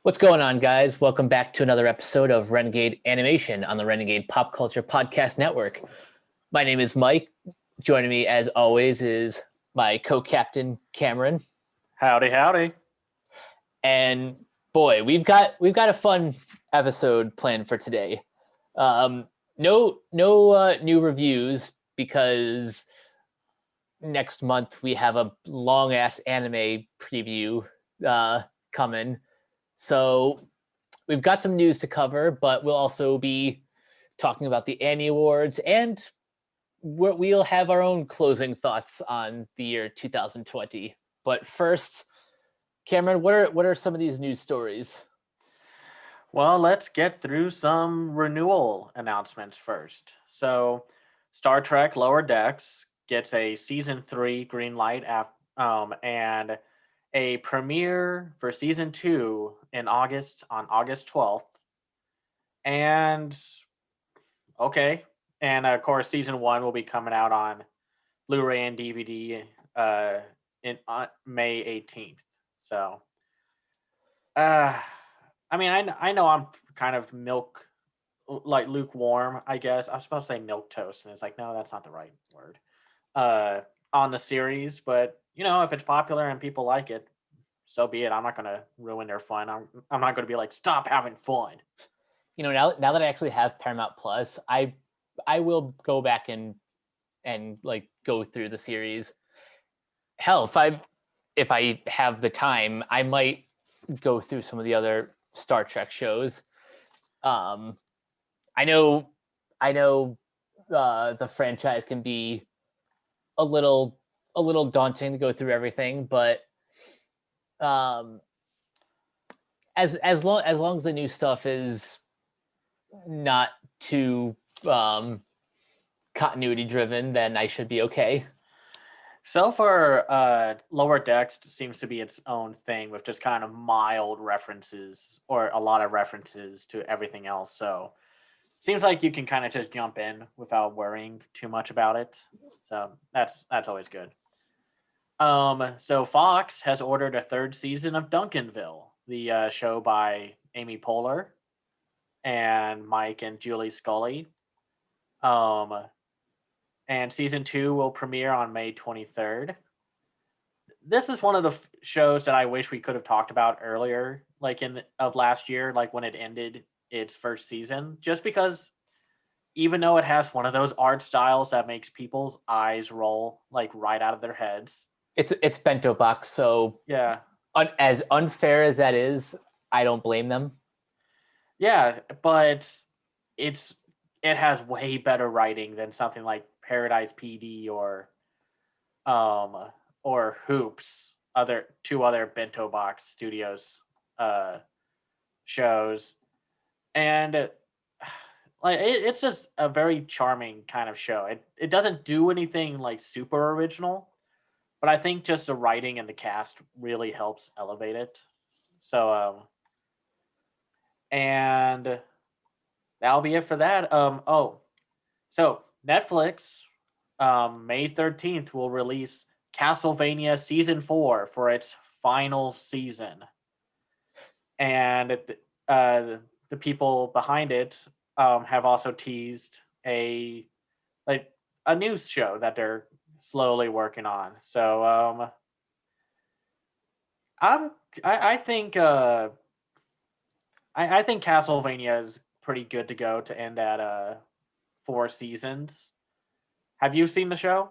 What's going on, guys? Welcome back to another episode of Renegade Animation on the Renegade Pop Culture Podcast Network. My name is Mike. Joining me, as always, is my co-captain Cameron. Howdy, howdy. And boy, we've got a fun episode planned for today. No new reviews because next month we have a long ass anime preview coming. So we've got some news to cover, but we'll also be talking about the Annie Awards, and we'll have our own closing thoughts on the year 2020. But first, Cameron, what are some of these news stories? Well, let's get through some renewal announcements first. So, Star Trek Lower Decks gets a season 3 green light and a premiere for season 2 on August 12th. And okay, and of course season 1 will be coming out on Blu-ray and DVD on May 18th. So I mean, I know I'm kind of lukewarm, I guess. I was supposed to say milk toast, and it's like, no, that's not the right word. On the series, but if it's popular and people like it, so be it. I'm not gonna ruin their fun. I'm not gonna be like, stop having fun. Now that I actually have Paramount Plus, I will go back and like go through the series. Hell, if I have the time, I might go through some of the other Star Trek shows. I know the franchise can be a little daunting to go through everything, but as long as the new stuff is not too continuity driven, then I should be okay. So far, Lower Decks seems to be its own thing with just kind of mild references or a lot of references to everything else. So seems like you can kind of just jump in without worrying too much about it. So that's always good. So Fox has ordered a 3rd season of Duncanville, the show by Amy Poehler and Mike and Julie Scully. And season 2 will premiere on May 23rd. This is one of the shows that I wish we could have talked about earlier, like of last year, like when it ended its 1st season, just because even though it has one of those art styles that makes people's eyes roll like right out of their heads. It's Bento Box, so yeah. As unfair as that is, I don't blame them. Yeah, but it has way better writing than something like Paradise PD or Hoops, two other Bento Box Studios shows, and like it's just a very charming kind of show. It doesn't do anything like super original, but I think just the writing and the cast really helps elevate it. So and that'll be it for that. So Netflix, May 13th will release Castlevania Season 4 for its final season. And the people behind it have also teased a news show that they're slowly working on. So I think I think Castlevania is pretty good to go to end at 4 seasons. Have you seen the show?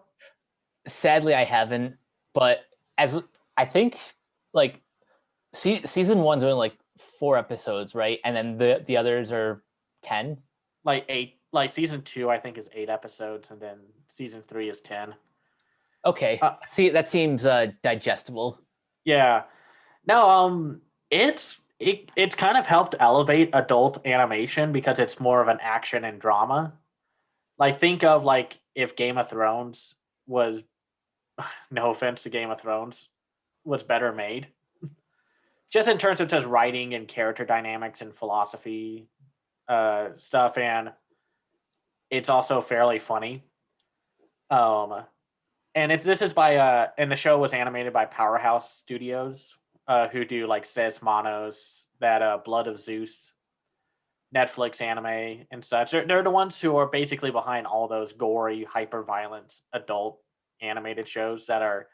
Sadly, I haven't, but as I think, like season 1's only like 4 episodes, right? And then the others are 10, like 8. Like season 2, I think is 8 episodes, and then season 3 is 10. Okay, see, that seems digestible. Yeah, no, it's kind of helped elevate adult animation because it's more of an action and drama. Like, think of like if Game of Thrones was, no offense to Game of Thrones, was better made. Just in terms of just writing and character dynamics and philosophy stuff, and it's also fairly funny. And this is by and the show was animated by Powerhouse Studios, who do like Says Manos, that Blood of Zeus Netflix anime and such. They're the ones who are basically behind all those gory, hyper violent adult animated shows that are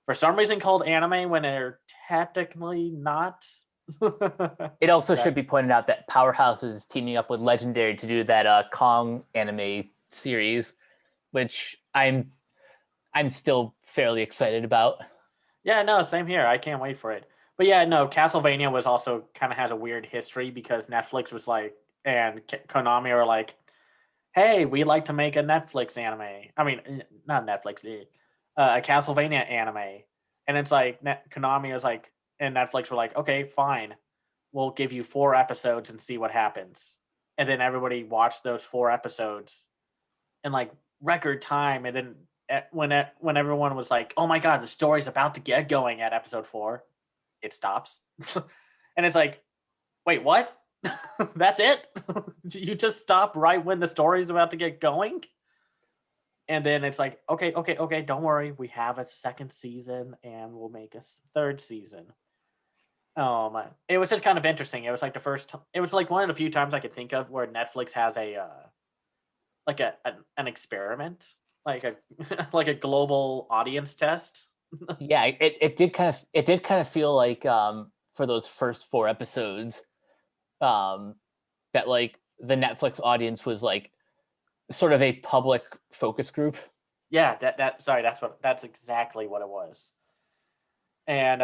for some reason called anime when they're technically not. It also should be pointed out that Powerhouse is teaming up with Legendary to do that Kong anime series, which I'm still fairly excited about. Yeah, no, same here. I can't wait for it. But yeah, no, Castlevania was also kind of has a weird history because Netflix was like, and Konami were like, hey, we'd like to make a Netflix anime. I mean, not Netflix, a Castlevania anime. And it's like, Konami was like, and Netflix were like, okay, fine. We'll give you 4 episodes and see what happens. And then everybody watched those 4 episodes in like record time. And then when everyone was like, oh my God, the story's about to get going at episode 4, it stops. And it's like, wait, what? That's it? You just stop right when the story's about to get going? And then it's like, okay, don't worry. We have a 2nd season and we'll make a 3rd season. It was just kind of interesting. It was like it was like one of the few times I could think of where Netflix has like an experiment, like a like a global audience test. Yeah, it did kind of feel like for those first 4 episodes that like the Netflix audience was like sort of a public focus group. Yeah, that's exactly what it was. And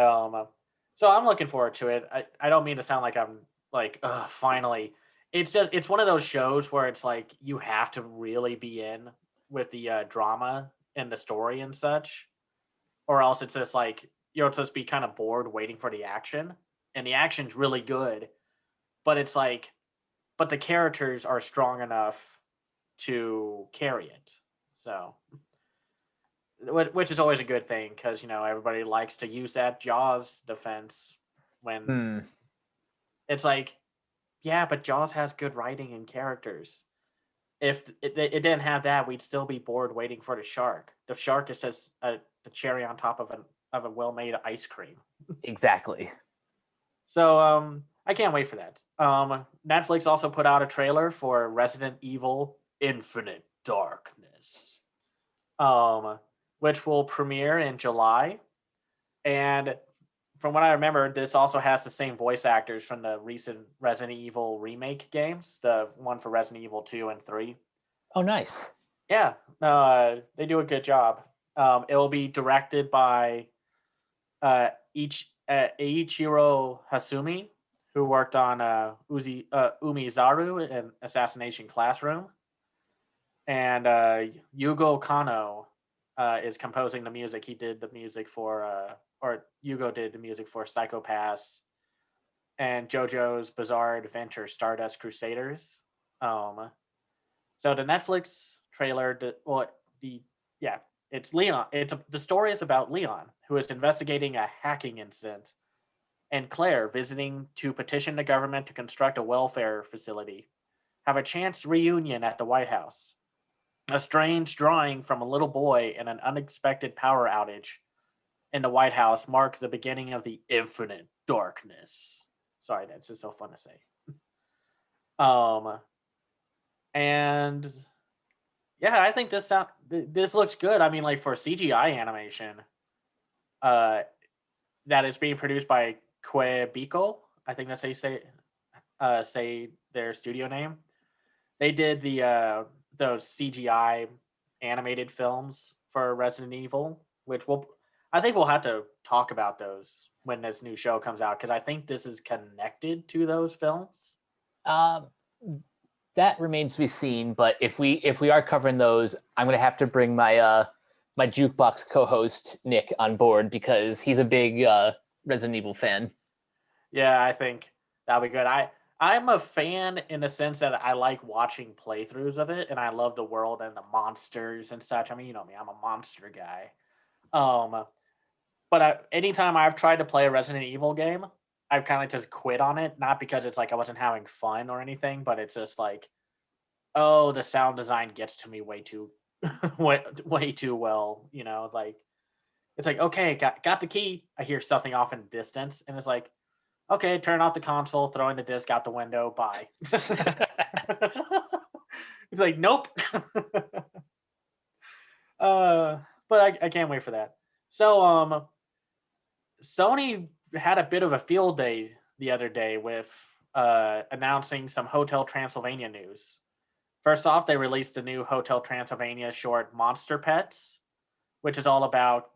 so I'm looking forward to it. I don't mean to sound like I'm like, finally. It's one of those shows where it's like you have to really be in with the drama and the story and such, or else it's just like you'll just be kind of bored waiting for the action. And the action's really good, but it's like, but the characters are strong enough to carry it. So, which is always a good thing because everybody likes to use that Jaws defense when it's like, yeah, but Jaws has good writing and characters. If it didn't have that, we'd still be bored waiting for the shark. The shark is just the cherry on top of a well-made ice cream. Exactly. So I can't wait for that. Netflix also put out a trailer for Resident Evil Infinite Darkness, which will premiere in July. And from what I remember, this also has the same voice actors from the recent Resident Evil remake games, the one for Resident Evil 2 and 3. Oh, nice. Yeah, they do a good job. It will be directed by Eiichiro Hasumi, who worked on Umizaru and Assassination Classroom. And Yugo Kano is composing the music. He did the music for, or Yugo did the music for Psycho-Pass and JoJo's Bizarre Adventure Stardust Crusaders. So the Netflix trailer, it's Leon. The story is about Leon, who is investigating a hacking incident, and Claire, visiting to petition the government to construct a welfare facility, have a chance reunion at the White House. A strange drawing from a little boy and an unexpected power outage in the White House mark the beginning of the infinite darkness. Sorry, that's just so fun to say. And yeah, I think this looks good. I mean, like for CGI animation, that is being produced by Quebico. I think that's how you say their studio name. They did those CGI animated films for Resident Evil, which I think we'll have to talk about those when this new show comes out because I think this is connected to those films. That remains to be seen. But if we are covering those, I'm going to have to bring my my jukebox co-host Nick on board because he's a big Resident Evil fan. Yeah, I think that'll be good. I'm a fan in the sense that I like watching playthroughs of it, and I love the world and the monsters and such. I mean, you know me, I'm a monster guy. But anytime I've tried to play a Resident Evil game, I've kind of just quit on it. Not because it's like I wasn't having fun or anything, but it's just like, oh, the sound design gets to me way too, way too well. Like It's like, okay, got the key. I hear something off in the distance, and it's like, okay, turn off the console, throwing the disc out the window. Bye. It's like, nope. But I can't wait for that. So Sony had a bit of a field day the other day with announcing some Hotel Transylvania news. First off, they released the new Hotel Transylvania short Monster Pets, which is all about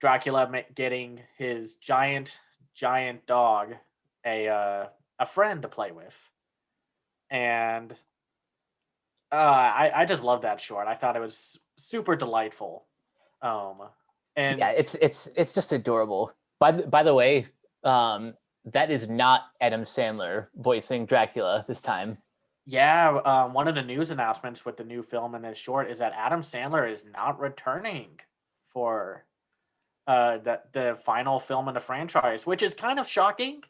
Dracula getting his giant dog a friend to play with. And I just love that short. I thought it was super delightful. And Yeah, it's just adorable. By the way, that is not Adam Sandler voicing Dracula this time. yeah, one of the news announcements with the new film in this short is that Adam Sandler is not returning for the final film in the franchise, which is kind of shocking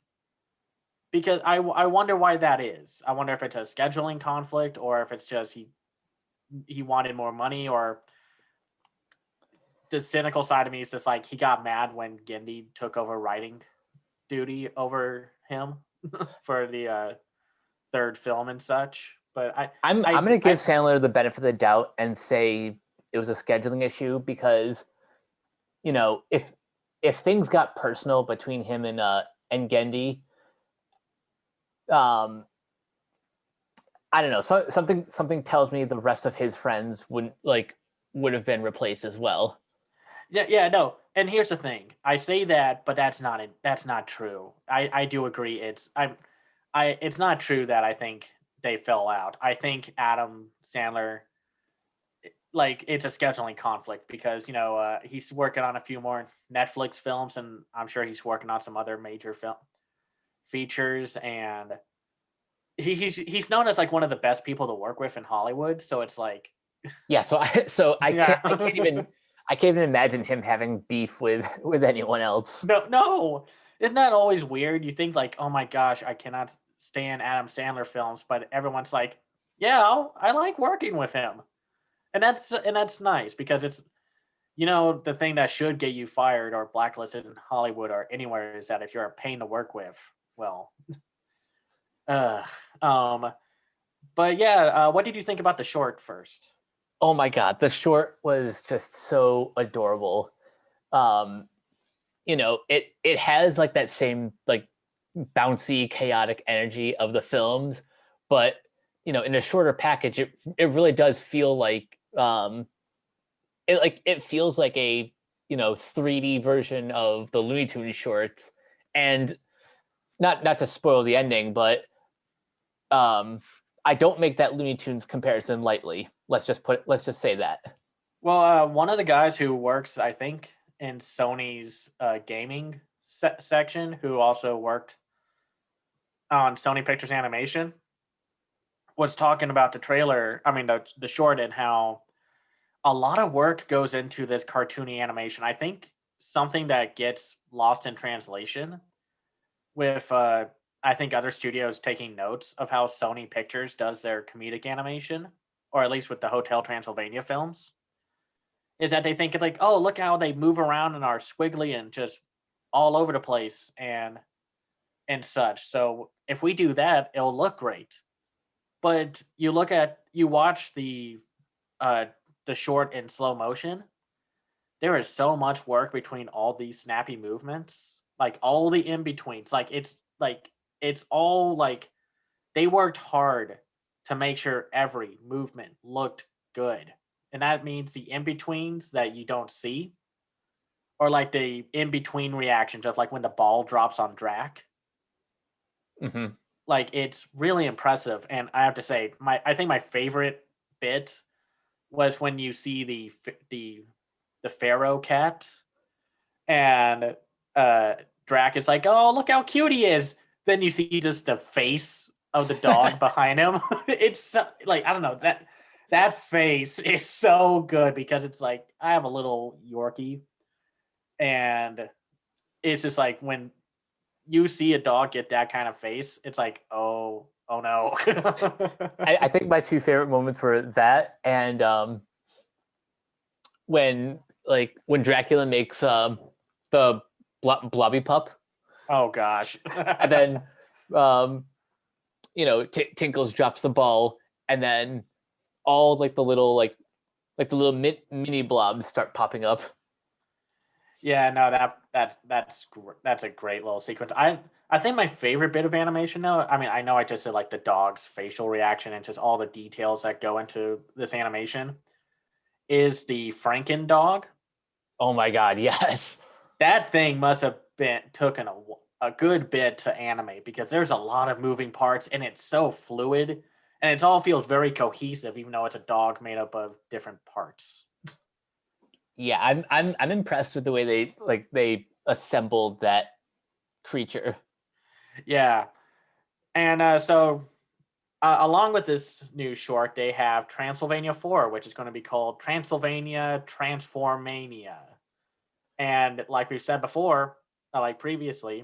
because I wonder why that is. I wonder if it's a scheduling conflict or if it's just he wanted more money, or the cynical side of me is just like he got mad when Gendy took over writing duty over him for the third film and such. But I'm gonna give Sandler the benefit of the doubt and say it was a scheduling issue because, you know, if things got personal between him and Gendy, I don't know. So something tells me the rest of his friends would have been replaced as well. Yeah, no. And here's the thing: I say that, but that's not true. I do agree. It's not true that I think they fell out. I think Adam Sandler, like, it's a scheduling conflict because he's working on a few more Netflix films, and I'm sure he's working on some other major film features, and he's known as like one of the best people to work with in Hollywood. So it's like, yeah. So I can't even imagine him having beef with anyone else. No. Isn't that always weird? You think like, oh my gosh, I cannot stand Adam Sandler films, but everyone's like, yeah, I like working with him, and that's nice because it's the thing that should get you fired or blacklisted in Hollywood or anywhere is that if you're a pain to work with, well, uh, um, but yeah, what did you think about the short first? Oh my god, the short was just so adorable. It has like that same like bouncy, chaotic energy of the films, but in a shorter package, it really does feel like it feels like a 3D version of the Looney Tunes shorts, and not to spoil the ending, but I don't make that Looney Tunes comparison lightly. Let's just say that. Well, one of the guys who works, I think, in Sony's gaming section, who also worked on Sony Pictures Animation, was talking about the trailer. I mean, the short, and how a lot of work goes into this cartoony animation. I think something that gets lost in translation with I think other studios taking notes of how Sony Pictures does their comedic animation, or at least with the Hotel Transylvania films, is that they think like, oh, look how they move around and are squiggly and just all over the place and such. So if we do that, it'll look great. But you watch the short in slow motion. There is so much work between all these snappy movements, like all the in betweens. It's all like they worked hard to make sure every movement looked good. And that means the in betweens that you don't see, or like the in between reactions of like when the ball drops on Drac. Mm-hmm. Like, it's really impressive. And I have to say, I think my favorite bit was when you see the Pharaoh cat, and Drac is like, "Oh, look how cute he is." Then you see just the face of the dog behind him. It's like, I don't know, that face is so good because it's like, I have a little Yorkie, and it's just like when you see a dog get that kind of face, it's like, oh no. I think my two favorite moments were that and when like when Dracula makes the blobby pup, Oh gosh. and then Tinkles drops the ball, and then all like the little mini blobs start popping up. Yeah, no, that's a great little sequence. I think my favorite bit of animation though, I mean, I know I just said like the dog's facial reaction and just all the details that go into this animation is the Franken dog. Oh my god, yes. That thing must have been taken a good bit to animate because there's a lot of moving parts and it's so fluid and it all feels very cohesive even though it's a dog made up of different parts. Yeah, I'm impressed with the way they assembled that creature. Yeah. And along with this new short, they have Transylvania 4, which is going to be called Transylvania Transformania. And like we said before, like previously,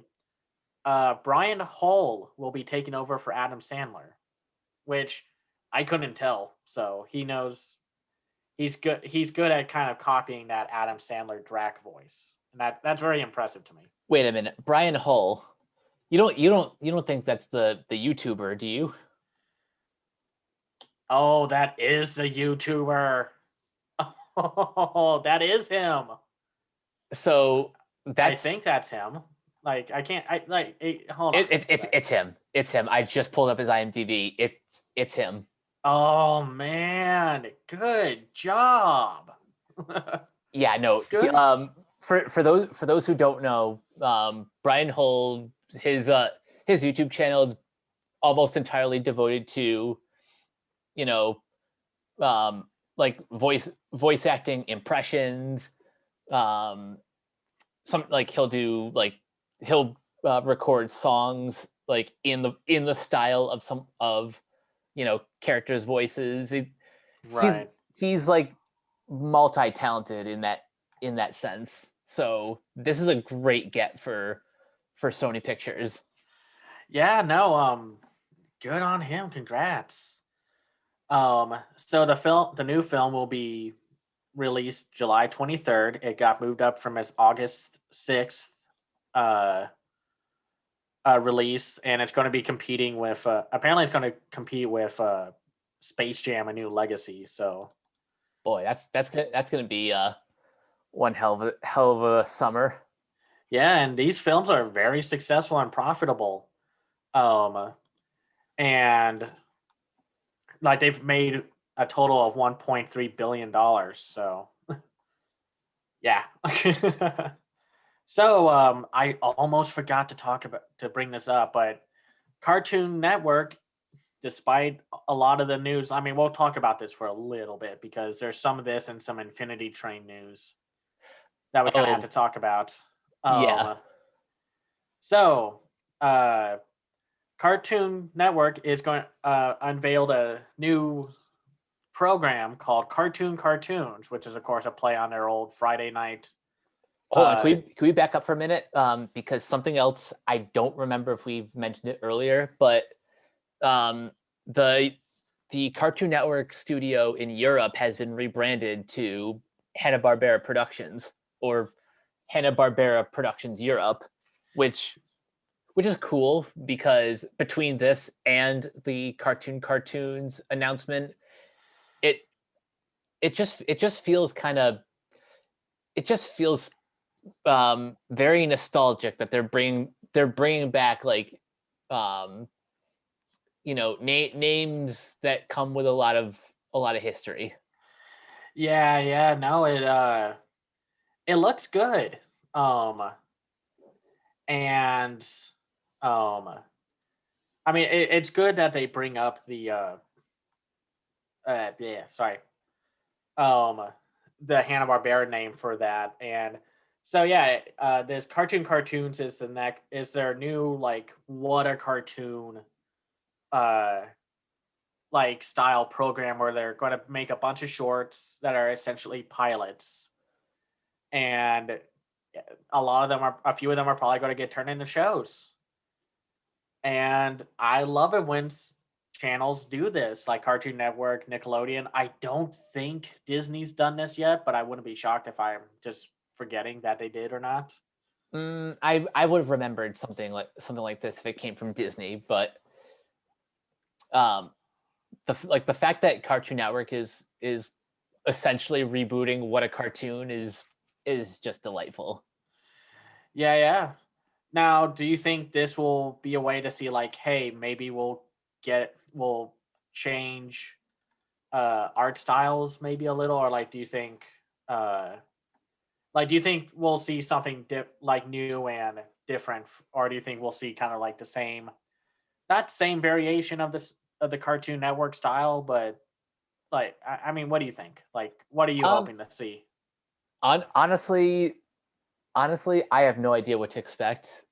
Brian Hull will be taking over for Adam Sandler, which I couldn't tell. So he knows he's good. He's good at kind of copying that Adam Sandler Drac voice, and that's very impressive to me. Wait a minute, Brian Hull. You don't think that's the YouTuber, do you? Oh, that is the YouTuber. Oh, that is him. So I that's think that's him. Like I can't. I like. Hold on. it's him. It's him. I just pulled up his IMDb. It's him. Oh man, good job. Yeah, no. Good. For those who don't know, Brian Hull, his YouTube channel is almost entirely devoted to, you know, like voice acting impressions. Some like he'll record songs like in the style of some of characters' voices. He's Right. he's like multi-talented in that sense. So this is a great get for Sony Pictures. Yeah. No. Good on him. Congrats. So the new film will be released July 23rd. It got moved up from its August 6th uh, release, and it's going to be competing with. Apparently, it's going to compete with Space Jam: A New Legacy. So Boy, that's gonna be one hell of a summer. yeah, and these films are very successful and profitable. Um, and like they've made a total of $1.3 billion. So yeah. So I almost forgot to bring this up, but Cartoon Network, despite a lot of the news, I mean, we'll talk about this for a little bit because there's some of this and some Infinity Train news that we kind of have to Oh talk about. yeah. So uh, Cartoon Network is going unveiled a new program called Cartoon Cartoons, which is of course a play on their old Friday night. Hold on, can we back up for a minute? Because something else I don't remember if we've mentioned it earlier, but um, the the Cartoon Network studio in Europe has been rebranded to Hanna-Barbera Productions, or Hanna-Barbera Productions Europe, which is cool because between this and the cartoons announcement, it it just feels kind of it just feels very nostalgic that they're bringing back like um names that come with a lot of history. Yeah, yeah, no, it looks good. Um, and um, I mean, it's good that they bring up yeah, sorry, um, the Hanna Barbera name for that, and so yeah, this Cartoons is their new like what a cartoon uh like style program where they're going to make a bunch of shorts that are essentially pilots, and a few of them are probably going to get turned into shows. And I love it when channels do this, like Cartoon Network, Nickelodeon. I don't think Disney's done this yet, but I wouldn't be shocked if I'm just forgetting that they did or not. I would have remembered something like this if it came from Disney, but um, the fact that Cartoon Network is essentially rebooting what a cartoon is just delightful. Yeah, yeah. Now, do you think this will be a way to see like, hey, maybe we'll change art styles maybe a little, or like uh do you think we'll see something like new and different, or do you think we'll see kind of like the same, not same variation of this of the Cartoon Network style, but like I mean, what do you think? Like, what are you Um, hoping to see? honestly, I have no idea what to expect.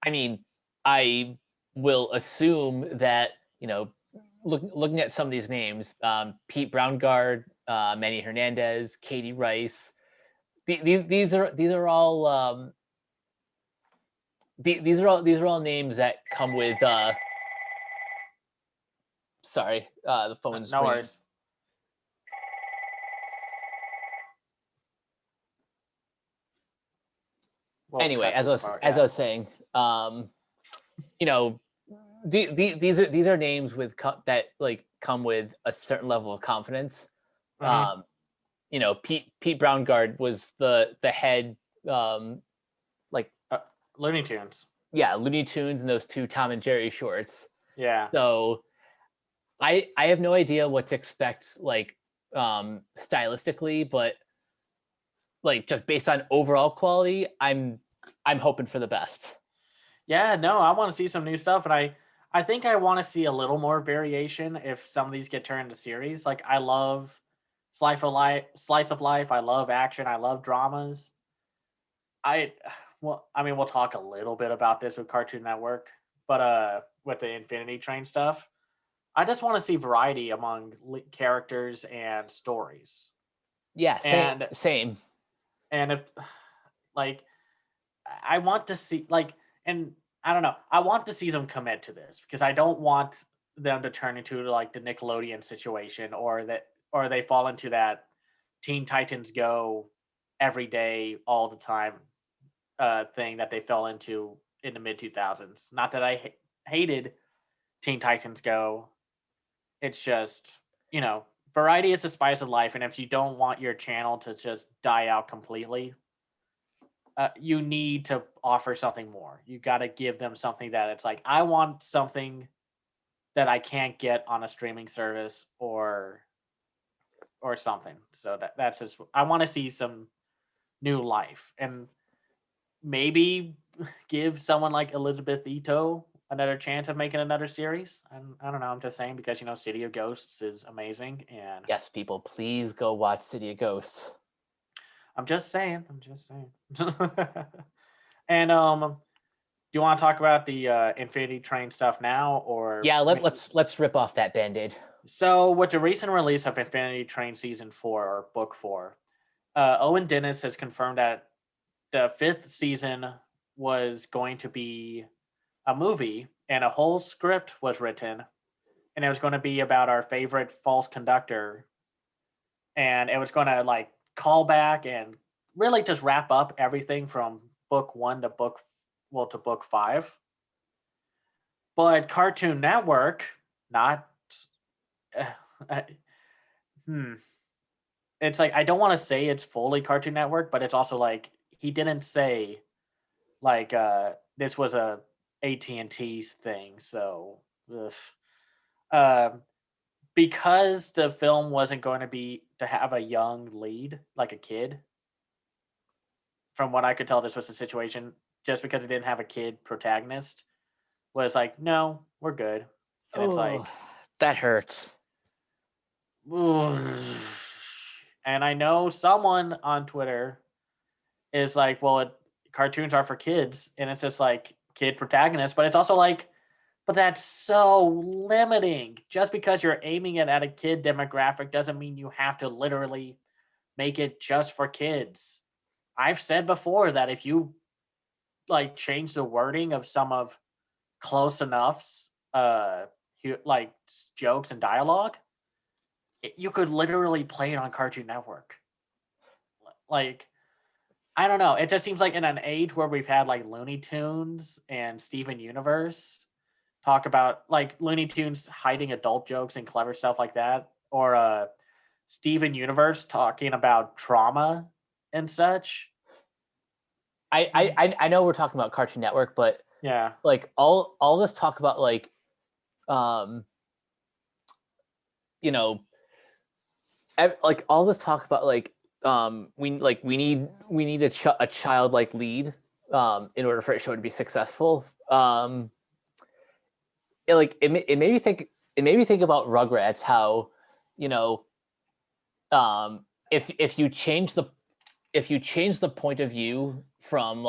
I mean, I will assume that looking at some of these names, Pete Brownguard, Manny Hernandez, Katie Rice. These are all these are all names that come with. Sorry, the phone's No ringing. worries. We'll Anyway, cut this part. as Yeah. I was saying, you know, these are names with that like come with a certain level of confidence. Mm-hmm. Pete Brownguard was the head, like Looney Tunes. yeah, Looney Tunes and those two Tom and Jerry shorts. Yeah. So I have no idea what to expect, like stylistically, but like just based on overall quality, I'm hoping for the best. Yeah, no, I want to see some new stuff, and I think I want to see a little more variation if some of these get turned into series. Like I love slice of life. I love action. I love dramas. I well, I mean, we'll talk a little bit about this with Cartoon Network, but with the Infinity Train stuff, I just want to see variety among characters and stories. Yeah, And same. if like I want to see like, and I don't know, I want to see them commit to this because I don't want them to turn into like the Nickelodeon situation, or they fall into that Teen Titans Go every day all the time thing that they fell into in the mid 2000s. Not that I hated Teen Titans Go. It's just, variety is the spice of life, and if you don't want your channel to just die out completely, you need to offer something more. You got to give them something that it's like, I want something that I can't get on a streaming service or something. So that's just, I want to see some new life, and maybe give someone like Elizabeth Ito another chance of making another series. I don't know. I'm just saying because City of Ghosts is amazing, and Yes, people, please go watch City of Ghosts. I'm just saying. I'm just saying. And do you want to talk about the Infinity Train stuff now, or Yeah, let's rip off that band-aid. so with the recent release of Infinity Train Season 4 or Book 4, Owen Dennis has confirmed that the fifth season was going to be a movie, and a whole script was written, and it was going to be about our favorite false conductor, and it was going to like call back and really just wrap up everything from book 1 to book 5. But Cartoon Network, not uh, hmm it's like I don't want to say it's fully Cartoon Network, but it's also like he didn't say like this was a AT&T's thing. So ugh. Um, because the film wasn't going to be to have a young lead, like a kid. From what I could tell, this was the situation. Just because it didn't have a kid protagonist, was like, no, we're good. And it's Oh, like, that hurts. and I know someone on Twitter is like, well, cartoons are for kids, and it's just like kid protagonists, but it's also like, but that's so limiting. Just because you're aiming it at a kid demographic doesn't mean you have to literally make it just for kids. I've said before that if you like change the wording of some of Close Enough's like jokes and dialogue, you could literally play it on Cartoon Network. Like, I don't know. It just seems like in an age where we've had like Looney Tunes and Steven Universe talk about like Looney Tunes hiding adult jokes and clever stuff like that, or Steven Universe talking about trauma and such. I know we're talking about Cartoon Network, but Yeah. like all this talk about like you know like all this talk about like we need a childlike lead in order for a show to be successful. It made me think about Rugrats, how you know if you change the point of view from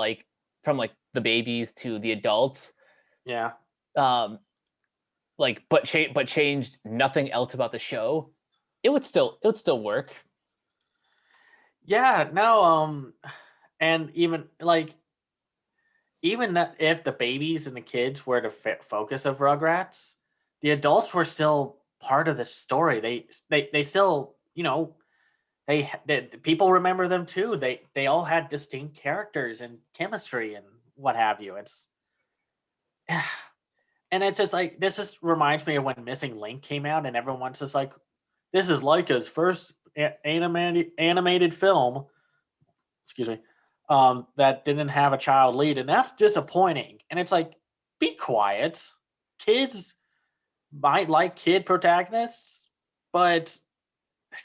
the babies to the adults, Yeah. um but changed nothing else about the show, it would still work. Yeah, no, and even like if the babies and the kids were the focus of Rugrats, the adults were still part of the story. They still, they people remember them too. They all had distinct characters and chemistry and what have you. It's and it's just like this just reminds me of when Missing Link came out, and everyone's just like, "This is Leica's first animated film." Excuse me, that didn't have a child lead, and that's disappointing. And it's like, be quiet. Kids might like kid protagonists, but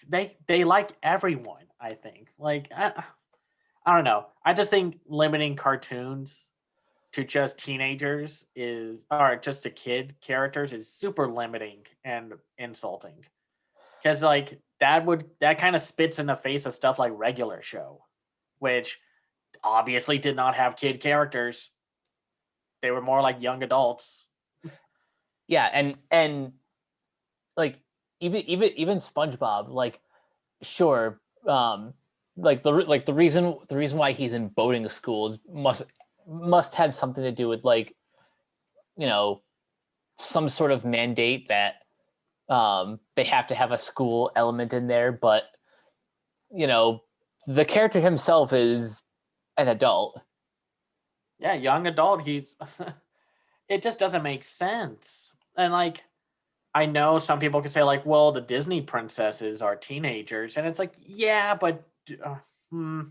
they like everyone. I think. Like I don't know. I just think limiting cartoons to just teenagers or just to kid characters is super limiting and insulting. Because like that kind of spits in the face of stuff like Regular Show, which obviously did not have kid characters. They were more like young adults. Yeah, and even SpongeBob, like, sure, the reason why he's in boating schools must have something to do with like some sort of mandate that they have to have a school element in there, but the character himself is an adult. Yeah, young adult. He's it just doesn't make sense. And like I know some people can say like, well, the Disney princesses are teenagers, and it's like, yeah, but hmm.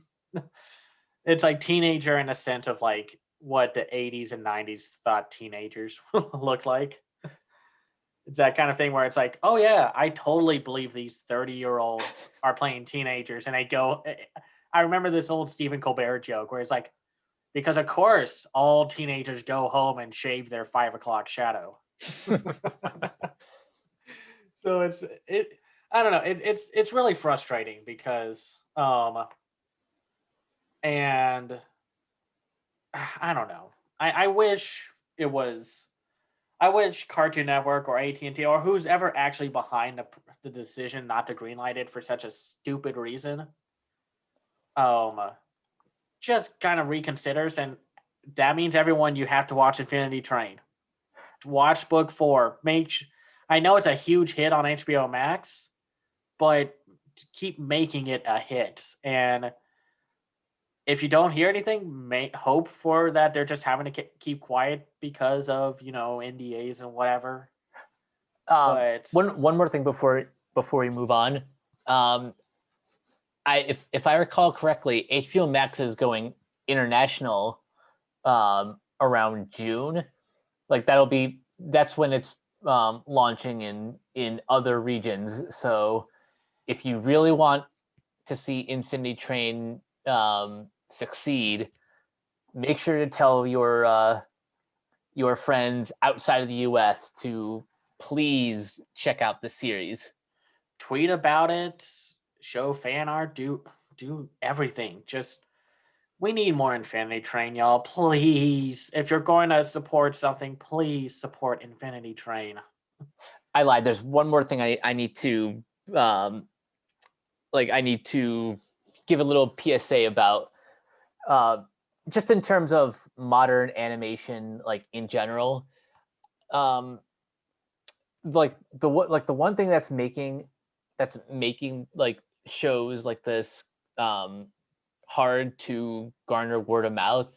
It's like teenager in a sense of like what the 80s and 90s thought teenagers looked like. It's that kind of thing where it's like, oh yeah, I totally believe these 30-year-olds are playing teenagers, and I remember this old Stephen Colbert joke where it's like, because of course all teenagers go home and shave their 5 o'clock shadow. So I don't know, it's really frustrating because and I don't know. I wish it was. I wish Cartoon Network or AT&T or who's ever actually behind the decision not to greenlight it for such a stupid reason, um, just kind of reconsiders, and that means everyone you have to watch Infinity Train, watch Book 4. I know it's a huge hit on HBO Max, but keep making it a hit. And if you don't hear anything, hope for that they're just having to keep quiet because of NDAs and whatever. But One more thing before we move on. If I recall correctly, HBO Max is going international around June. Like that's when it's launching in other regions. So if you really want to see Infinity Train succeed, make sure to tell your friends outside of the US to please check out the series. tweet about it, show fan art, do everything. Just we need more Infinity Train, y'all. Please, if you're going to support something, please support Infinity Train. I lied. There's one more thing I need to I need to give a little PSA about, just in terms of modern animation, like in general. like the one thing that's making like shows like this hard to garner word of mouth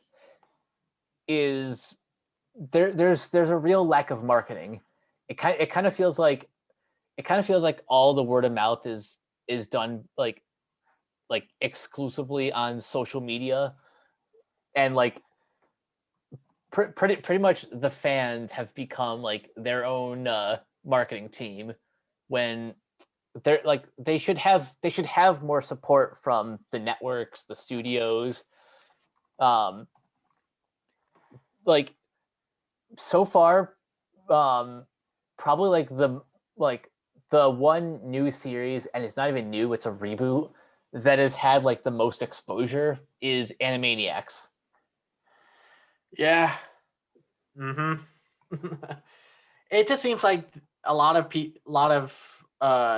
is there's a real lack of marketing. It kind of feels like all the word of mouth is done like exclusively on social media, and like pretty much the fans have become like their own marketing team, when they're like they should have more support from the networks, the studios. um like so far, probably like the one new series, and it's not even new, it's a reboot, that has had like the most exposure is Animaniacs. Yeah. It just seems like a lot of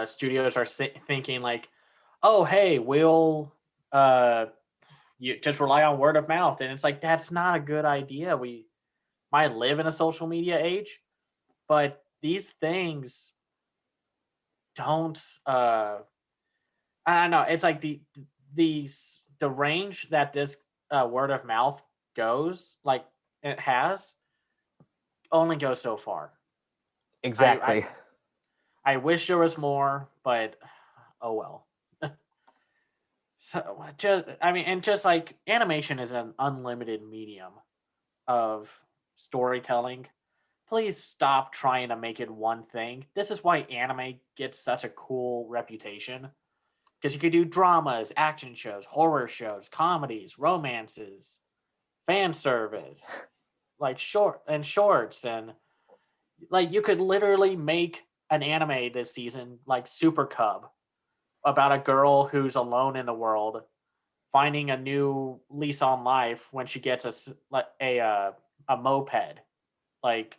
studios are thinking like, oh hey, we'll you just rely on word of mouth, and it's like that's not a good idea. We might live in a social media age, but these things don't I don't know, it's like the range that this word of mouth goes, like it has, only goes so far. I Exactly. I wish there was more, but oh well. So just I mean, and just like animation is an unlimited medium of storytelling. Please stop trying to make it one thing. This is why anime gets such a cool reputation. Because you could do dramas, action shows, horror shows, comedies, romances, fan service, like shorts, and like you could literally make an anime this season like Super Cub, about a girl who's alone in the world, finding a new lease on life when she gets a moped. Like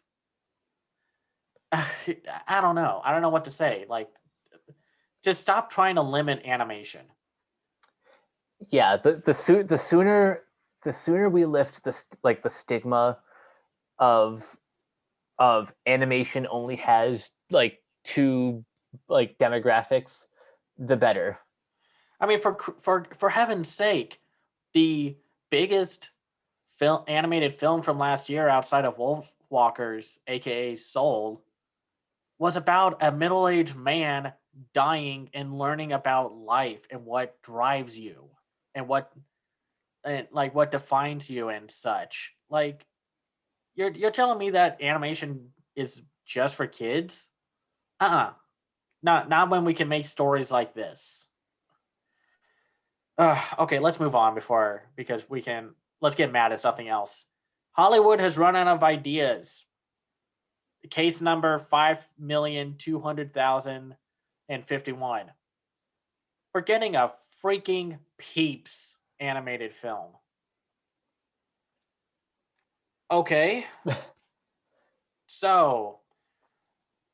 I don't know. I don't know what to say. Like just stop trying to limit animation. Yeah, the sooner we lift the stigma of animation only has like two like demographics, the better. I mean, for heaven's sake, the biggest animated film from last year outside of Wolf Walkers, aka Soul, was about a middle-aged man dying and learning about life and what drives you and what defines you and such. Like you're telling me that animation is just for kids? Uh-uh. Not when we can make stories like this. Okay, let's move on because let's get mad at something else. Hollywood has run out of ideas. Case number 5,200,051. We're getting a freaking Peeps animated film. Okay. So,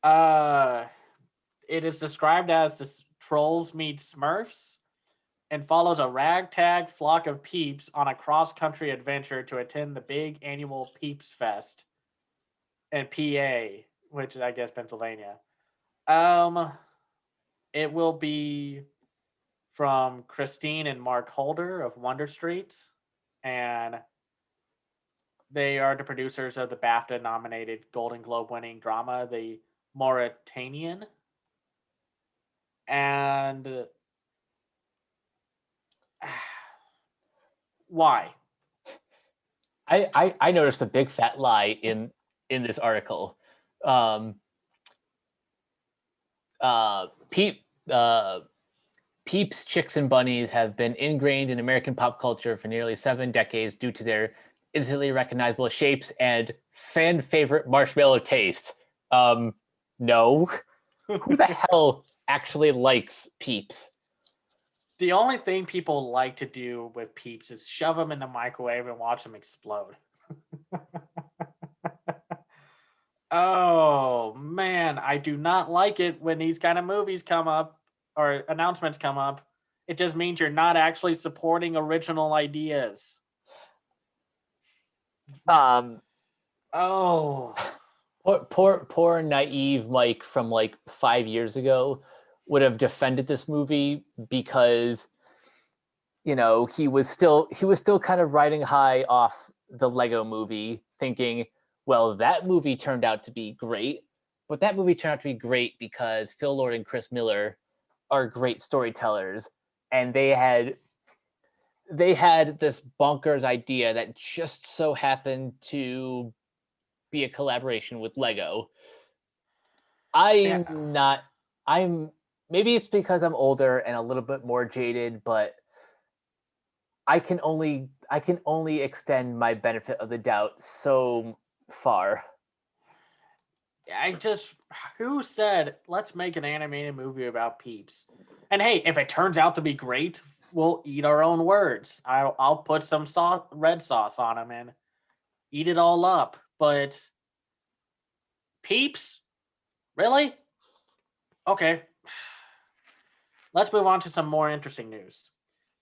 it is described as the Trolls meet Smurfs and follows a ragtag flock of Peeps on a cross-country adventure to attend the big annual Peeps Fest in PA, which is, I guess, Pennsylvania. It will be from Christine and Mark Holder of Wonder Street, and they are the producers of the BAFTA-nominated Golden Globe-winning drama, The Mauritanian. And why? I noticed a big fat lie in this article. Um, Peep Peeps, chicks, and bunnies have been ingrained in American pop culture for nearly 7 decades due to their instantly recognizable shapes and fan favorite marshmallow taste. No. Who the hell actually likes Peeps? The only thing people like to do with Peeps is shove them in the microwave and watch them explode. Oh, man. I do not like it when these kind of movies come up or announcements come up. It just means you're not actually supporting original ideas. Um, Oh. Poor naive Mike from like 5 years ago would have defended this movie because he was still kind of riding high off the Lego movie, thinking, well, that movie turned out to be great, but that movie turned out to be great because Phil Lord and Chris Miller are great storytellers, and they had this bonkers idea that just so happened to be a collaboration with Lego. Yeah, I'm not. I'm maybe it's because I'm older and a little bit more jaded, but I can only extend my benefit of the doubt so far. I just who said let's make an animated movie about Peeps? And hey, if it turns out to be great, we'll eat our own words. I'll put some red sauce on them and eat it all up. But Peeps, really? Okay, let's move on to some more interesting news.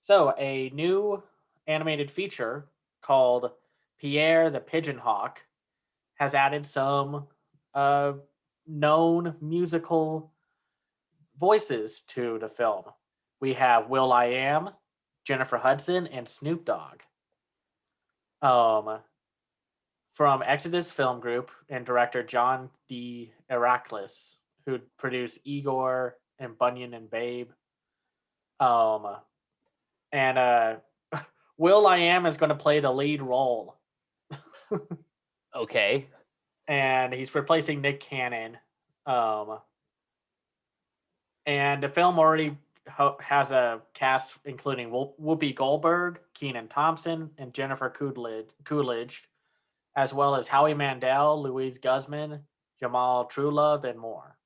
So, a new animated feature called Pierre the Pigeon Hawk has added some uh, known musical voices to the film. We have Will I Am, Jennifer Hudson, and Snoop Dogg. Um, from Exodus Film Group and director John D. Heracles, who produced Igor and Bunyan and Babe. Um, and Will I Am is going to play the lead role, Okay. and he's replacing Nick Cannon. Um, and the film already has a cast including Whoopi Goldberg, Keenan Thompson, and Jennifer Coolidge, as well as Howie Mandel, Louise Guzman, Jamal Truelove, and more.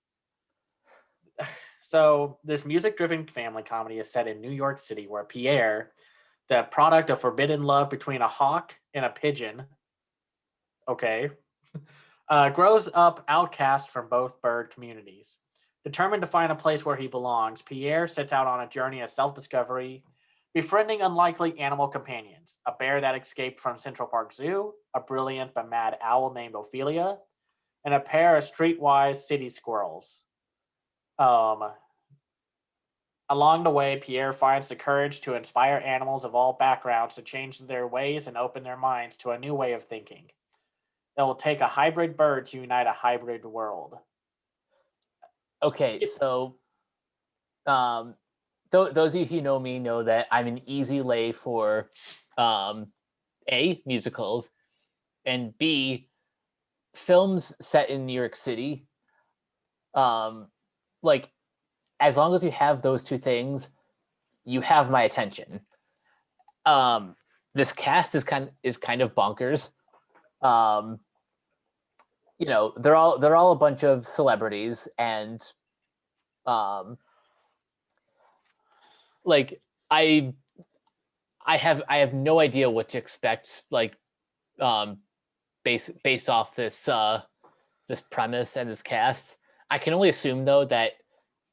So, this music driven family comedy is set in New York City, where Pierre, the product of forbidden love between a hawk and a pigeon, okay, grows up outcast from both bird communities. Determined to find a place where he belongs, Pierre sets out on a journey of self discovery, befriending unlikely animal companions: a bear that escaped from Central Park Zoo, a brilliant but mad owl named Ophelia, and a pair of streetwise city squirrels. Um, Along the way, Pierre finds the courage to inspire animals of all backgrounds to change their ways and open their minds to a new way of thinking. It will take a hybrid bird to unite a hybrid world. Okay. So, um, those of you who know me know that I'm an easy lay for, um, A, musicals, and B, films set in New York City. Um, like, as long as you have those two things, you have my attention. Um, this cast is kind of bonkers. Um, they're all a bunch of celebrities, and um, like I I have no idea what to expect. Like, um, based off this premise and this cast, I can only assume though that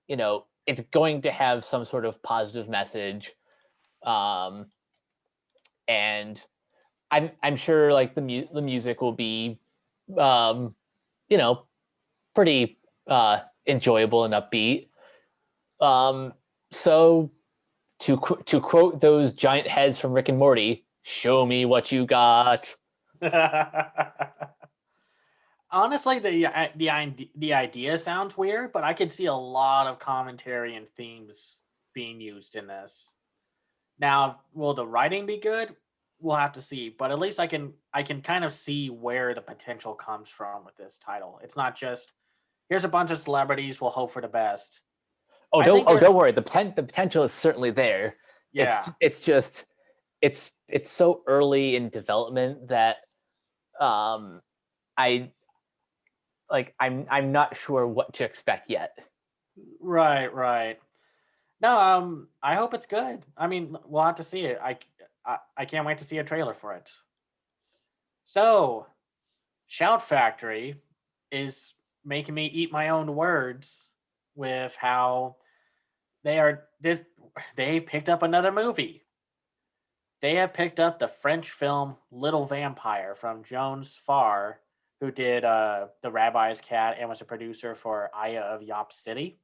it's going to have some sort of positive message, um, and I'm sure like the music will be, um, you know pretty enjoyable and upbeat. Um, so to quote those giant heads from Rick and Morty, "Show me what you got." Honestly, the idea sounds weird, but I could see a lot of commentary and themes being used in this. Now, will the writing be good? We'll have to see, but at least I can kind of see where the potential comes from with this title. It's not just here's a bunch of celebrities, we'll hope for the best. Oh, I don't think oh there's don't worry. The potential is certainly there. It's yeah, it's just it's so early in development that, um I I'm not sure what to expect yet. right, right. No, I hope it's good. I mean, we'll have to see it. I can't wait to see a trailer for it. So, Shout Factory is making me eat my own words with how they are this they picked up another movie. They have picked up the French film Little Vampire from Jones Farr, who did the Rabbi's Cat and was a producer for Aya of Yop City,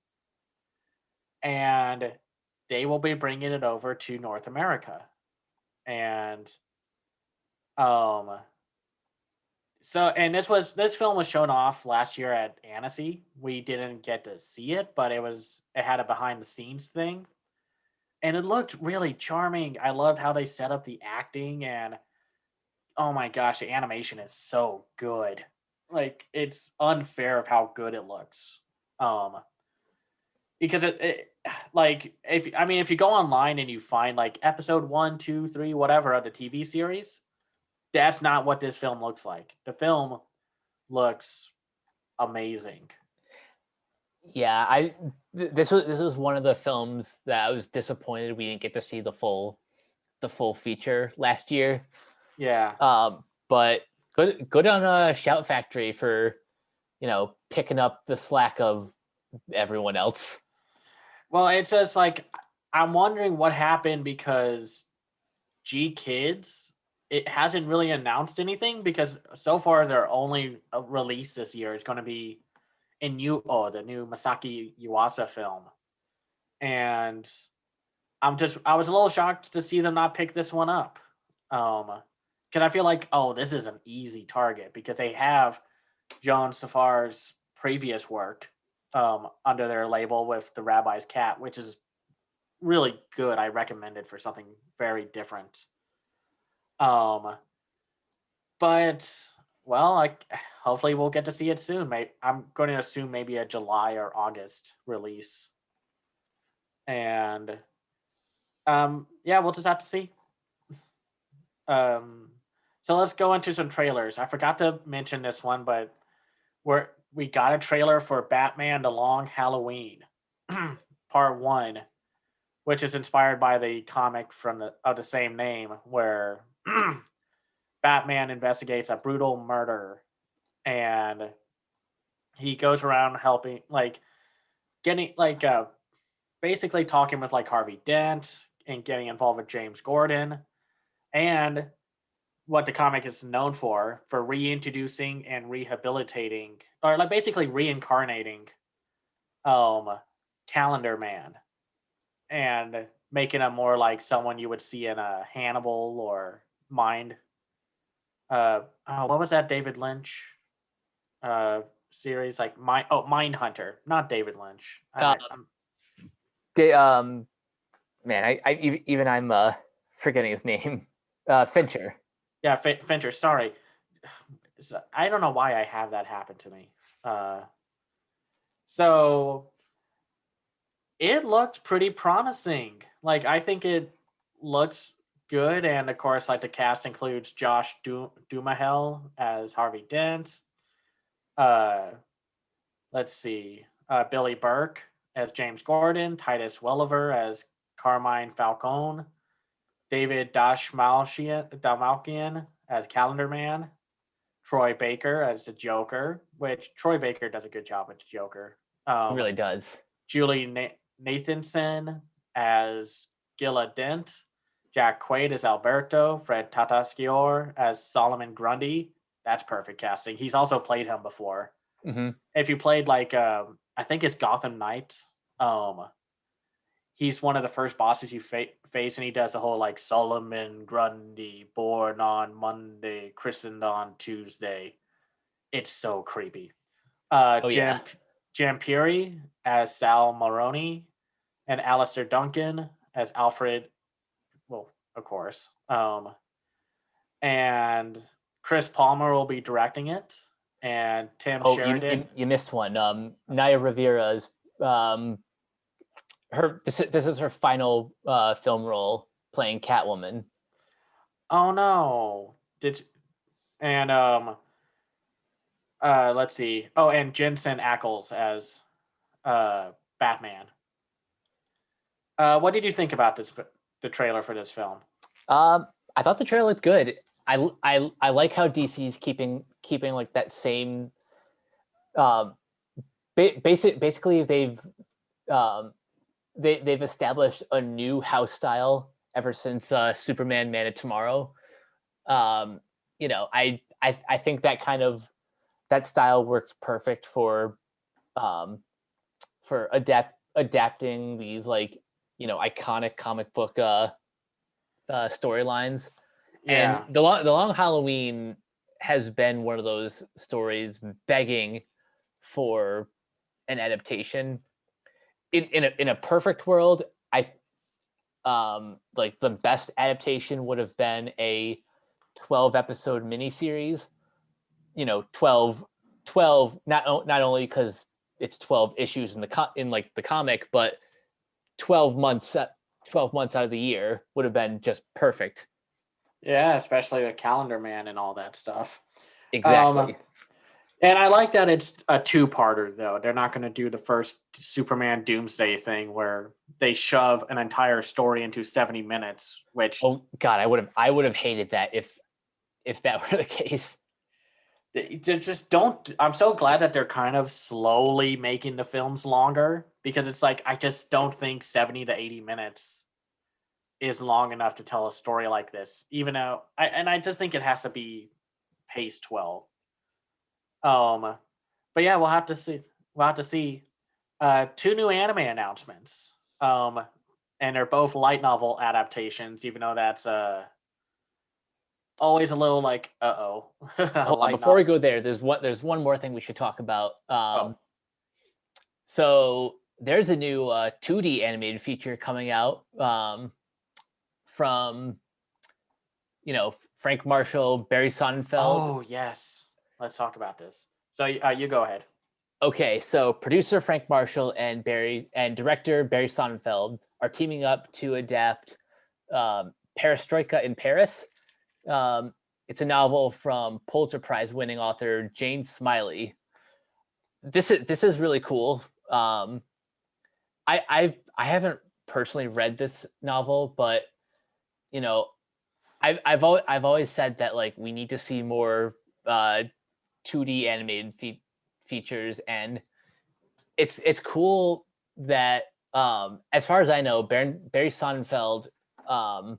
and they will be bringing it over to North America. And um, so and this film was shown off last year at Annecy. We didn't get to see it, but it had a behind the scenes thing, and it looked really charming. I loved how they set up the acting, and oh my gosh, the animation is so good. Like it's unfair of how good it looks. Um, because it like if you go online and you find like episode 1, 2, 3, whatever of the TV series, that's not what this film looks like. The film looks amazing. Yeah, this was one of the films that I was disappointed we didn't get to see the full feature last year. Yeah. But good on Shout Factory for picking up the slack of everyone else. Well, it's just like I'm wondering what happened because G Kids it hasn't really announced anything because so far their only release this year is going to be the new Masaki Yuasa film, and I was a little shocked to see them not pick this one up, because I feel like this is an easy target because they have John Safar's previous work under their label with the Rabbi's Cat, which is really good. I recommend it for something very different. But hopefully we'll get to see it soon. I'm going to assume maybe a July or August release, and we'll just have to see. So let's go into some trailers. I forgot to mention this one, but we got a trailer for Batman: The Long Halloween, Part 1, which is inspired by the comic of the same name, where Batman investigates a brutal murder, and he goes around helping, basically talking with Harvey Dent and getting involved with James Gordon, and what the comic is known for reintroducing and rehabilitating, or basically reincarnating, Calendar Man, and making him more like someone you would see in a Hannibal or Mind. What was that David Lynch series? Mind Hunter, not David Lynch. Man, even I'm forgetting his name. Fincher. Yeah, Fincher. Sorry, I don't know why I have that happen to me. So it looked pretty promising. I think it looks good, and of course, the cast includes Josh Duhamel as Harvey Dent. Let's see, Billy Burke as James Gordon, Titus Welliver as Carmine Falcone, David Dalmalkian as Calendar Man, Troy Baker as the Joker, which Troy Baker does a good job with the Joker. He really does. Julie Nathanson as Gilla Dent, Jack Quaid as Alberto, Fred Tatasciore as Solomon Grundy. That's perfect casting. He's also played him before. Mm-hmm. If you played I think it's Gotham Knights, he's one of the first bosses you face, and he does the whole Solomon Grundy, born on Monday, christened on Tuesday. It's so creepy. Jampiri as Sal Maroni, and Alistair Duncan as Alfred. Well, of course. And Chris Palmer will be directing it, and Tim Sheridan. You missed one. Naya Rivera's this is her final film role playing Catwoman. Oh no! Let's see. Oh, and Jensen Ackles as Batman. What did you think about the trailer for this film? I thought the trailer looked good. I like how DC's keeping that same. Basically, they've established a new house style ever since Superman Man of Tomorrow. I think that kind of that style works perfect um, for adapting these like iconic comic book storylines. And Yeah. the Long Halloween has been one of those stories begging for an adaptation. In a perfect world, I like the best adaptation would have been a 12 episode miniseries. 12 not only because it's 12 issues in like the comic, but 12 months 12 months out of the year would have been just perfect. Yeah, especially the Calendar Man and all that stuff. Um, Exactly. and I like that it's a two-parter though. They're not going to do the first Superman Doomsday thing where they shove an entire story into 70 minutes, which Oh God, I would have hated that if that were the case. they just don't. I'm so glad that they're kind of slowly making the films longer because it's like I just don't think 70 to 80 minutes is long enough to tell a story like this. Even though I just think it has to be pace 12. Um, but yeah, we'll have to see. We'll have to see. Two new anime announcements. And they're both light novel adaptations, even though that's always a little like Hold on, light before we novel. go there, there's one more thing we should talk about. Oh, So there's a new 2D animated feature coming out from Frank Marshall, Barry Sonnenfeld. oh yes. Let's talk about this. So you go ahead. Okay, so producer Frank Marshall and director Barry Sonnenfeld are teaming up to adapt Perestroika in Paris. Um, it's a novel from Pulitzer Prize winning author Jane Smiley. This is really cool. I haven't personally read this novel, but you know I've always said that like we need to see more 2D animated features, and it's cool that as far as I know, Barry Sonnenfeld, um,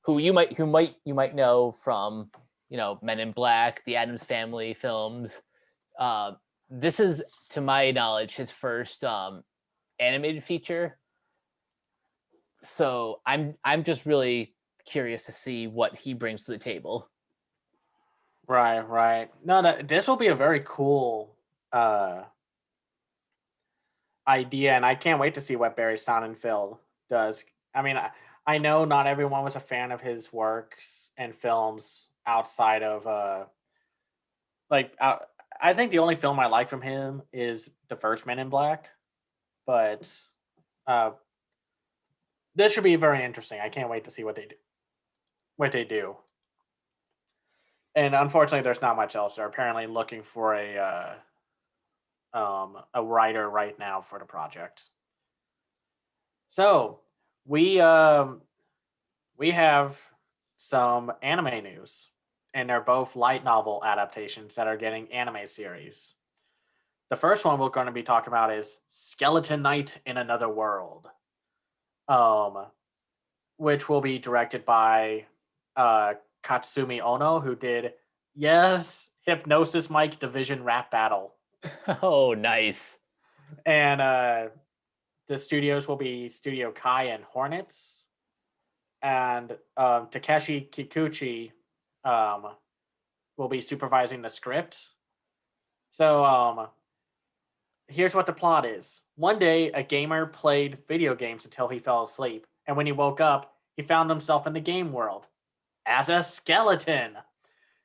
who you might know from Men in Black, the Addams Family films. Uh, this is, to my knowledge, his first animated feature. So I'm just really curious to see what he brings to the table. Right, right. No, this will be a very cool uh idea, and I can't wait to see what Barry Sonnenfeld does. I mean, I know not everyone was a fan of his works and films outside of like out, I think the only film I like from him is the first Men in Black, but uh this should be very interesting. I can't wait to see what they do. What they do. And unfortunately, there's not much else. They're apparently looking for a writer right now for the project. So we have some anime news, and they're both light novel adaptations that are getting anime series. The first one we're going to be talking about is Skeleton Knight in Another World, um, which will be directed by uh, Katsumi Ono, who did Hypnosis Mike Division Rap Battle, Oh, nice. and the studios will be Studio Kai and Hornets, and Takeshi Kikuchi um, will be supervising the script. So here's what the plot is. One day, a gamer played video games until he fell asleep, and when he woke up, he found himself in the game world as a skeleton,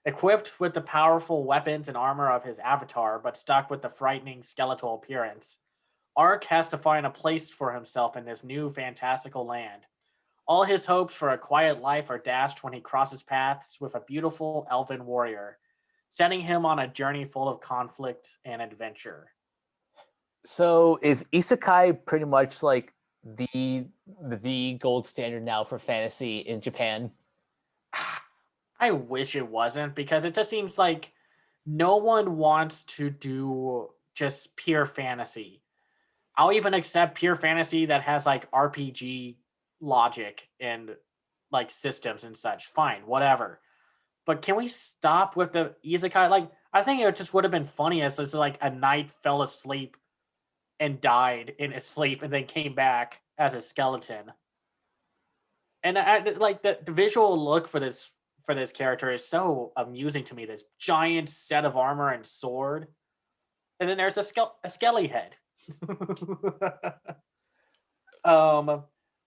equipped with the powerful weapons and armor of his avatar, but stuck with the frightening skeletal appearance. Ark has to find a place for himself in this new fantastical land. All his hopes for a quiet life are dashed when he crosses paths with a beautiful elven warrior, sending him on a journey full of conflict and adventure. So is isekai pretty much like the gold standard now for fantasy in Japan? I wish it wasn't because it just seems like no one wants to do just pure fantasy. I'll even accept pure fantasy that has like RPG logic and like systems and such. Fine, whatever. But can we stop with the isekai? Like, I think it just would have been funny as this like a knight fell asleep and died in his sleep and then came back as a skeleton. And like the visual look for this character is so amusing to me. This giant set of armor and sword, and then there's a skelly head.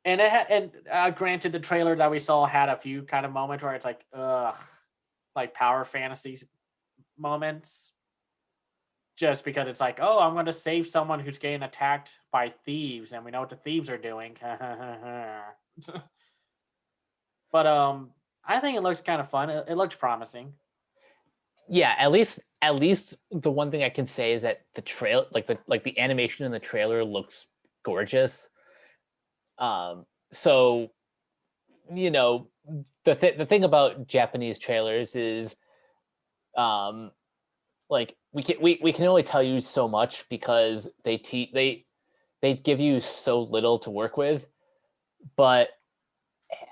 And granted, the trailer that we saw had a few kind of moments where it's like, ugh, like power fantasy moments, just because it's like, oh, I'm going to save someone who's getting attacked by thieves, and we know what the thieves are doing. But I think it looks kind of fun. It looks promising. Yeah, at least the one thing I can say is that the trail, like the animation in the trailer looks gorgeous. So you know, the thing about Japanese trailers is, like we can only tell you so much because they give you so little to work with. But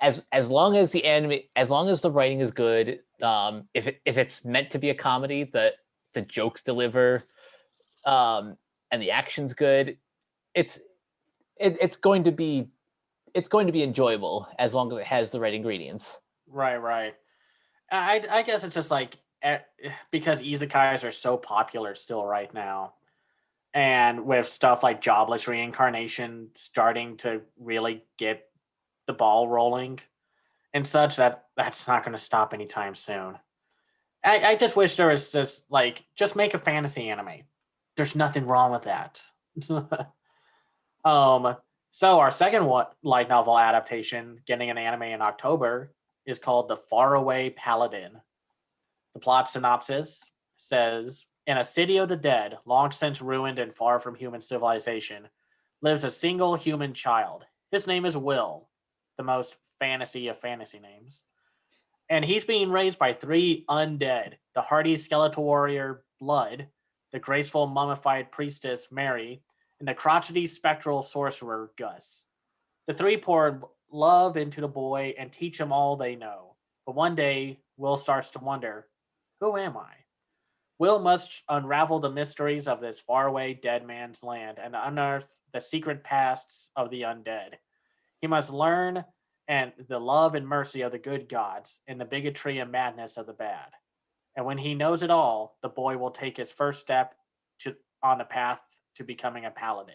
as long as the writing is good, if it's meant to be a comedy, the jokes deliver, and the action's good, it's going to be enjoyable as long as it has the right ingredients. Right. I guess it's just like because isekais are so popular still right now, and with stuff like jobless reincarnation starting to really get the ball rolling and such, that's not going to stop anytime soon. I just wish there was just make a fantasy anime. There's nothing wrong with that. So our second light novel adaptation getting an anime in October is called The Faraway Paladin. The plot synopsis says, in a city of the dead, long since ruined and far from human civilization, lives a single human child. His name is Will, the most fantasy of fantasy names. And he's being raised by three undead: the hardy skeletal warrior Blood, the graceful mummified priestess Mary, and the crotchety spectral sorcerer Gus. The three pour love into the boy and teach him all they know. But one day, Will starts to wonder, who am I? Will must unravel the mysteries of this faraway dead man's land and unearth the secret pasts of the undead. He must learn and the love and mercy of the good gods and the bigotry and madness of the bad. And when he knows it all, the boy will take his first step on the path to becoming a paladin.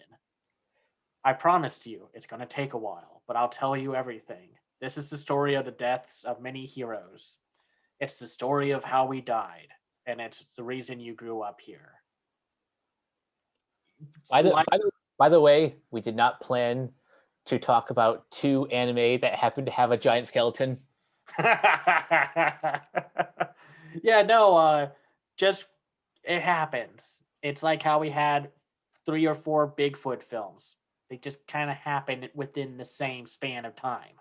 I promised you it's going to take a while, but I'll tell you everything. This is the story of the deaths of many heroes. It's the story of how we died, and it's the reason you grew up here. By the way, we did not plan to talk about two anime that happen to have a giant skeleton. Yeah, no, just it happens. It's like how we had 3 or 4 Bigfoot films. They just kind of happen within the same span of time.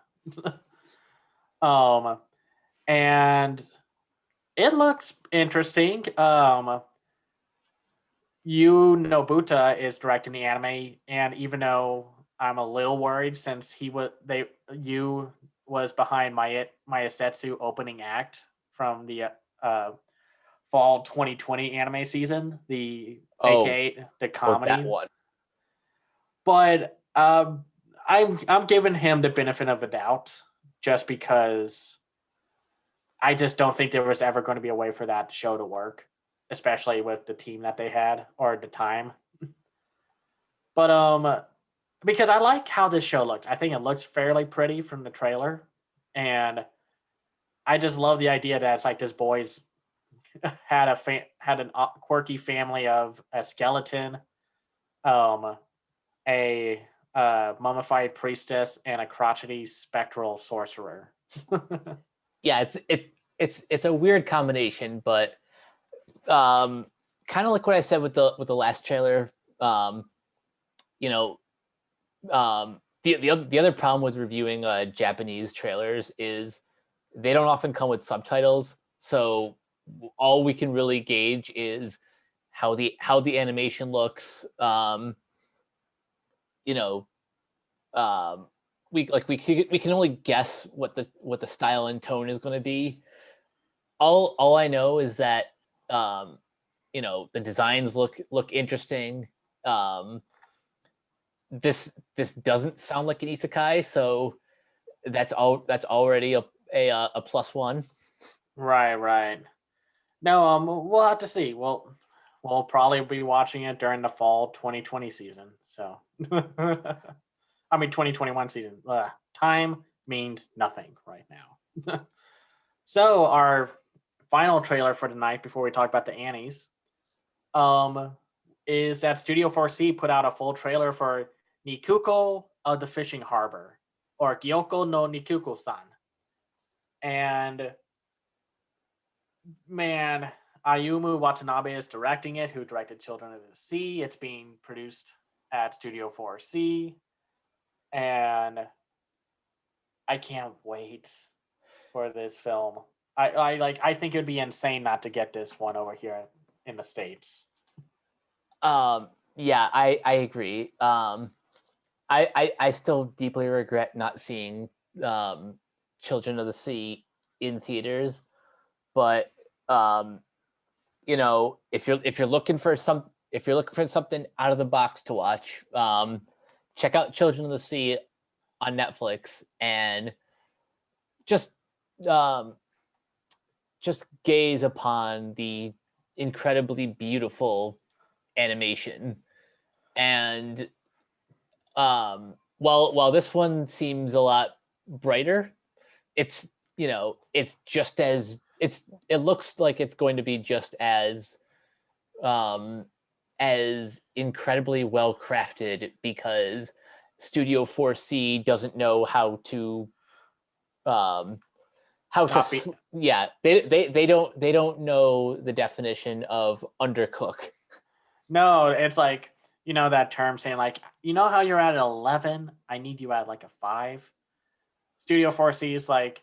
And it looks interesting. Yu Nobuta is directing the anime, and even though I'm a little worried since Yu was behind Myasetsu opening act from the fall 2020 anime season, aka the comedy. That one. But I'm giving him the benefit of the doubt just because I just don't think there was ever going to be a way for that show to work, especially with the team that they had or the time. But because I like how this show looks. I think it looks fairly pretty from the trailer, and I just love the idea that it's like this boy's had an quirky family of a skeleton, a mummified priestess, and a crotchety spectral sorcerer. Yeah, it's a weird combination, but kind of like what I said with the last trailer. The other problem with reviewing Japanese trailers is they don't often come with subtitles, so all we can really gauge is how the animation looks. We can only guess what the style and tone is going to be. all I know is that the designs look interesting. This doesn't sound like an isekai, so that's already a plus one. Right. No, we'll have to see. We'll probably be watching it during the fall 2020 season. So, I mean 2021 season. Time means nothing right now. So our final trailer for tonight, before we talk about the Annies, is that Studio 4C put out a full trailer for Nikuko of the Fishing Harbor, or Gyoko no Nikuko-san. And man, Ayumu Watanabe is directing it, who directed Children of the Sea. It's being produced at Studio 4C. And I can't wait for this film. I think it would be insane not to get this one over here in the States. Yeah, I agree. I still deeply regret not seeing Children of the Sea in theaters, but if you're looking for something out of the box to watch, check out Children of the Sea on Netflix and just gaze upon the incredibly beautiful animation. And while this one seems a lot brighter, it looks like it's going to be just as incredibly well crafted, because Studio 4C doesn't know how to they don't know the definition of undercook. No, it's like, that term saying like, how you're at an 11, I need you at like a 5. Studio 4C is like,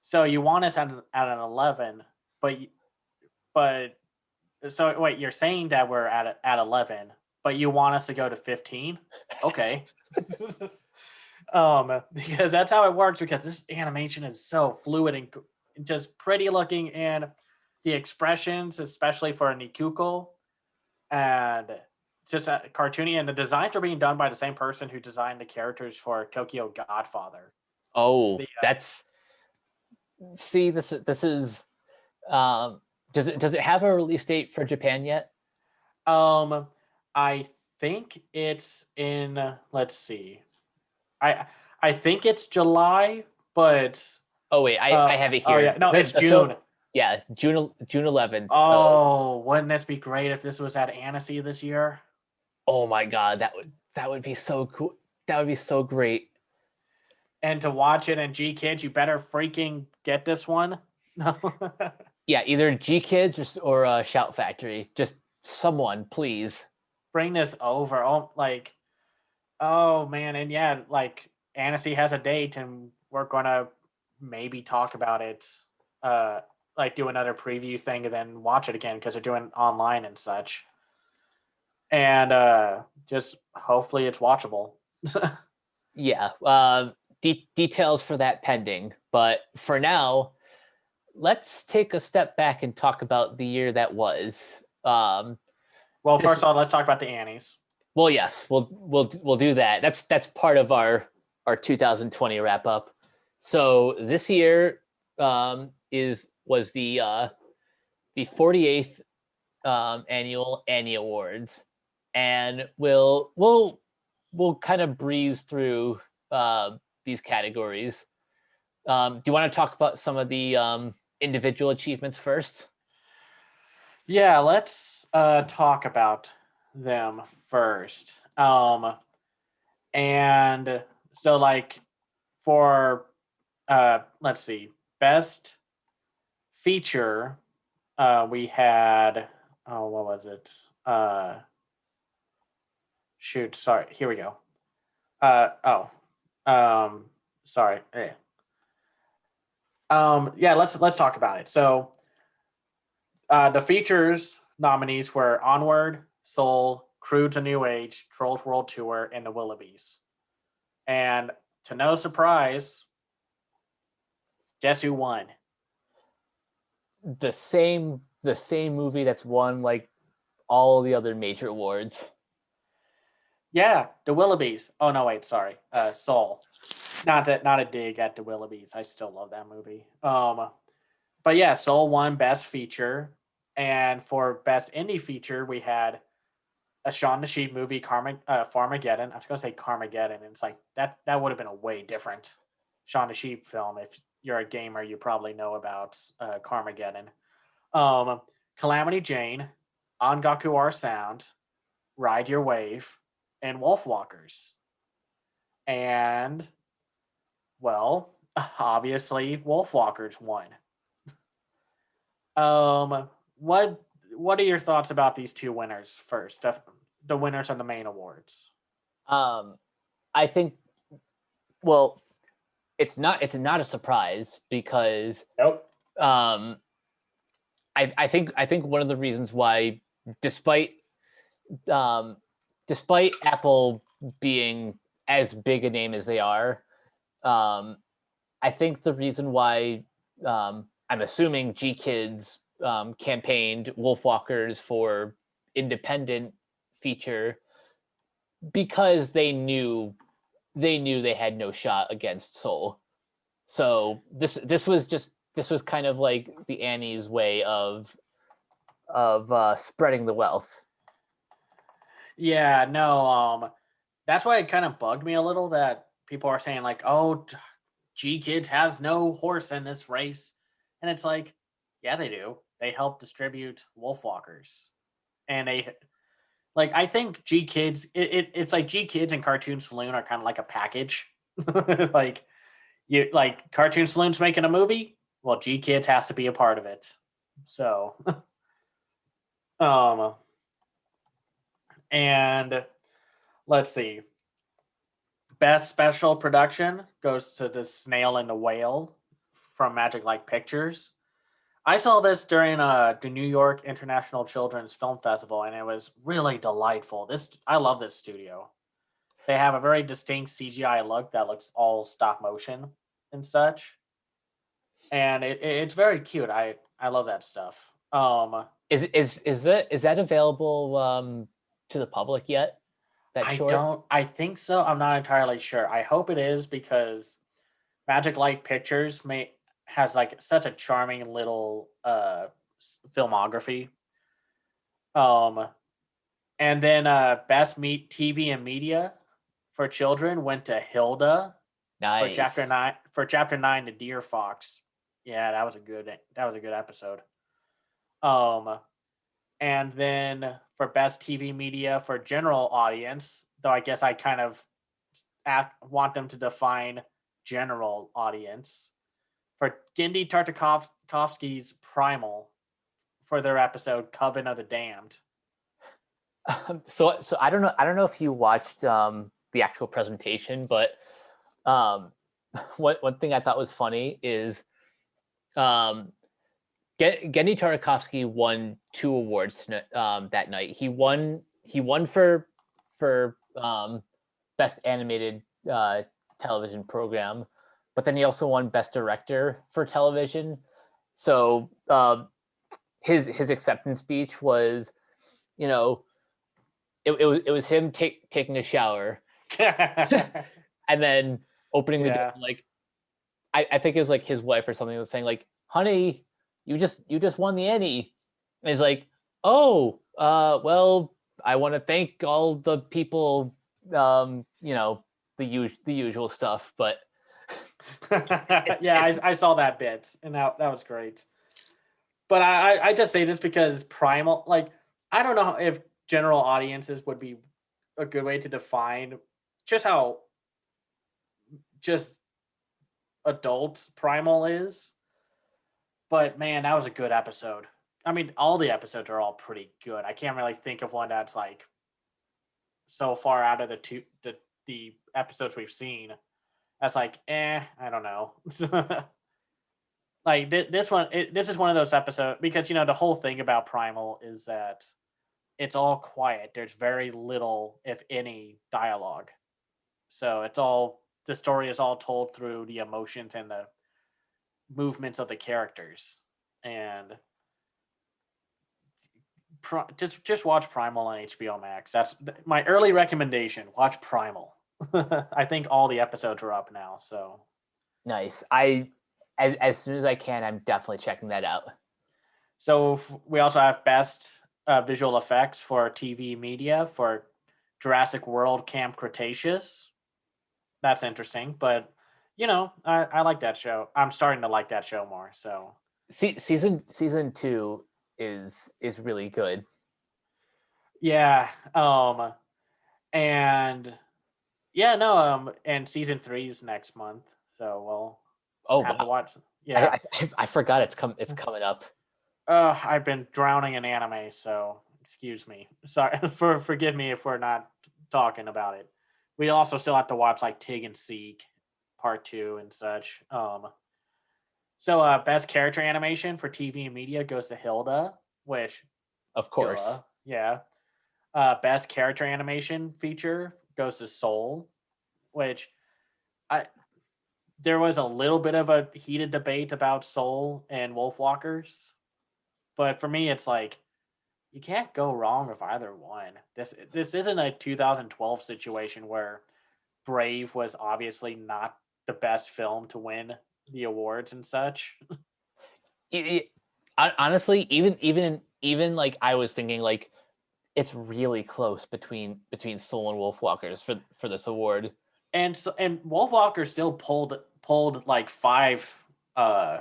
so you want us at an 11, but so wait, you're saying that we're at 11, but you want us to go to 15? Okay. Because that's how it works, because this animation is so fluid and just pretty looking, and the expressions, especially for Nikuko, and just cartoony, and the designs are being done by the same person who designed the characters for Tokyo Godfather. Oh, this is does it have a release date for Japan yet? I think it's in, let's see. I think it's July, but oh wait, I have it here. Oh yeah, no, it's June. Yeah, June 11th. Oh, wouldn't this be great if this was at Annecy this year? Oh my god, that would be so cool. That would be so great. And to watch it in G Kids, you better freaking get this one. No. Yeah, either G Kids or Shout Factory. Just someone, please bring this over. Oh man, and yeah, like Annecy has a date, and we're gonna maybe talk about it. Like do another preview thing and then watch it again, because they're doing online and such. And just hopefully it's watchable. Yeah. Details for that pending. But for now, let's take a step back and talk about the year that was. Well, first of all, let's talk about the Annies. Well, yes, we'll do that. That's part of our 2020 wrap up. So this year was the 48th annual Annie Awards, and we'll kind of breeze through these categories. Do you want to talk about some of the individual achievements first? Yeah, let's talk about them first. And so like for let's see, best feature, we had, what was it? Shoot, sorry, here we go. Sorry. Yeah, let's talk about it. So the features nominees were Onward, Soul, Crude to New Age, Trolls World Tour, and The Willoughbys. And to no surprise, guess who won? the same movie that's won like all the other major awards. Yeah, the Willoughbys. Oh no, wait, sorry. Soul. Not a dig at the Willoughbys. I still love that movie. But yeah, Soul won Best Feature, and for Best Indie Feature, we had a Shaun the Sheep movie, Farmageddon. I was gonna say Carmageddon, and it's like that would have been a way different Shaun the Sheep film. If you're a gamer, you probably know about Carmageddon. Calamity Jane, Angaku R Sound, Ride Your Wave, and Wolfwalkers. And well, obviously Wolfwalkers won. What are your thoughts about these two winners first? The winners on the main awards. Um, I think, well, it's not a surprise because Nope. um, I think one of the reasons why, despite um, despite Apple being as big a name as they are, I think the reason why I'm assuming G Kids campaigned Wolfwalkers for independent feature because they had no shot against Soul. So this was kind of like the Annie's way of spreading the wealth. Yeah, no, that's why it kind of bugged me a little that people are saying like, "Oh, G Kids has no horse in this race," and it's like, yeah, they do. They help distribute Wolfwalkers, and they like. I think G Kids, it's like G Kids and Cartoon Saloon are kind of like a package. Like you like Cartoon Saloon's making a movie, well, G Kids has to be a part of it. So, um, and let's see. Best special production goes to The Snail and the Whale from Magic Light Pictures. I saw this during the New York International Children's Film Festival, and it was really delightful. I love this studio. They have a very distinct CGI look that looks all stop motion and such, and it's very cute. I love that stuff. Is that available to the public yet? That short? I think so. I'm not entirely sure. I hope it is because Magic Light Pictures has like such a charming little filmography. Um and then best meet TV and media for children went to Hilda Nice. for chapter 9 to Deer Fox. Yeah, that was a good episode. Um and then for best TV media for general audience, though I guess I kind of want them to define general audience for Gendy Tartakovsky's Primal for their episode Coven of the Damned. So I don't know if you watched the actual presentation, but um, one thing I thought was funny is Gendy Tartakovsky won 2 awards that night. He won for best animated television program, but then he also won best director for television. So his acceptance speech was, you know, it was him taking a shower and then opening the door. Yeah. Like I think it was like his wife or something was saying like, "Honey, you just won the Annie," and he's like, "Oh, well, I want to thank all the people, the usual stuff." But Yeah, I saw that bit, and that was great. But I just say this because Primal, like, I don't know if general audiences would be a good way to define just how just adult Primal is. But man, that was a good episode. I mean, all the episodes are all pretty good. I can't really think of one that's like so far out of the episodes we've seen. That's like, I don't know. Like this is one of those episodes because the whole thing about Primal is that it's all quiet. There's very little, if any, dialogue. So the story is all told through the emotions and the movements of the characters. and just watch Primal on HBO Max. That's my early recommendation. Watch Primal. I think all the episodes are up now. So Nice. As soon as I can, I'm definitely checking that out. So we also have best visual effects for TV media for Jurassic World Camp Cretaceous. That's interesting, but I like that show. I'm starting to like that show more. So Season 2 is really good. yeah, and yeah, no, and season 3 is next month. So we'll have to watch. Yeah, I forgot it's coming up. I've been drowning in anime, so excuse me. Sorry forgive me if we're not talking about it. We also still have to watch like Tig and Seek part 2 and such. So best character animation for TV and media goes to Hilda, which Of course. yeah. Best character animation feature goes to Soul, which I there was a little bit of a heated debate about Soul and Wolfwalkers, but for me it's like you can't go wrong with either one. This isn't a 2012 situation where Brave was obviously not the best film to win the awards and such. Honestly, even like I was thinking like it's really close between Soul and Wolfwalkers for this award. And Wolfwalker still pulled like 5 uh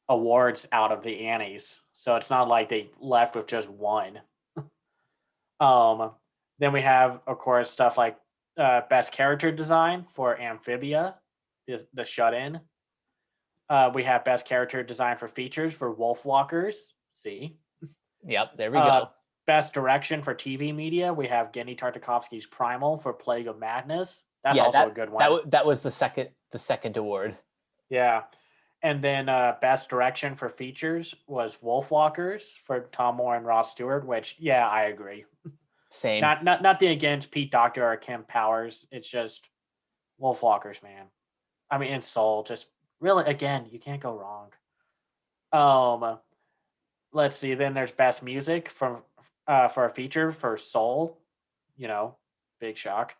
awards out of the Annies. So it's not like they left with just one. Then we have, of course, stuff like best character design for Amphibia, the Shut In. We have best character design for features for Wolfwalkers. See, Yep, there we go. Best direction for TV media. We have Genny Tartakovsky's Primal for Plague of Madness. That's also a good one. That was the second award. Yeah. And then best direction for features was Wolfwalkers for Tom Moore and Ross Stewart, which I agree. Same. Not nothing against Pete Docter or Kim Powers. It's just Wolfwalkers, man. I mean, and Soul, just really, again, you can't go wrong. Let's see. Then there's best music for a feature for Soul. Big shock.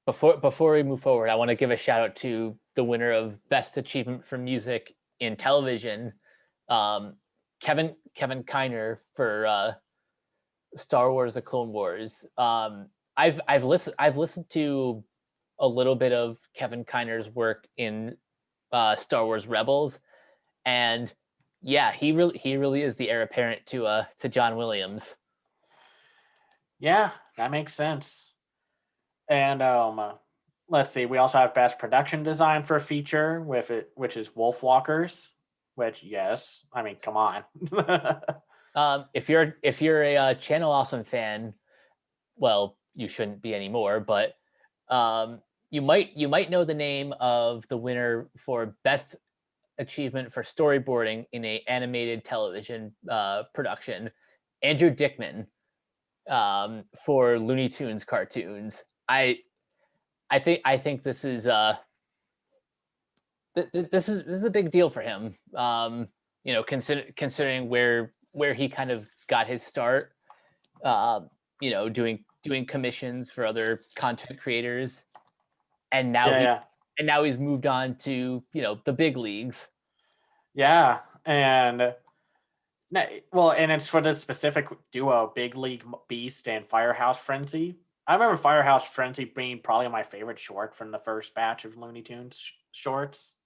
Before we move forward, I want to give a shout out to the winner of best achievement for music in television, Kevin Kiner for Star Wars: The Clone Wars. I've listened to a little bit of Kevin Kiner's work in Star Wars Rebels, and yeah, he really is the heir apparent to John Williams. Yeah, that makes sense. And let's see. We also have best production design for a feature with it, which is Wolfwalkers. Which, yes, I mean, come on. If you're a Channel Awesome fan, well, you shouldn't be anymore, but you might know the name of the winner for best achievement for storyboarding in a animated television production, Andrew Dickman, for Looney Tunes cartoons. I think this is this is a big deal for him. Considering where he kind of got his start. Doing commissions for other content creators, and now he's moved on to the big leagues. Yeah, and it's for the specific duo, Big League Beast and Firehouse Frenzy. I remember Firehouse Frenzy being probably my favorite short from the first batch of Looney Tunes shorts.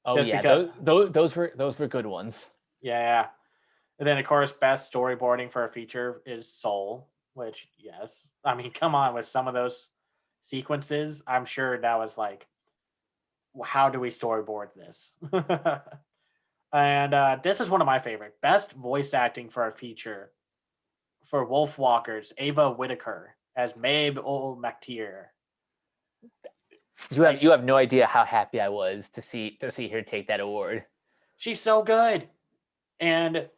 Oh just yeah, those were good ones. Yeah, and then of course, best storyboarding for a feature is Soul, which yes, I mean, come on, with some of those sequences, I'm sure that was like, how do we storyboard this? And this is one of my favorite. Best voice acting for a feature for Wolfwalkers, Ava Whitaker as Mabe Ol Maktir. You have no idea how happy I was to see her take that award. She's so good. And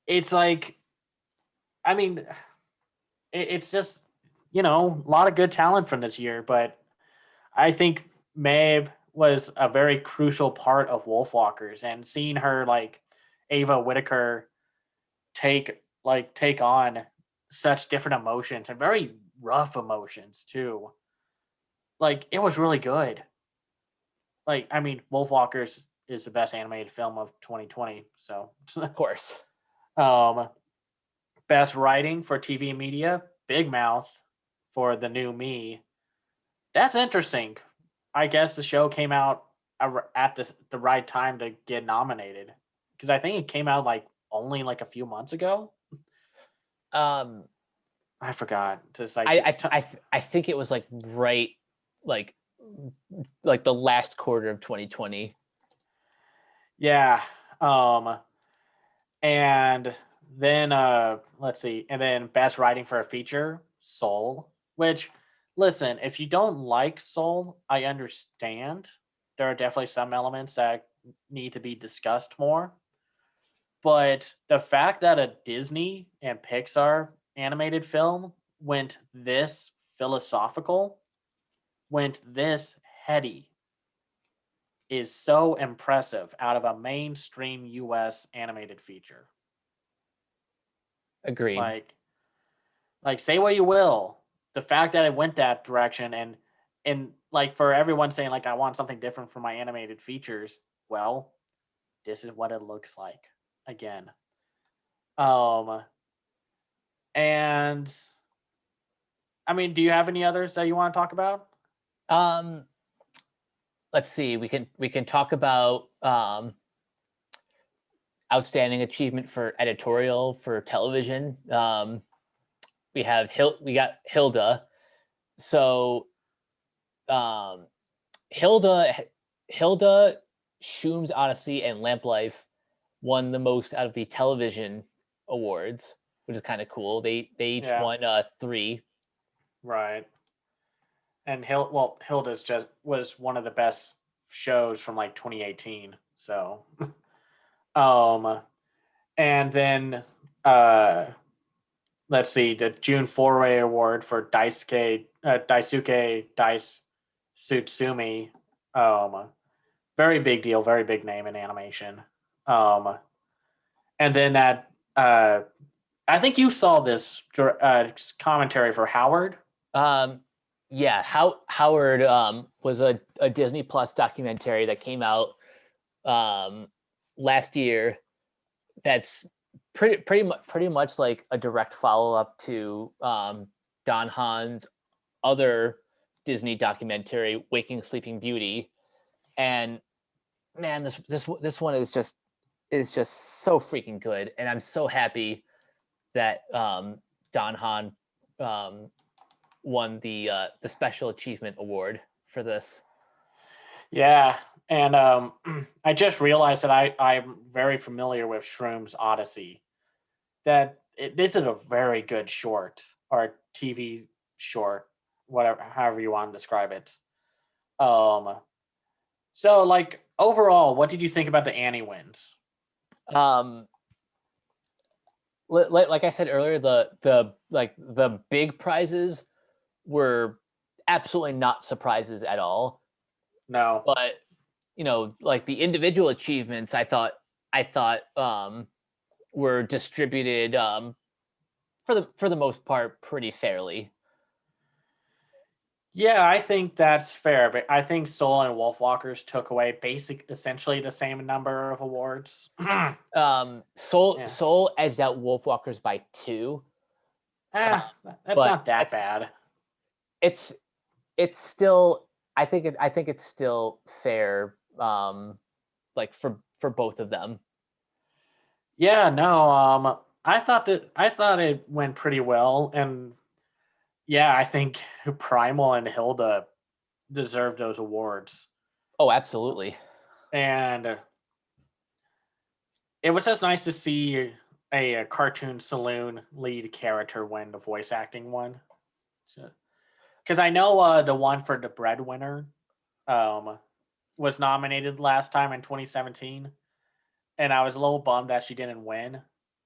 it's like, I mean, it's just, a lot of good talent from this year, but I think Mabe was a very crucial part of Wolfwalkers, and seeing her like Ava Whitaker take on such different emotions and very rough emotions too. Like it was really good. Like I mean, Wolfwalkers is the best animated film of 2020. So, Of course. um, best writing for TV and media, Big Mouth for The New Me. That's interesting. I guess the show came out at the right time to get nominated because I think it came out like only like a few months ago. Um, I forgot. Just like I think it was like right, like the last quarter of 2020. yeah. And then let's see, and then best writing for a feature, Soul. Which, listen, if you don't like Soul, I understand. There are definitely some elements that need to be discussed more. But the fact that a Disney and Pixar animated film went this philosophical, went this heady, is so impressive out of a mainstream US animated feature. Agreed. Like say what you will, the fact that it went that direction and like for everyone saying like I want something different from my animated features, well, this is what it looks like again. Um and I mean, do you have any others that you want to talk about? Um, let's see. We can talk about outstanding achievement for editorial for television. We got Hilda. So um, Hilda, Shoom's Odyssey, and Lamp Life won the most out of the television awards, which is kind of cool. They each Yeah, won 3. right. And Hilda's just was one of the best shows from like 2018. So, um, and then uh, let's see, the June Foray Award for Daisuke Dice Tsutsumi. Um, very big deal, very big name in animation. Um, and then that I think you saw this commentary for Howard. Um, yeah, Howard was a Disney Plus documentary that came out last year. That's pretty much like a direct follow up to Don Hahn's other Disney documentary, Waking Sleeping Beauty, and man, this one is just so freaking good, and I'm so happy that Don Hahn um, won the Special Achievement Award for this. Yeah, and I just realized that I'm very familiar with Shroom's Odyssey. This is a very good short or TV short, whatever, however you want to describe it. Um, so like overall, what did you think about the Annie wins? Um, like I said earlier, the big prizes were absolutely not surprises at all. No, But like the individual achievements, I thought were distributed for the most part pretty fairly. yeah, I think that's fair, but I think Soul and Wolfwalkers took away essentially the same number of awards. Soul Yeah. Soul edged out Wolfwalkers by 2, Eh, that's but not that bad. it's it's still I think it's still fair, like for both of them. Yeah, no, I thought it went pretty well, and yeah, I think Primal and Hilda deserve those awards. Oh, absolutely. And it was just nice to see a cartoon saloon lead character win the voice acting one. Because I know the one for the breadwinner um, was nominated last time in 2017, and I was a little bummed that she didn't win,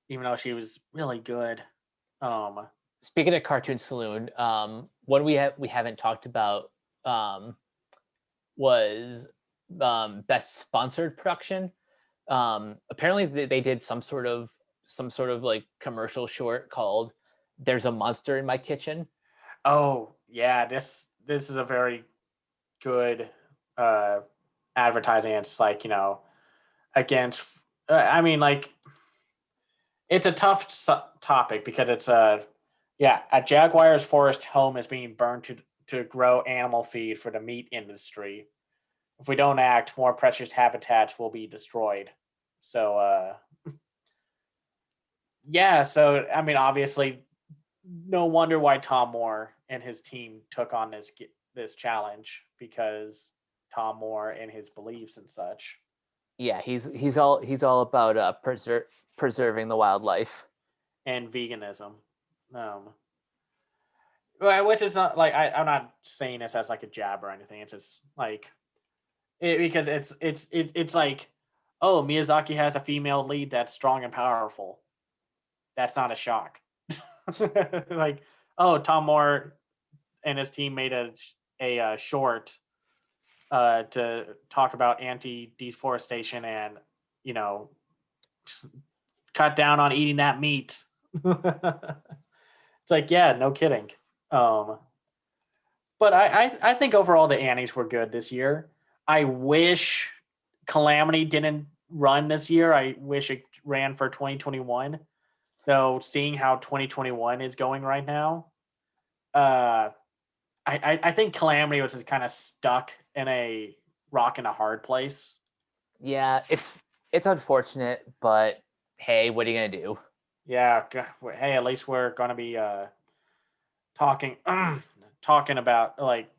even though she was really good. Um, Speaking of Cartoon Saloon, one we haven't talked about um, was best sponsored production. Apparently they did some sort of like commercial short called "There's a Monster in My Kitchen." Oh yeah, this is a very good advertising. It's like, against. I mean, like, it's a tough topic because it's a jaguar's forest home is being burned to grow animal feed for the meat industry. If we don't act, more precious habitats will be destroyed. So yeah, so I mean, obviously, no wonder why Tom Moore and his team took on this challenge, because Tom Moore and his beliefs and such. Yeah, he's all about preserving the wildlife. And veganism. Um, which is not like I'm not saying this as like a jab or anything. It's just like because it's like, oh, Miyazaki has a female lead that's strong and powerful. That's not a shock. Like, oh, Tom Moore and his team made a short to talk about anti deforestation and, you know cut down on eating that meat. It's like, yeah, no kidding. Um, but I think overall the Annies were good this year. I wish Calamity didn't run this year. I wish it ran for 2021. Though seeing how 2021 is going right now, uh, I think Calamity was just kind of stuck in a rock and a hard place. Yeah, it's unfortunate, but hey, what are you gonna do? Yeah, hey, at least we're gonna be talking talking about, like,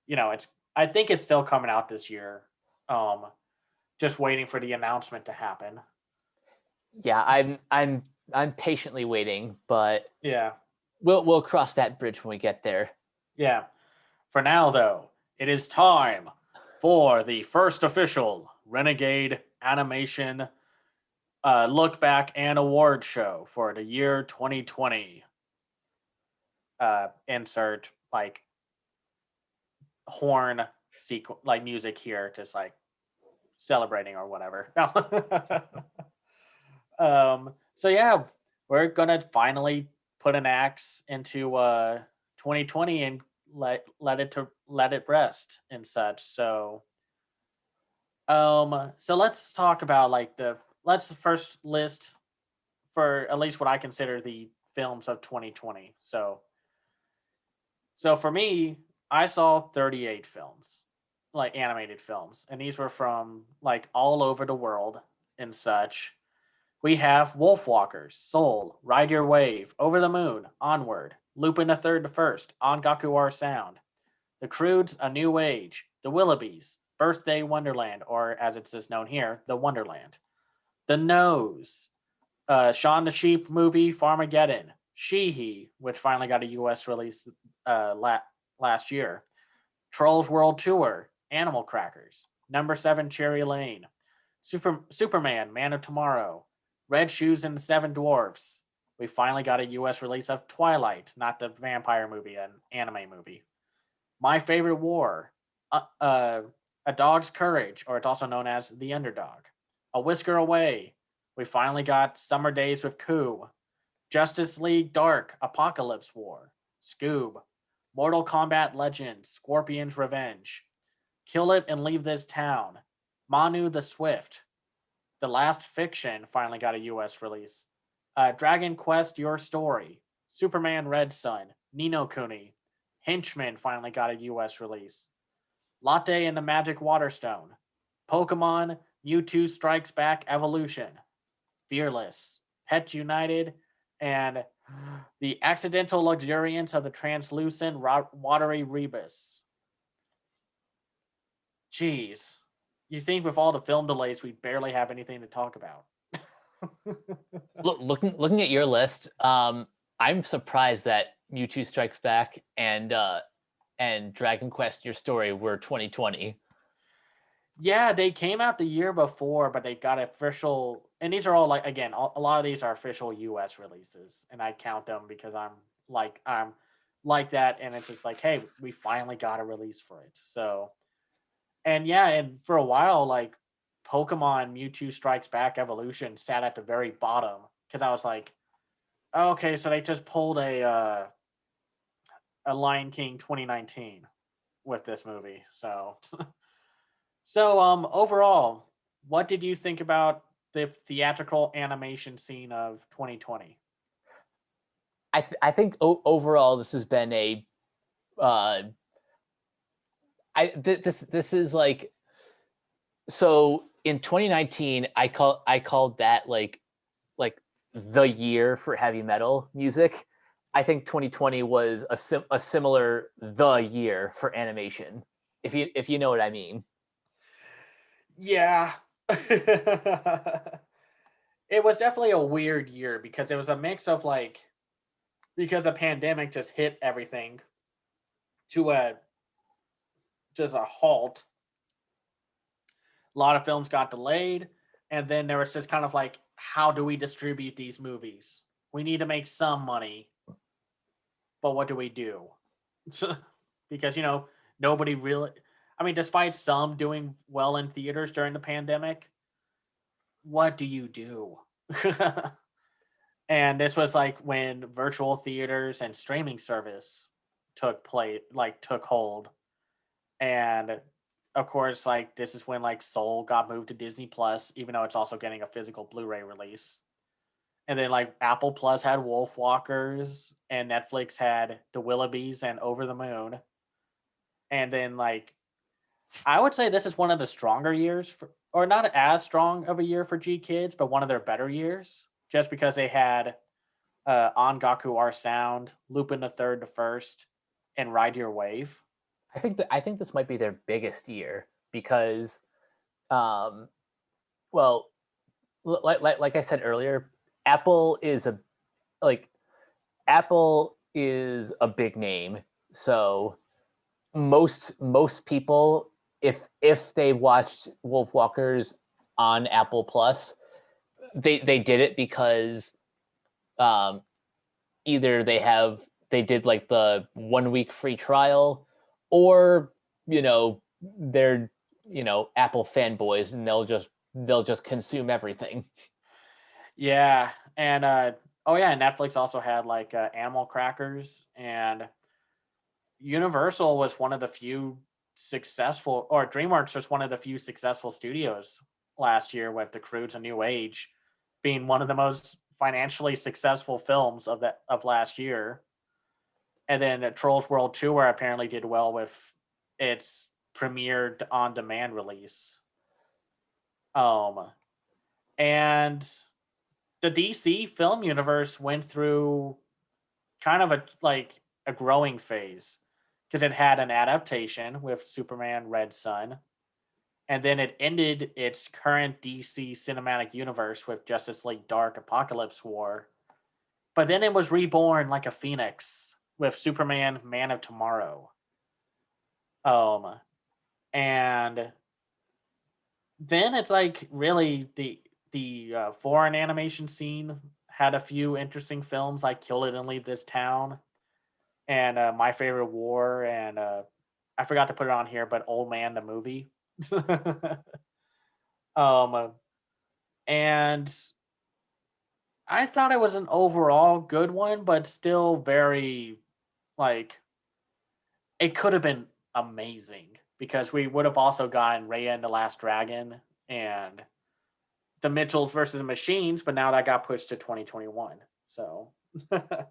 it's, I think it's still coming out this year. Um, just waiting for the announcement to happen. Yeah, I'm patiently waiting, but Yeah, we'll cross that bridge when we get there. yeah. For now, though, it is time for the first official Renegade Animation look back and award show for the year 2020. Insert like horn like music here, just like celebrating or whatever. So yeah, we're gonna finally put an axe into 2020 and let it rest and such. So let's talk about like let's first list, for at least what I consider the films of 2020. So for me, I saw 38 films, like animated films, and these were from like all over the world and such. We have Wolfwalkers, Soul, Ride Your Wave, Over the Moon, Onward, Lupin the Third, the First, On Gaku Our Sound, The Croods, A New Age, The Willoughbys, Birthday Wonderland, or as it's just known here, The Wonderland, The Nose, Shaun the Sheep movie, Farmageddon, She-He, which finally got a U.S. release last year, Trolls World Tour, Animal Crackers, Number 7 Cherry Lane, Superman, Man of Tomorrow, Red Shoes and the Seven Dwarfs. We finally got a U.S. release of Twilight, not the vampire movie, an anime movie. My Favorite War, A Dog's Courage, or it's also known as The Underdog, A Whisker Away. We finally got Summer Days with Coup, Justice League Dark, Apocalypse War, Scoob, Mortal Kombat Legends, Scorpion's Revenge, Kill It and Leave This Town, Manu the Swift, The Last Fiction finally got a US release, Dragon Quest Your Story, Superman Red Sun, Nino Kuni, Henchman finally got a US release, Latte and the Magic Waterstone, Pokemon Mewtwo Strikes Back Evolution, Fearless, Pets United, and The Accidental Luxuriance of the Translucent Watery Rebus. Jeez. You think with all the film delays, we barely have anything to talk about. Looking at your list, I'm surprised that Mewtwo Strikes Back and Dragon Quest Your Story were 2020. Yeah, they came out the year before, but they got official, and these are all like, again, a lot of these are official US releases, and I count them because I'm like that, and it's just like, hey, we finally got a release for it. So And yeah, and for a while, like Pokemon Mewtwo Strikes Back Evolution sat at the very bottom because I was like, oh, okay, so they just pulled a Lion King 2019 with this movie. So so overall, what did you think about the theatrical animation scene of 2020? I think overall this has been a uh, this is like, so in 2019 I called that like the year for heavy metal music. I think 2020 was a similar the year for animation, if you know what I mean. Yeah. It was definitely a weird year because it was a mix of like because the pandemic just hit everything to a just a halt. A lot of films got delayed, and then there was just kind of like, how do we distribute these movies? We need to make some money, but what do we do? Because nobody really. I mean, despite some doing well in theaters during the pandemic, what do you do? And this was like when virtual theaters and streaming service took hold. And of course, like this is when like Soul got moved to Disney Plus, even though it's also getting a physical Blu-ray release. And then like Apple Plus had Wolf Walkers, and Netflix had The Willoughbys and Over the Moon. And then like I would say this is one of the stronger years for, or not as strong of a year for G Kids, but one of their better years, just because they had On Gaku Our Sound, Lupin the Third the First, and Ride Your Wave. I think this might be their biggest year because, um, well, like I said earlier, Apple is a like Apple is a big name, so most people, if they watched Wolfwalkers on Apple Plus, they did it because um, either they did like the 1 week free trial, or they're Apple fanboys and they'll just consume everything. Yeah, and oh yeah, Netflix also had like Animal Crackers, and Universal was one of the few successful, or DreamWorks was one of the few successful studios last year, with The Croods: A New Age being one of the most financially successful films of last year. And then Trolls World Tour apparently did well with its premiered on demand release. Um, and the DC film universe went through kind of a growing phase because it had an adaptation with Superman Red Sun, and then it ended its current DC cinematic universe with Justice League Dark Apocalypse War. But then it was reborn like a phoenix with Superman Man of Tomorrow. Um and then it's like really the foreign animation scene had a few interesting films like Kill It and Leave This Town, and My Favorite War, and I forgot to put it on here, but Old Man the movie. um, and I thought it was an overall good one, but still very like it could have been amazing because we would have also gotten Raya and the Last Dragon and the Mitchells versus the Machines, but now that got pushed to 2021. So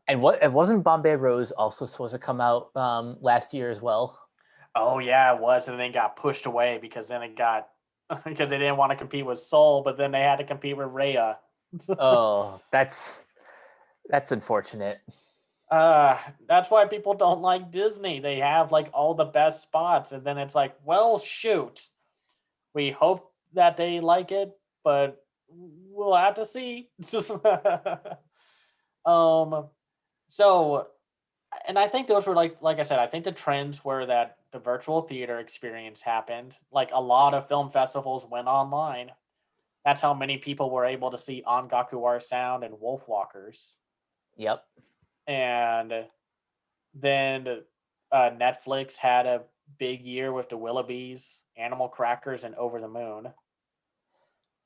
And what it wasn't Bombay Rose also supposed to come out last year as well? oh yeah, it was, and then it got pushed away because then it got because they didn't want to compete with Soul, but then they had to compete with Raya. Oh, that's unfortunate. uh that's why people don't like Disney. They have like all the best spots, and then it's like, well, shoot. We hope that they like it, but we'll have to see. um so and I think those were like I said, I think the trends were that the virtual theater experience happened. Like a lot of film festivals went online. That's how many people were able to see On Gaku Our Sound and Wolfwalkers. Yep. And then Netflix had a big year with the Willoughbys, Animal Crackers, and Over the Moon.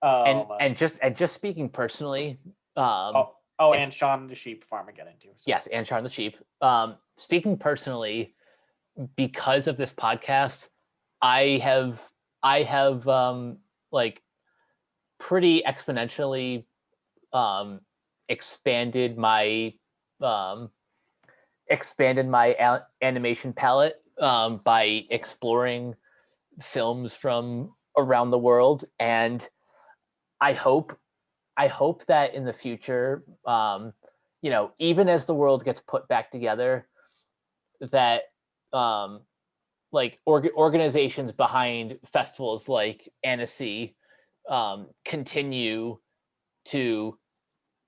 And just speaking personally, And Shaun the Sheep Farm again too. So. yes, and Shaun the Sheep. Speaking personally, because of this podcast, I have like pretty exponentially expanded my um, animation palette by exploring films from around the world, and I hope that in the future, even as the world gets put back together, that like organizations behind festivals like Annecy continue to.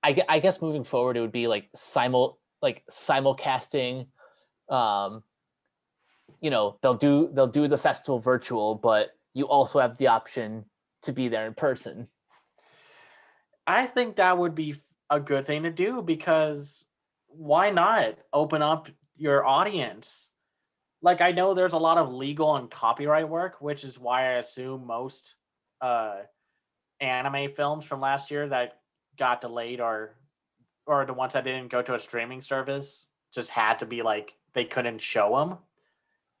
I guess moving forward, it would be like simulcasting. They'll do the festival virtual, but you also have the option to be there in person. I think that would be a good thing to do, because why not open up your audience? Like, I know there's a lot of legal and copyright work, which is why I assume most anime films from last year that got delayed, or the ones that didn't go to a streaming service, just had to be like they couldn't show them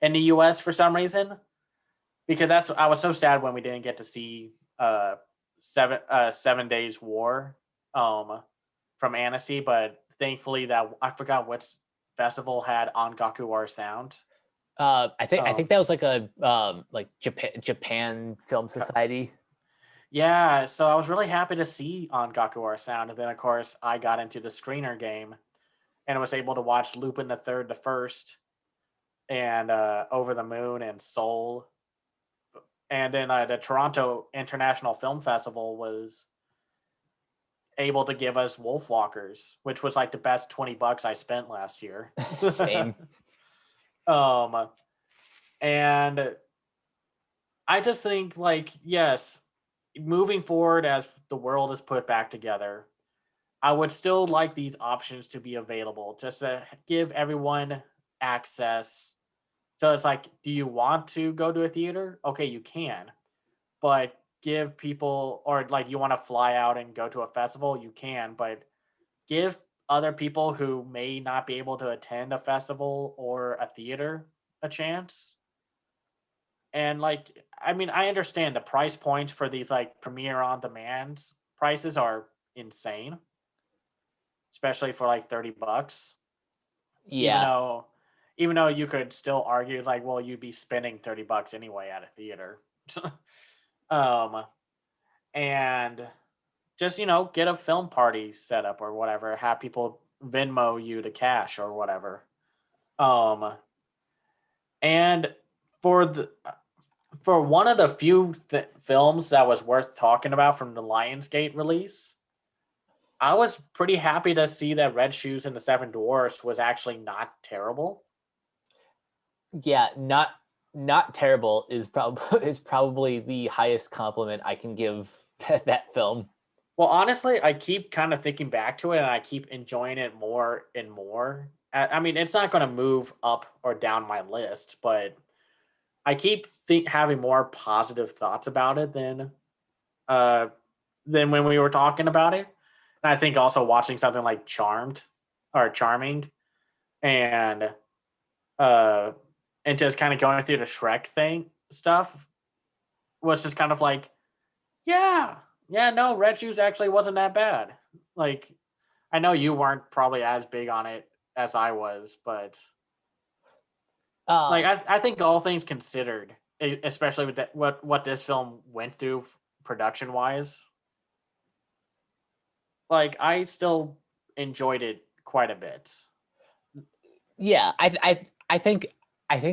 in the US for some reason. Because I was so sad when we didn't get to see 7 Days War from Annecy, but thankfully that I forgot which festival had Ongaku Our Sound. I think that was like a like Japan Film Society. Yeah, so I was really happy to see Ongaku Our Sound, and then of course I got into the screener game, and was able to watch Lupin the Third, the First, and Over the Moon and Soul. And then the Toronto International Film Festival was able to give us Wolfwalkers, which was like the best $20 I spent last year. Same. And I just think, like, yes, moving forward as the world is put back together, I would still like these options to be available, just to give everyone access. So it's like, do you want to go to a theater? Okay, you can. But give people, or like you want to fly out and go to a festival, you can, but give other people who may not be able to attend a festival or a theater a chance. And like, I mean, I understand the price points for these like premiere on demand prices are insane, especially for like $30. Even Yeah. though even though you could still argue like, well, you'd be spending $30 anyway at a theater. um and just, get a film party set up or whatever, have people Venmo you the cash or whatever. And for one of the few films that was worth talking about from the Lionsgate release, I was pretty happy to see that Red Shoes and the Seven Dwarfs was actually not terrible. Yeah, not terrible is probably the highest compliment I can give that film. Well, honestly, I keep kind of thinking back to it, and I keep enjoying it more and more. I mean, it's not going to move up or down my list, but I keep having more positive thoughts about it than when we were talking about it. And I think also watching something like Charming, and uh, and just kind of going through the Shrek stuff was just kind of like, yeah, no, Red Shoes actually wasn't that bad. Like, I know you weren't probably as big on it as I was, but like, I think all things considered, especially with what this film went through production wise, like, I still enjoyed it quite a bit. Yeah, I think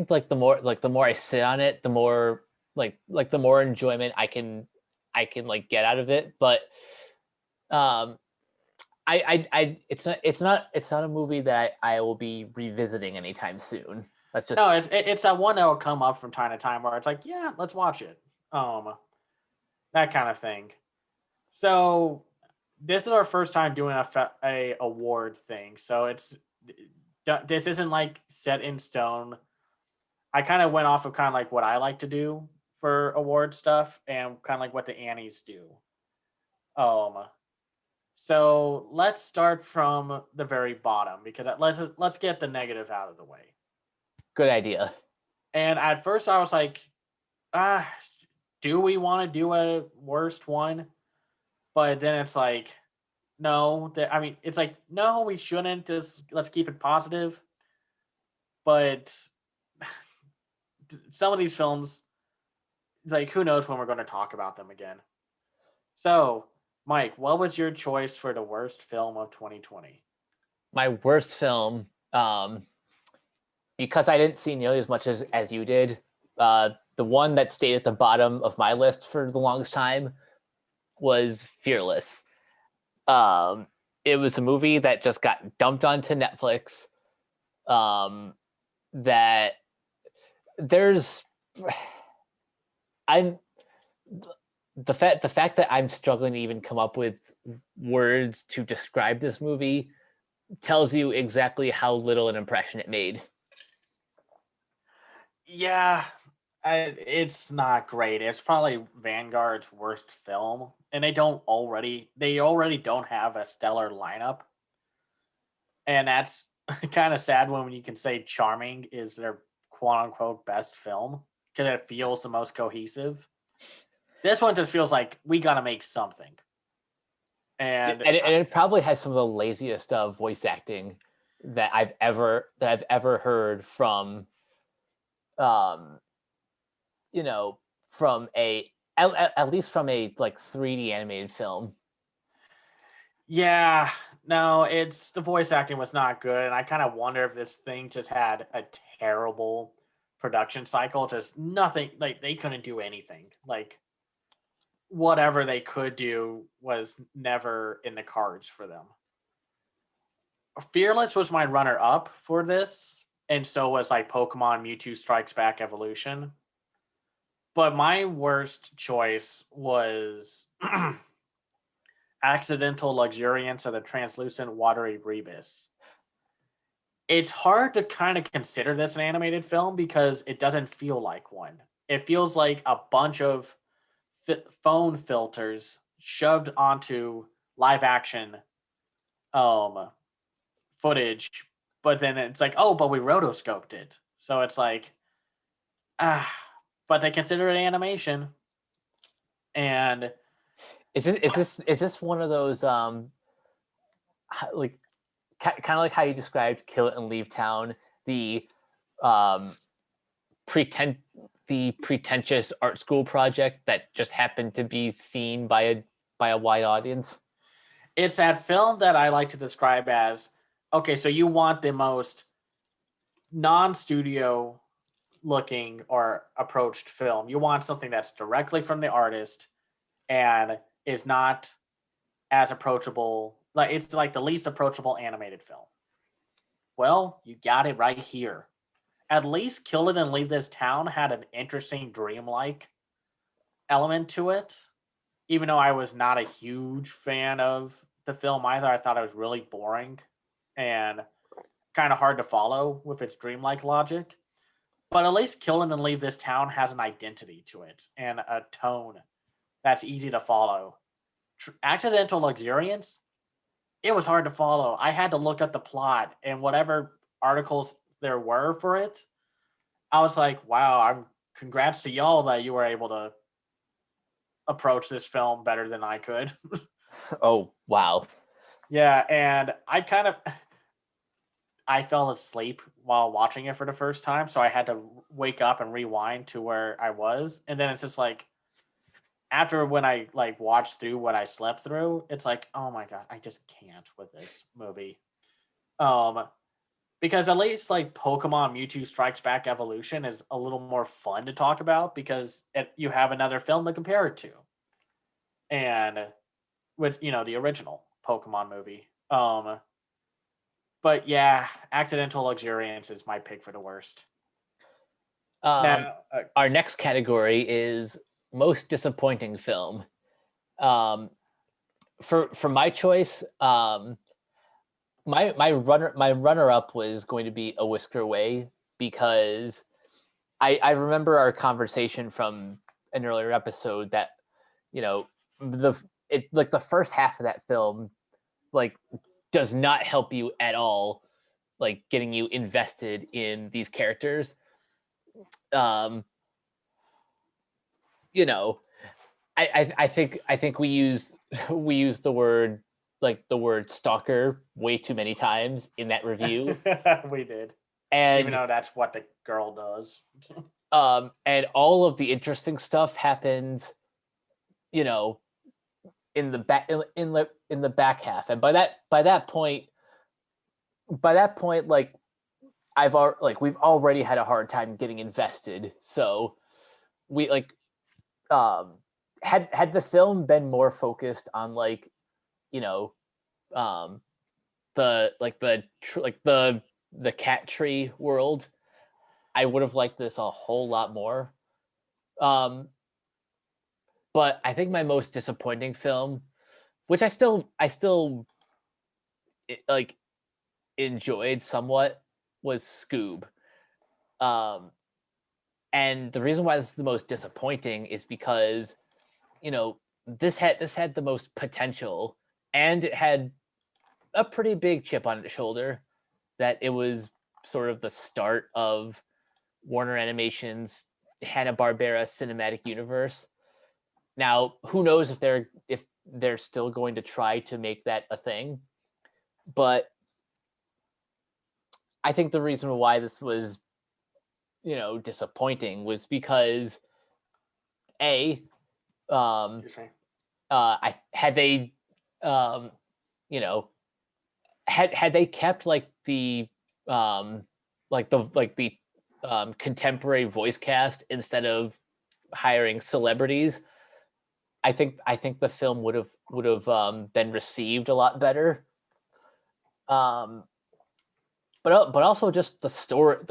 like the more I sit on it, the more like the more enjoyment I can like get out of it. But it's not a movie that I will be revisiting anytime soon. That's just No, it's that one that will come up from time to time where it's like, yeah, let's watch it, that kind of thing. So this is our first time doing a award thing, so this isn't like set in stone. I kind of went off of kind of like what I like to do for award stuff and kind of like what the Annies do. Um, so let's start from the very bottom because let's get the negative out of the way. Good idea. And at first I was like, ah, do we want to do a worst one? But then it's like, no, I mean, it's like, no, we shouldn't. Just let's keep it positive. But some of these films, like, who knows when we're going to talk about them again. So, Mike, what was your choice for the worst film of 2020? My worst film, because I didn't see nearly as much as you did, the one that stayed at the bottom of my list for the longest time was Fearless. It was a movie that just got dumped onto Netflix. That there's, I'm the fact that I'm struggling to even come up with words to describe this movie tells you exactly how little an impression it made. Yeah, it's not great. It's probably Vanguard's worst film, and they already don't have a stellar lineup, and that's kind of sad when you can say Charming is their quote unquote best film because it feels the most cohesive. This one just feels like we got to make something, and it probably has some of the laziest voice acting that I've ever heard from, um, you know, from at least from a like 3D animated film. yeah, no, it's the voice acting was not good, and I kind of wonder if this thing just had a terrible production cycle. Just nothing, like they couldn't do anything. Like whatever they could do was never in the cards for them. Fearless was my runner up for this, and so was like Pokemon Mewtwo Strikes Back Evolution. But my worst choice was Accidental Luxuriance of the Translucent Watery Rebus. It's hard to kind of consider this an animated film because it doesn't feel like one. It feels like a bunch of phone filters shoved onto live action footage, but then it's like, oh, but we rotoscoped it. So it's like, ah, but they consider it animation. And Is this one of those like kind of like how you described Kill It and Leave Town, the um pretend the pretentious art school project that just happened to be seen by a wide audience? it's that film that I like to describe as, okay, so you want the most non-studio looking or approached film. You want something that's directly from the artist and is not as approachable. Like it's like the least approachable animated film. Well, you got it right here. At least Kill It and Leave This Town had an interesting dreamlike element to it. Even though I was not a huge fan of the film either, I thought it was really boring and kind of hard to follow with its dreamlike logic. But at least Kill It and Leave This Town has an identity to it and a tone that's easy to follow. Accidental Luxuriance, it was hard to follow. I had to look at the plot and whatever articles there were for it. I was like, wow, I'm congrats to y'all that you were able to approach this film better than I could. Oh, wow. Yeah, and I fell asleep while watching it for the first time, so I had to wake up and rewind to where I was. And then it's just like after when I like watched through what I slept through, it's like, oh my god, I just can't with this movie. Um because at least like Pokemon Mewtwo Strikes Back Evolution is a little more fun to talk about because you have another film to compare it to. And with the original Pokemon movie. But yeah, Accidental Luxuriance is my pick for the worst. Now, Our next category is most disappointing film. For my choice, my runner up was going to be A Whisker Away because I remember our conversation from an earlier episode that, you know, the first half of that film like does not help you at all, like getting you invested in these characters. Um, you know, I think we use we use the word stalker way too many times in that review, We did, even and though that's what the girl does. and all of the interesting stuff happens, you know, in the back in the back half, and by that point, like we've already had a hard time getting invested, so we like um had the film been more focused on like, you know, um the cat tree world, I would have liked this a whole lot more. um but I think my most disappointing film, which I still like enjoyed somewhat, was Scoob. um and the reason why this is the most disappointing is because, you know, this had the most potential, and it had a pretty big chip on its shoulder that it was sort of the start of Warner Animation's Hanna-Barbera cinematic universe. Now, who knows if they're still going to try to make that a thing, but I think the reason why this was, you know, disappointing was because a You're saying? I had they um you know had they kept um the contemporary voice cast instead of hiring celebrities, I think the film would have been received a lot better. Um, but also just the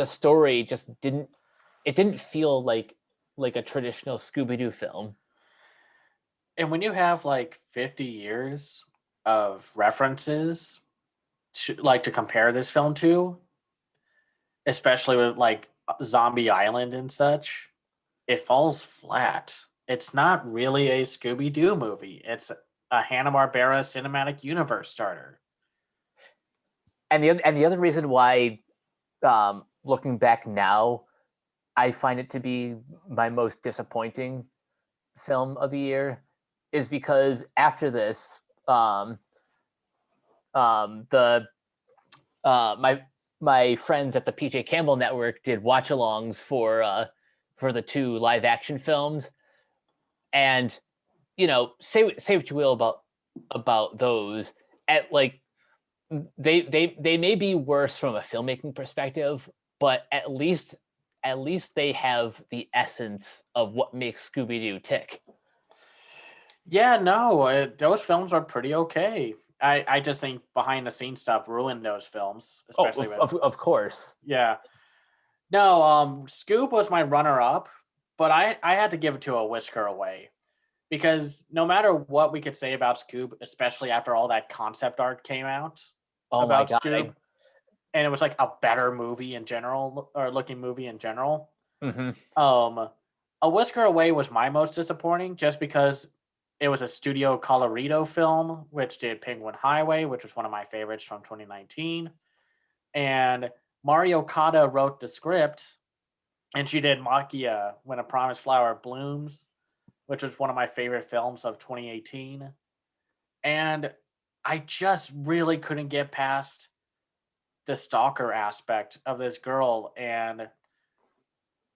story just didn't feel like a traditional Scooby Doo film. And when you have like 50 years of references to compare this film to, especially with like Zombie Island and such, it falls flat. It's not really a Scooby Doo movie. It's a Hanna Barbera cinematic universe starter. And the other reason why, looking back now, I find it to be my most disappointing film of the year is because after this, the my friends at the PJ Campbell Network did watch-alongs for the two live action films, and, you know, say what you will about those, at like they may be worse from a filmmaking perspective, but at least they have the essence of what makes Scooby Doo tick. Yeah, no, those films are pretty okay. I just think behind the scenes stuff ruined those films, Oh, especially with of course. yeah. No, Scoop was my runner up, but I had to give it to a whisker away because no matter what we could say about Scoob, especially after all that concept art came out Oh my about god. Scoob, and it was like a better movie in general or looking movie in general. Mhm. Um, a whisker away was my most disappointing just because it was a Studio Colorido film, which did Penguin Highway, which was one of my favorites from 2019, and Mario Kata wrote the script, and she did Makia When a Promised Flower Blooms, which was one of my favorite films of 2018. And I just really couldn't get past the stalker aspect of this girl. And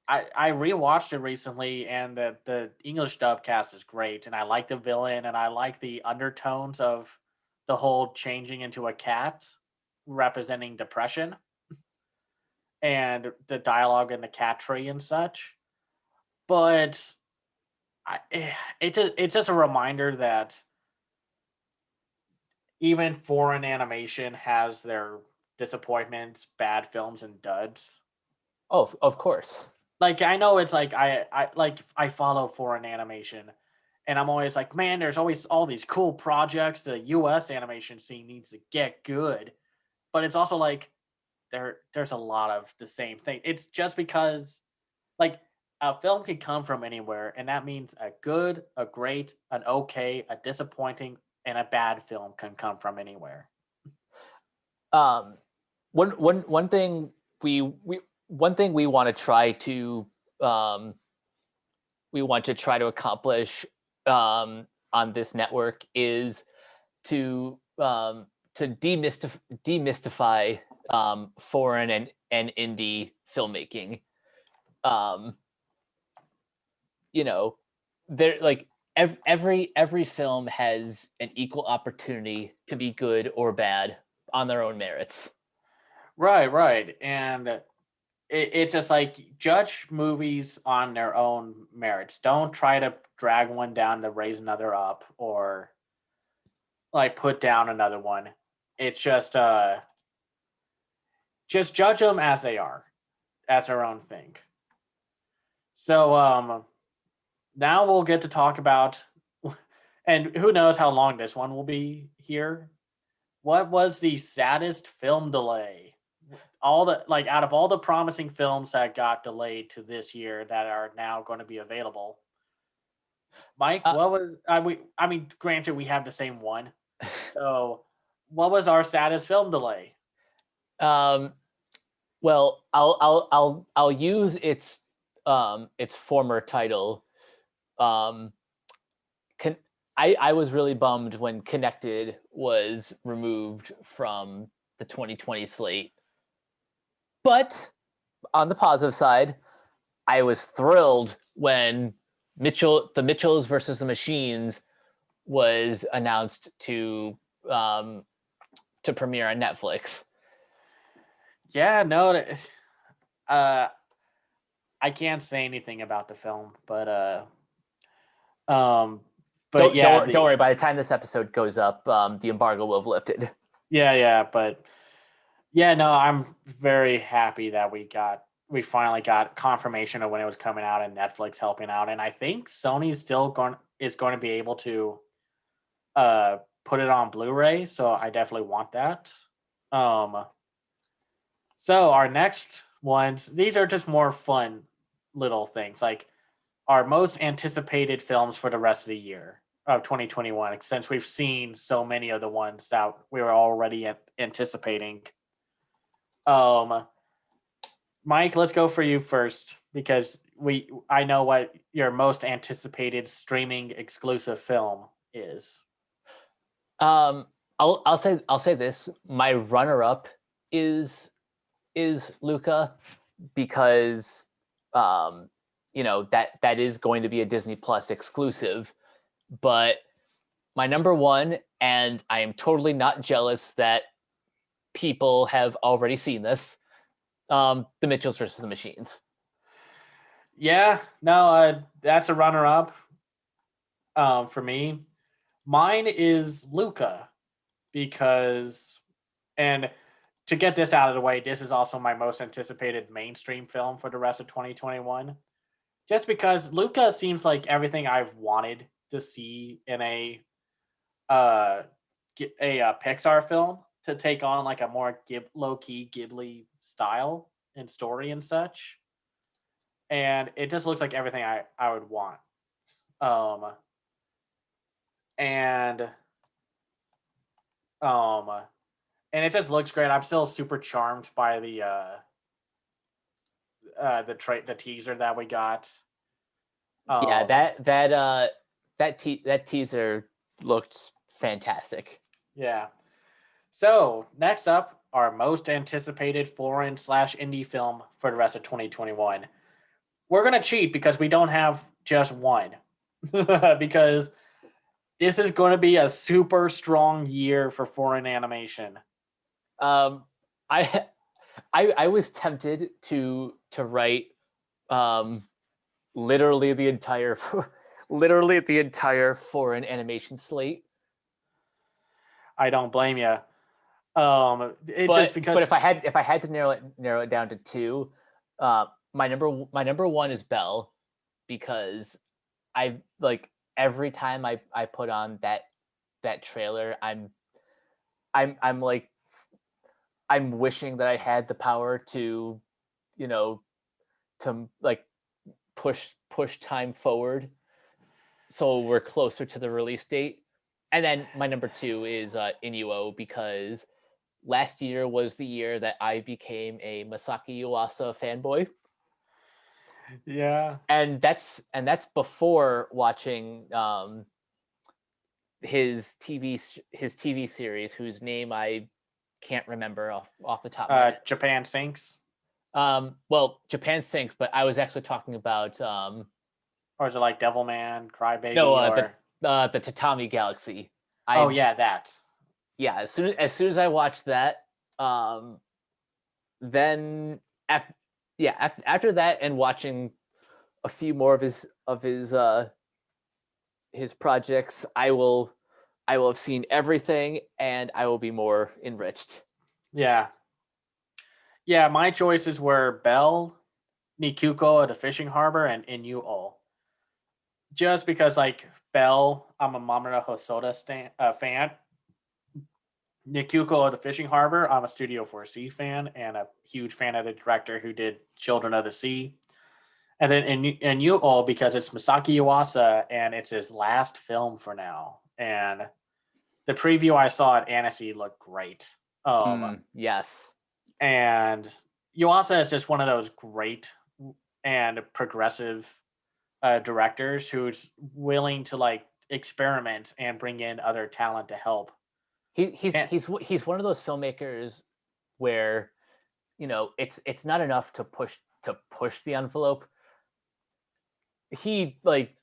I rewatched it recently, and the English dub cast is great. And I like the villain, and I like the undertones of the whole changing into a cat representing depression and the dialogue in the cat tree and such. But it's just a reminder that even foreign animation has their disappointments, bad films, and duds. Oh, of course. Like I know it's like I follow foreign animation, and I'm always like, man, there's always all these cool projects. The U.S. animation scene needs to get good, but it's also like there's a lot of the same thing. It's just because like a film can come from anywhere, and that means a good, a great, an okay, a disappointing, and a bad film can come from anywhere. Um, one thing we one thing um, we want to try to accomplish on this network is to demystify foreign and indie filmmaking. Um, you know, there like every film has an equal opportunity to be good or bad on their own merits. Right, right. And it's just like judge movies on their own merits. Don't try to drag one down to raise another up or like put down another one. It's just judge them as they are, as their own thing. So now we'll get to talk about and who knows how long this one will be here. What was the saddest film delay? All the like out of all the promising films that got delayed to this year that are now going to be available. Mike, Uh, what was I mean, granted we have the same one. So, what was our saddest film delay? um, well, I'll use its former title. Um, con- I was really bummed when Connected was removed from the 2020 slate. But on the positive side, I was thrilled when the Mitchells versus the Machines was announced um, to premiere on Netflix. Yeah, no, uh, I can't say anything about the film, um, but yeah, Don't worry. By the time this episode goes up, the embargo will have lifted. yeah, but yeah, no, I'm very happy that we finally got confirmation of when it was coming out and Netflix helping out, and I think Sony's still going is going to be able to put it on Blu-ray, so I definitely want that. Um, so our next ones, these are just more fun little things, like our most anticipated films for the rest of the year of 2021, since we've seen so many of the ones that we were already anticipating. Um, Mike, let's go for you first because I know what your most anticipated streaming exclusive film is. Um, I'll say this: my runner up is Luca because that is going to be a Disney Plus exclusive. But my number one, and I am totally not jealous that people have already seen this, the Mitchells versus the Machines. Yeah, no, that's a runner up for me. Mine is Luca because, and to get this out of the way, this is also my most anticipated mainstream film for the rest of 2021. Just because Luca seems like everything I've wanted to see in uh, a Pixar film to take on like a more low key Ghibli style and story and such, and it just looks like everything I would want. Um, and um, and it just looks great. I'm still super charmed by the teaser that we got. Yeah, Um, that teaser looked fantastic. yeah. So next up, our most anticipated foreign slash indie film for the rest of 2021. We're gonna cheat because we don't have just one, because this is going to be a super strong year for foreign animation. Um, I I was tempted to write um, literally the entire literally the entire foreign animation slate. I don't blame you. It's just because But if I had to narrow it down to two, my number one is Belle because I like every time I put on that trailer, I'm like I'm wishing that I had the power to, you know, to like push time forward, so we're closer to the release date. And then my number 2 is Inuo, because last year was the year that I became a Masaki Yuasa fanboy, Yeah. and that's before watching his TV series, whose name I can't remember off the top of my head. Japan Sinks, Well, Japan Sinks, but I was actually talking about or is it like Devilman, no, Crybaby, or the Tatami Galaxy. oh I yeah, that. Yeah, as soon as I watched that, um, then after that, and watching a few more of his projects, I will have seen everything, and I will be more enriched. Yeah. Yeah, my choices were Bell, Nikuko at the fishing harbor, and Inuo. Just because, like, Bell, I'm a Mamoru Hosoda fan. Nikuko at the fishing harbor, I'm a Studio 4C fan and a huge fan of the director who did Children of the Sea. And then Inuo, because it's Masaki Yuasa and it's his last film for now. And the preview I saw at Annecy looked great. Yes. And Yuasa is just one of those great and progressive directors who's willing to like experiment and bring in other talent to help. He's one of those filmmakers where, it's not enough to push the envelope. He like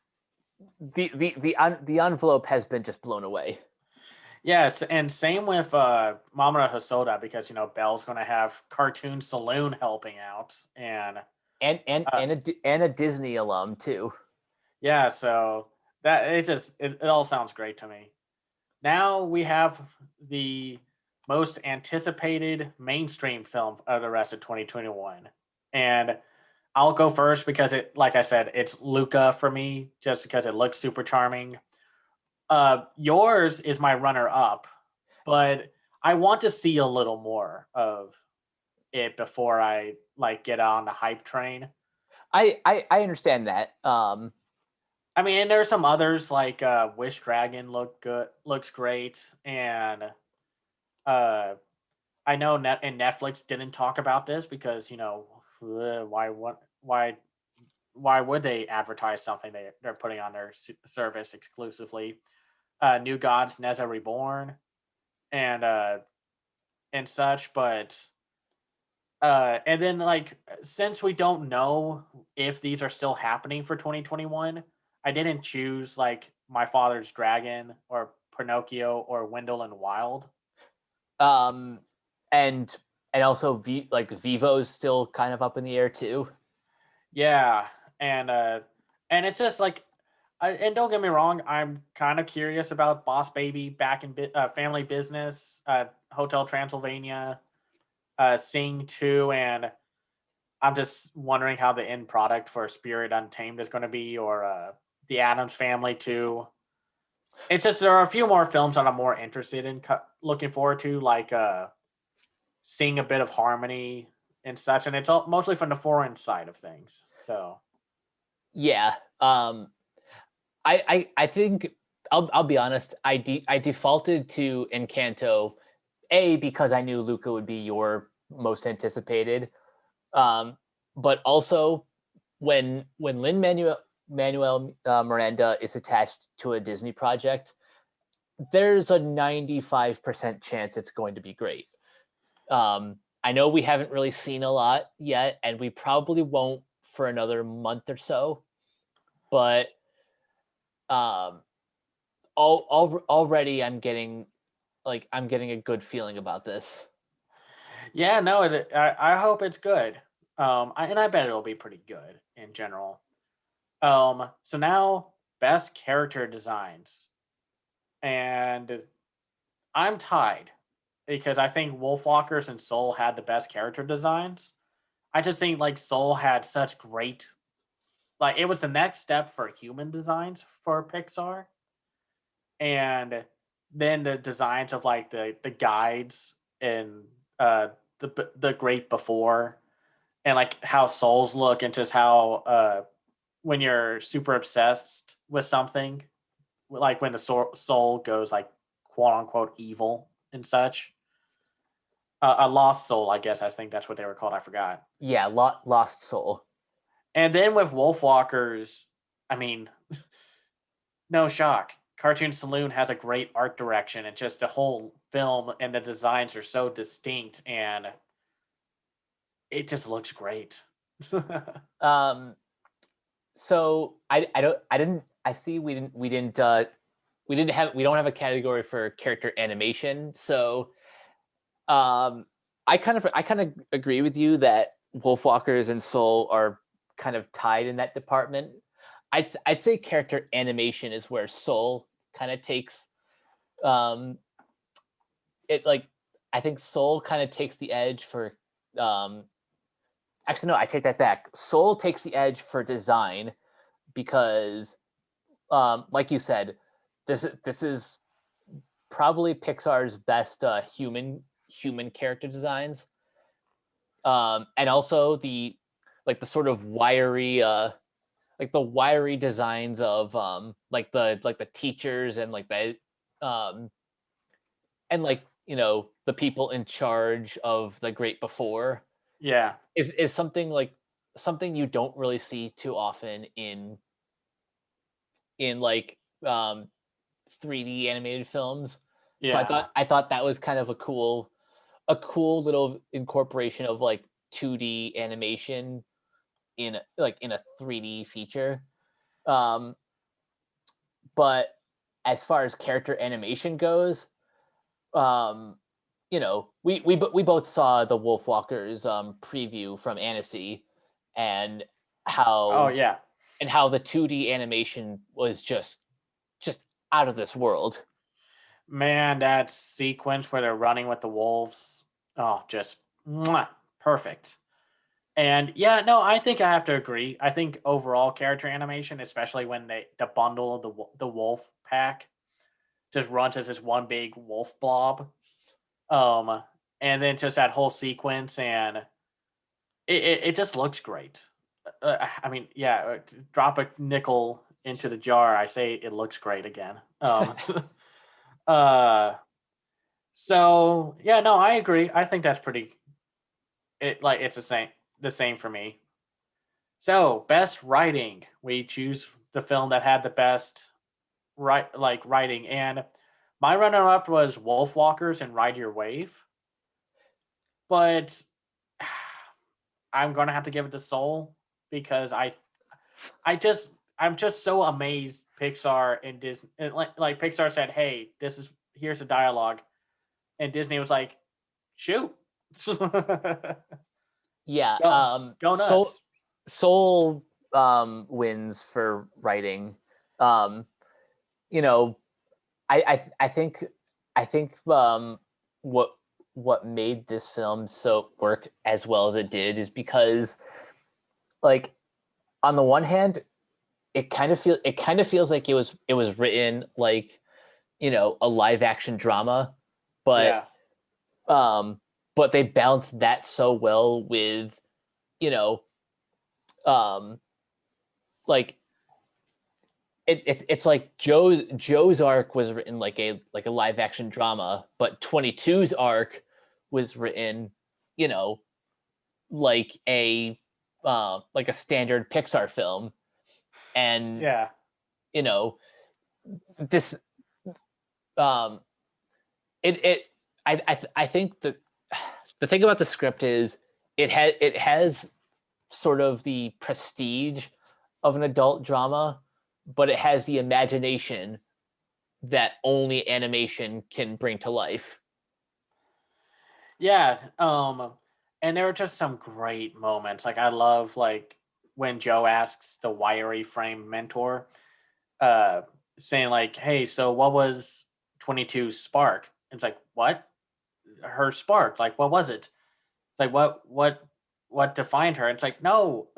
the envelope has been just blown away. Yes, and same with Mamoru Hosoda, because Bell's going to have Cartoon Saloon helping out, and And a Disney alum too. yeah, so that it all sounds great to me. Now we have the most anticipated mainstream film of the rest of 2021, and I'll go first because like I said, it's Luca for me, just because it looks super charming. Yours is my runner up, but I want to see a little more of it before I like get on the hype train. I understand that. I mean, and there's some others like Wish Dragon looks great, and uh, I know Netflix didn't talk about this because why would they advertise something they're putting on their service exclusively? New Gods, Neza Reborn, and such, but and then like since we don't know if these are still happening for 2021, I didn't choose like My Father's Dragon or Pinocchio or Wendell and Wild. Um, and also Vivo's still kind of up in the air too. Yeah, and it's just like, and don't get me wrong, I'm kind of curious about Boss Baby, Back in Family Business, Hotel Transylvania, Sing 2, and I'm just wondering how the end product for Spirit Untamed is going to be, or The Addams Family 2. It's just there are a few more films that I'm more interested in looking forward to, like seeing a bit of harmony and such, and it's all mostly from the foreign side of things. So Yeah. I think I'll be honest. I defaulted to Encanto, because I knew Luca would be your most anticipated. But also when Lin Manuel Miranda is attached to a Disney project, there's a 95% chance it's going to be great. I know we haven't really seen a lot yet, and we probably won't for another month or so, but already I'm getting a good feeling about this. yeah, no, I hope it's good. And I bet it'll be pretty good in general. So now best character designs, and I'm tied because I think Wolfwalkers and Soul had the best character designs. I just think like Soul had such great, like it was the next step for human designs for Pixar, and then the designs of like the guides and the great before, and like how souls look, and just how when you're super obsessed with something, like when the soul goes like quote unquote evil and such. A lost soul, I guess. I think that's what they were called. I forgot. Yeah, Lost Soul. And then with Wolfwalkers, I mean, no shock. Cartoon Saloon has a great art direction, and just the whole film and the designs are so distinct, and it just looks great. Um, so I see we don't have a category for character animation. So I kind of agree with you that Wolfwalkers and Soul are kind of tied in that department. I'd say character animation is where Soul kind of takes it like I think Soul kind of takes the edge for actually no, I take that back. Soul takes the edge for design because like you said, this is probably Pixar's best human character designs. And also the sort of wiry like the wiry designs of like the teachers and like the um and like the people in charge of the great before Yeah. is something like something you don't really see too often in like 3D animated films. So Yeah. I thought that was kind of a cool little incorporation of like 2D animation in a 3D feature. Um, but as far as character animation goes, um, we both saw the Wolfwalkers preview from Annecy, and Oh how yeah. the 2D animation was just out of this world. Man, that sequence where they're running with the wolves. Oh, just mwah, perfect. And yeah, no, I think I have to agree. I think overall character animation, especially when the bundle of the wolf pack just runs as this one big wolf blob, um, and then just that whole sequence, and it just looks great. I mean, yeah, drop a nickel into the jar. I say it looks great again. Uh, so yeah, no, I agree. I think that's pretty. It's the same for me. So, best writing. We choose the film that had the best writing, and my runner-up was Wolfwalkers and Ride Your Wave. But I'm gonna have to give it to Soul because I'm just so amazed Pixar and Disney like Pixar said, "Hey, here's a dialogue," and Disney was like, "Shoot, Yeah, go nuts." Soul wins for writing. Um, you know, I think what made this film so work as well as it did is because like on the one hand it kind of feels like it was written like a live action drama, but Yeah, um they balanced that so well with you know um like it's like Joe's arc was written like a live action drama, but 22's arc was written, you know, like a standard Pixar film, and yeah, you know this um it I think that the thing about the script is it has sort of the prestige of an adult drama, but it has the imagination that only animation can bring to life. yeah. And there were just some great moments. Like I love when Joe asks the wiry frame mentor, uh, saying like, "Hey, so what was 22's spark?" And it's like, "What? Her spark? Like, what was it?" It's like, what defined her?" It's like, "No,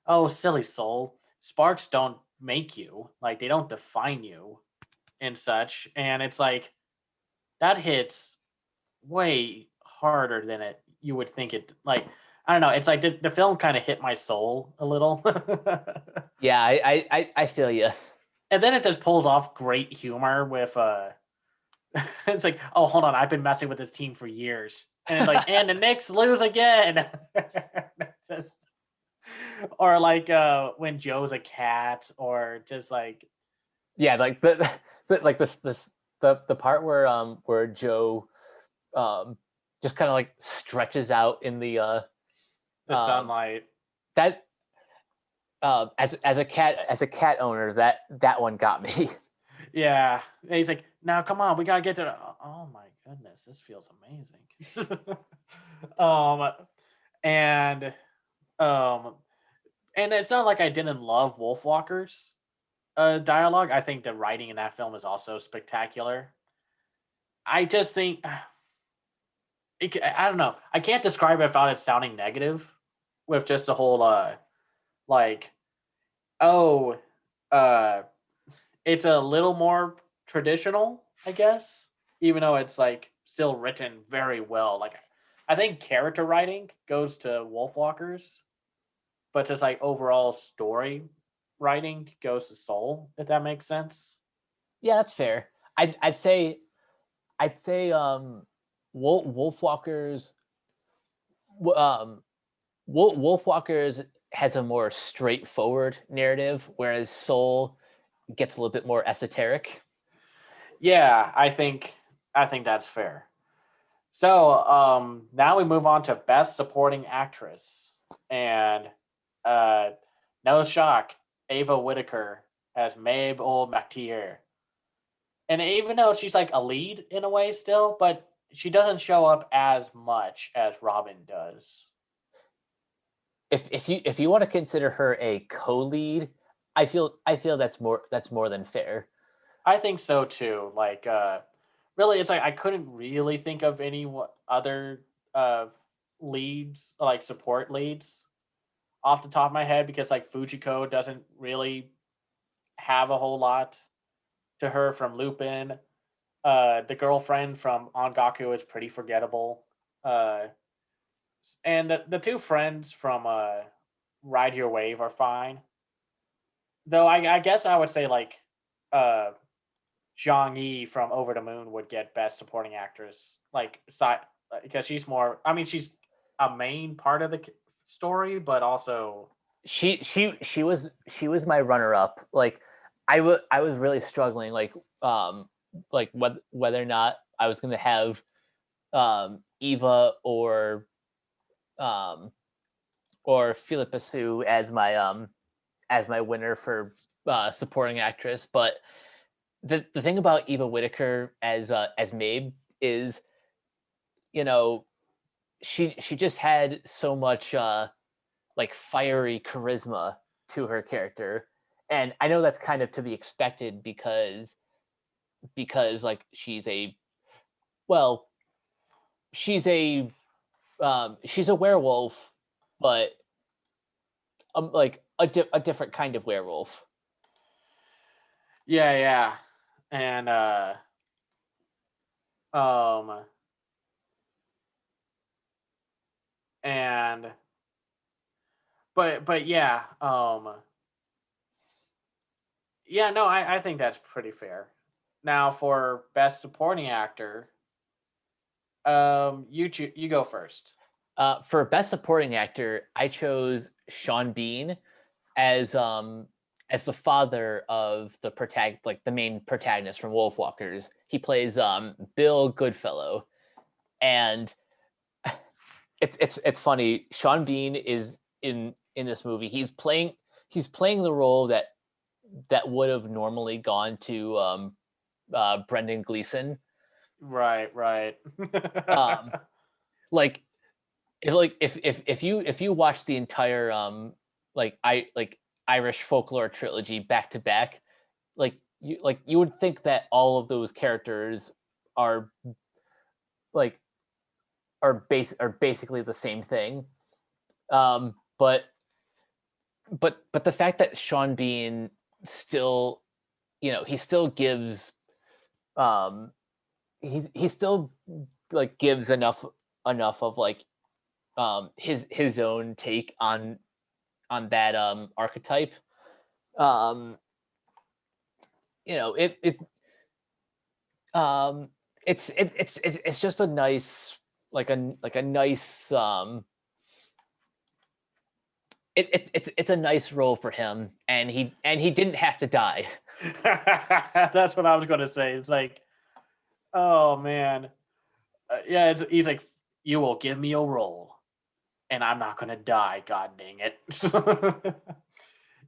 oh, silly soul. Sparks don't make you. Like, they don't define you and such." And it's like that hits way harder than it you would think it. Like, I don't know. It's like the film kind of hit my soul a little. Yeah, I feel you. And then it just pulls off great humor with it's like, oh, hold on, I've been messing with this team for years. And it's like, and the Knicks lose again. Just, or like when Joe's a cat, or just like, Yeah, like like this the part where Joe um just kind of like stretches out in the the um sunlight. that as a cat owner, that one got me. Yeah. And he's like, now come on, we gotta get to oh my goodness, this feels amazing. um and um and it's not like I didn't love Wolfwalkers dialogue. I think the writing in that film is also spectacular. I just think I don't know. I can't describe it without it sounding negative with just the whole like oh uh it's a little more traditional, I guess, even though it's like still written very well. Like I think character writing goes to Wolfwalkers, but just like overall story writing goes to Soul, if that makes sense. Yeah, that's fair. I'd say Wolfwalkers um Wolfwalkers has a more straightforward narrative, whereas Soul gets a little bit more esoteric. Yeah, I think that's fair. So now we move on to Best Supporting Actress. And uh no shock, Ava Whitaker as Mabe Old McTeer. And even though she's like a lead in a way still, but she doesn't show up as much as Robin does. If you want to consider her a co-lead, I feel that's more than fair. I think so too. Like really it's like I couldn't really think of any other uh leads, like support leads off the top of my head, because like Fujiko doesn't really have a whole lot to her from Lupin. The girlfriend from Ongaku is pretty forgettable. Uh and the two friends from Ride Your Wave are fine. Though I guess I would say like uh Zhang Yi from Over the Moon would get Best Supporting Actress, like side, because she's more. I mean, she's a main part of the story, but also She was my runner up. Like I was really struggling um whether or not I was going to have Eva um or Philippa Sue as my winner for supporting actress. But the thing about Eva Whitaker as Mabe is, you know, she just had so much like fiery charisma to her character. And I know that's kind of to be expected because like well, she's a she's a werewolf, but like a different kind of werewolf. yeah, and um and but yeah, yeah, no, I think that's pretty fair. Now for Best Supporting Actor, you go first. For best supporting actor, I chose Sean Bean as the father of the main protagonist from Wolfwalkers. He plays Bill Goodfellow, and it's funny. Sean Bean is in this movie. He's playing the role that would have normally gone to Brendan Gleeson. Right. Um, like if you watch the entire Irish folklore trilogy back to back, you would think that all of those characters are like are basically the same thing. But the fact that Sean Bean still, he still gives he still like gives enough of like his own take on that archetype. Um, it's it's just a nice like a nice it's a nice role for him, and he didn't have to die. That's what I was going to say. It's like, oh man, yeah. He's like, you will give me a role, and I'm not going to die. God dang it.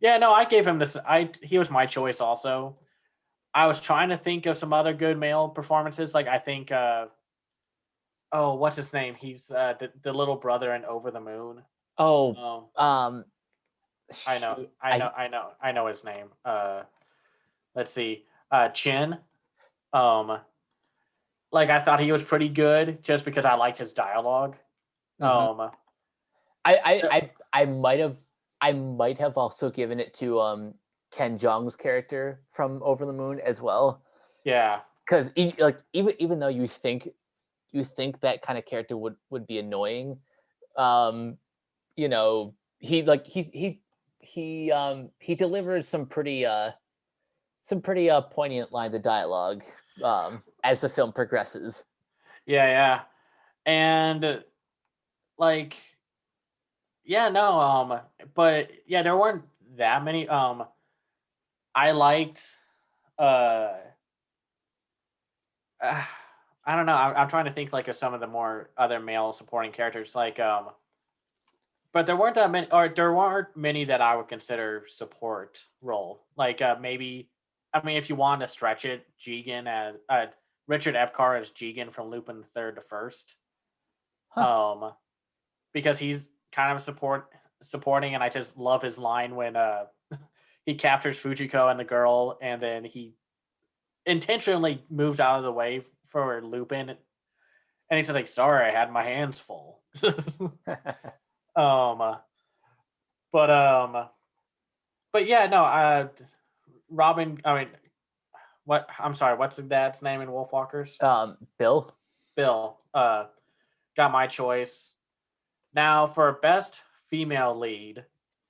Yeah, no, I gave him this. He was my choice also. I was trying to think of some other good male performances. Like I think, oh, what's his name? He's the little brother in Over the Moon. Oh, I know, shoot, I know his name. Let's see, Chin. Like I thought he was pretty good just because I liked his dialogue. mhm. Um, I might have also given it to Ken Jeong's character from Over the Moon as well, yeah, because even though you think that kind of character would be annoying, um, he he delivers some pretty poignant lines of dialogue as the film progresses. yeah, and like, yeah, no, but yeah, there weren't that many. I liked, uh, uh, I don't know. I'm trying to think like of some of the more other male supporting characters, like but there weren't that many, or there weren't many that I would consider support role. Like maybe, I mean, if you want to stretch it, Jigen as Richard Epcar as Jigen from Lupin the Third to First, Huh. um, because he's kind of supporting, and I just love his line when he captures Fujiko and the girl, and then he intentionally moves out of the way for Lupin, and he's like, "Sorry, I had my hands full." um, but yeah, no, Robin. I mean, what? I'm sorry. What's the dad's name in Wolfwalkers? Bill. Bill. Got my choice. Now for best female lead,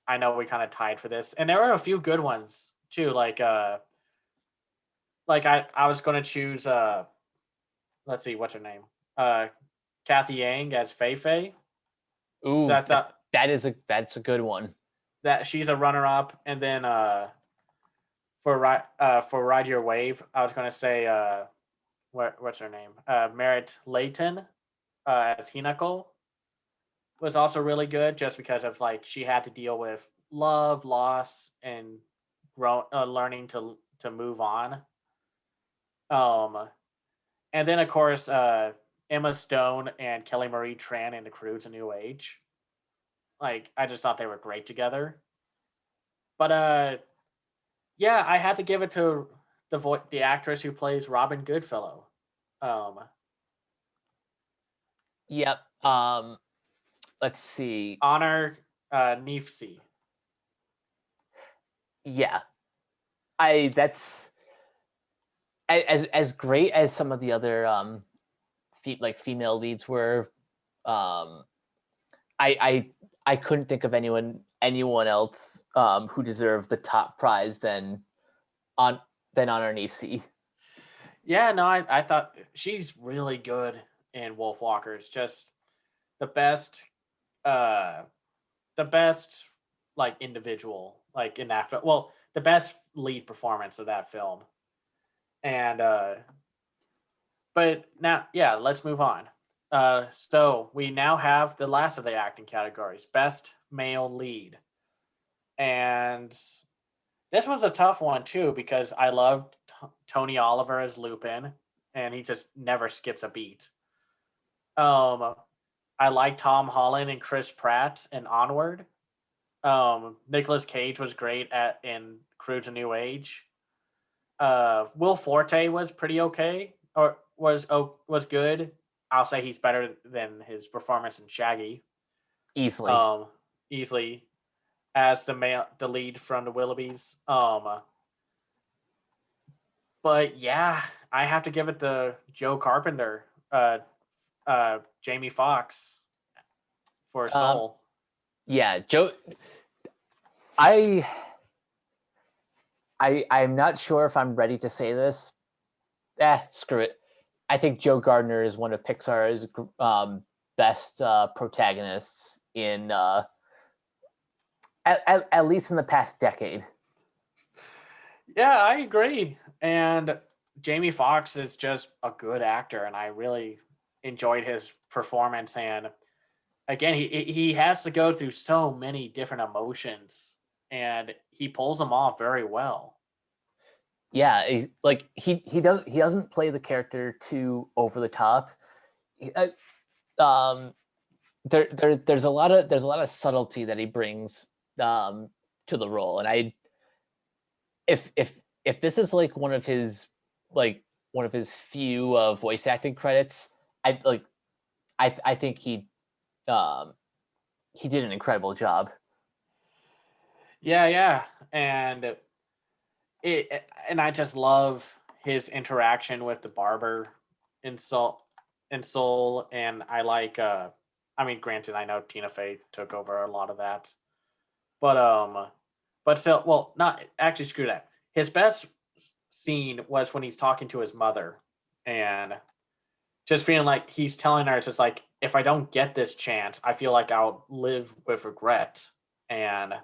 I know we kind of tied for this, and there were a few good ones too. Like I was going to choose. Let's see, what's her name? Kathy Yang as Fei Fei. So Ooh, I thought that's a good one. that she's a runner up, and then for Ride Your Wave, I was going to say what's her name? Merritt Layton as Hinako was also really good, just because of like she had to deal with love, loss, and learning to move on. Um, and then of course Emma Stone and Kelly Marie Tran in The Croods: A New Age. Like I just thought they were great together. But yeah, I had to give it to the actress who plays Robin Goodfellow. Um, Yep. Let's see. Honor Neefsey. Yeah, I that's as great as some of the other like female leads were. Um, I couldn't think of anyone else who deserved the top prize on Honor Nisi. Yeah, no, I thought she's really good in Wolfwalkers. Just the best, uh, the best like individual like in that film. Well, the best lead performance of that film. And but now, yeah, let's move on. So we now have the last of the acting categories: best male lead, and this was a tough one too because I loved Tony Oliver as Lupin, and he just never skips a beat. Um, I like Tom Holland and Chris Pratt in Onward. Nicolas Cage was great in Cruise: A New Age. Will Forte was pretty okay, or was good. I'll say he's better than his performance in Shaggy. Easily. Um, Easily as the lead from the Willoughbys. But yeah, I have to give it to Joe Carpenter, Jamie Foxx for Um, Soul. yeah, Joe. I I'm not sure if I'm ready to say this. Screw it. I think Joe Gardner is one of Pixar's best protagonists in at least in the past decade. Yeah, I agree. And Jamie Foxx is just a good actor, and I really enjoyed his performance. And again, he has to go through so many different emotions, and he pulls them off very well. Yeah, like he doesn't play the character too over the top. Um, there's a lot of subtlety that he brings to the role, and if if if this is like one of his few voice acting credits, I think um he did an incredible job. Yeah, yeah, and and I just love his interaction with the barber in Soul, and I like. I mean, granted, I know Tina Fey took over a lot of that, but but still, well, not actually. Screw that. His best scene was when he's talking to his mother, and just feeling like he's telling her, it's just like, if I don't get this chance, I feel like I'll live with regret, and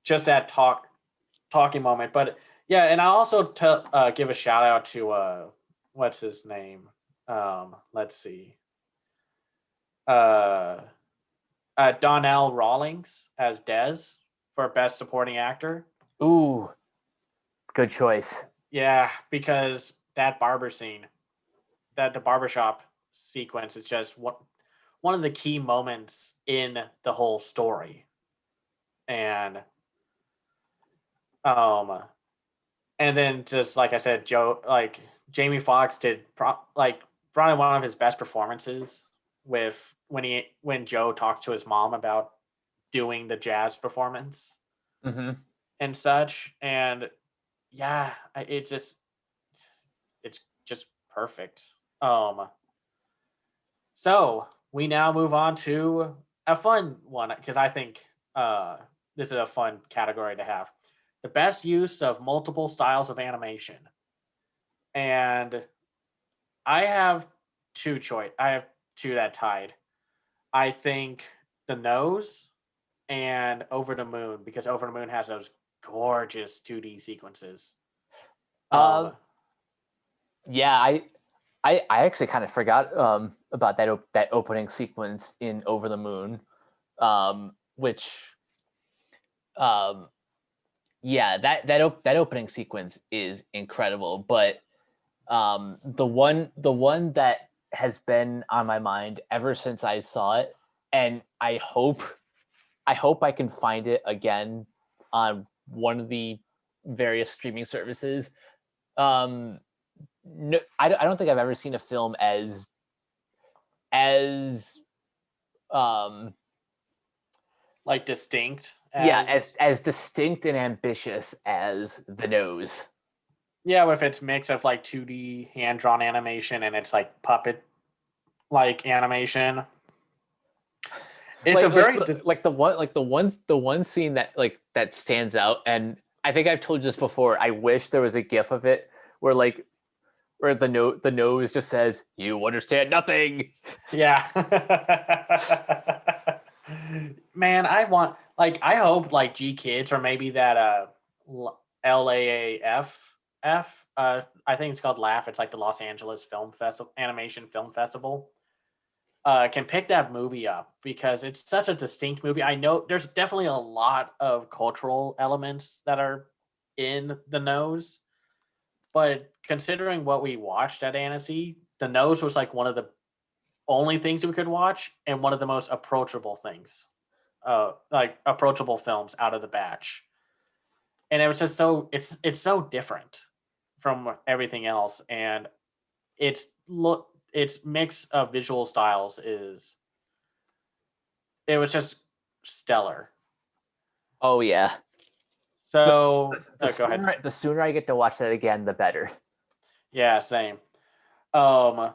just that talking moment. But yeah, and I also give a shout out to what's his name? Let's see, uh, Donnell Rawlings as Dez for best supporting actor. Ooh, good choice. Yeah, because that barber scene, that the barbershop sequence is just one of the key moments in the whole story. And um and then just like I said, Jamie Foxx did probably one of his best performances with when Joe talked to his mom about doing the jazz performance Mm-hmm. and such. And yeah, it's just perfect. So we now move on to a fun one because I think uh, this is a fun category to have. The best use of multiple styles of animation. And I have I have two that tied. I think the nose and Over the Moon, because Over the Moon has those gorgeous 2D sequences. Uh, Um, yeah, I actually kind of forgot about that opening sequence in Over the Moon, which um, yeah, that opening sequence is incredible. But the one that has been on my mind ever since I saw it, and I hope I can find it again on one of the various streaming services. Um, no, I don't think I've ever seen a film as um like distinct yeah, as as distinct and ambitious as The Nose. yeah, with its mix of like 2D hand drawn animation and it's like puppet like animation. It's a very The one scene that that stands out, and I think I've told you this before. I wish there was a GIF of it where where the nose just says, "You understand nothing." yeah. Man, I hope like G Kids or maybe that LAAF I think it's called Laugh. It's like the Los Angeles Film Festival Animation Film Festival. Can pick that movie up because it's such a distinct movie. I know there's definitely a lot of cultural elements that are in The Nose, but considering what we watched at Annecy, The Nose was like one of the only things we could watch and one of the most approachable things, like approachable films out of the batch. And it was just it's so different from everything else, and its mix of visual styles is it was just stellar. Oh yeah. So go ahead. The sooner I get to watch that again, the better. Yeah, same. Um,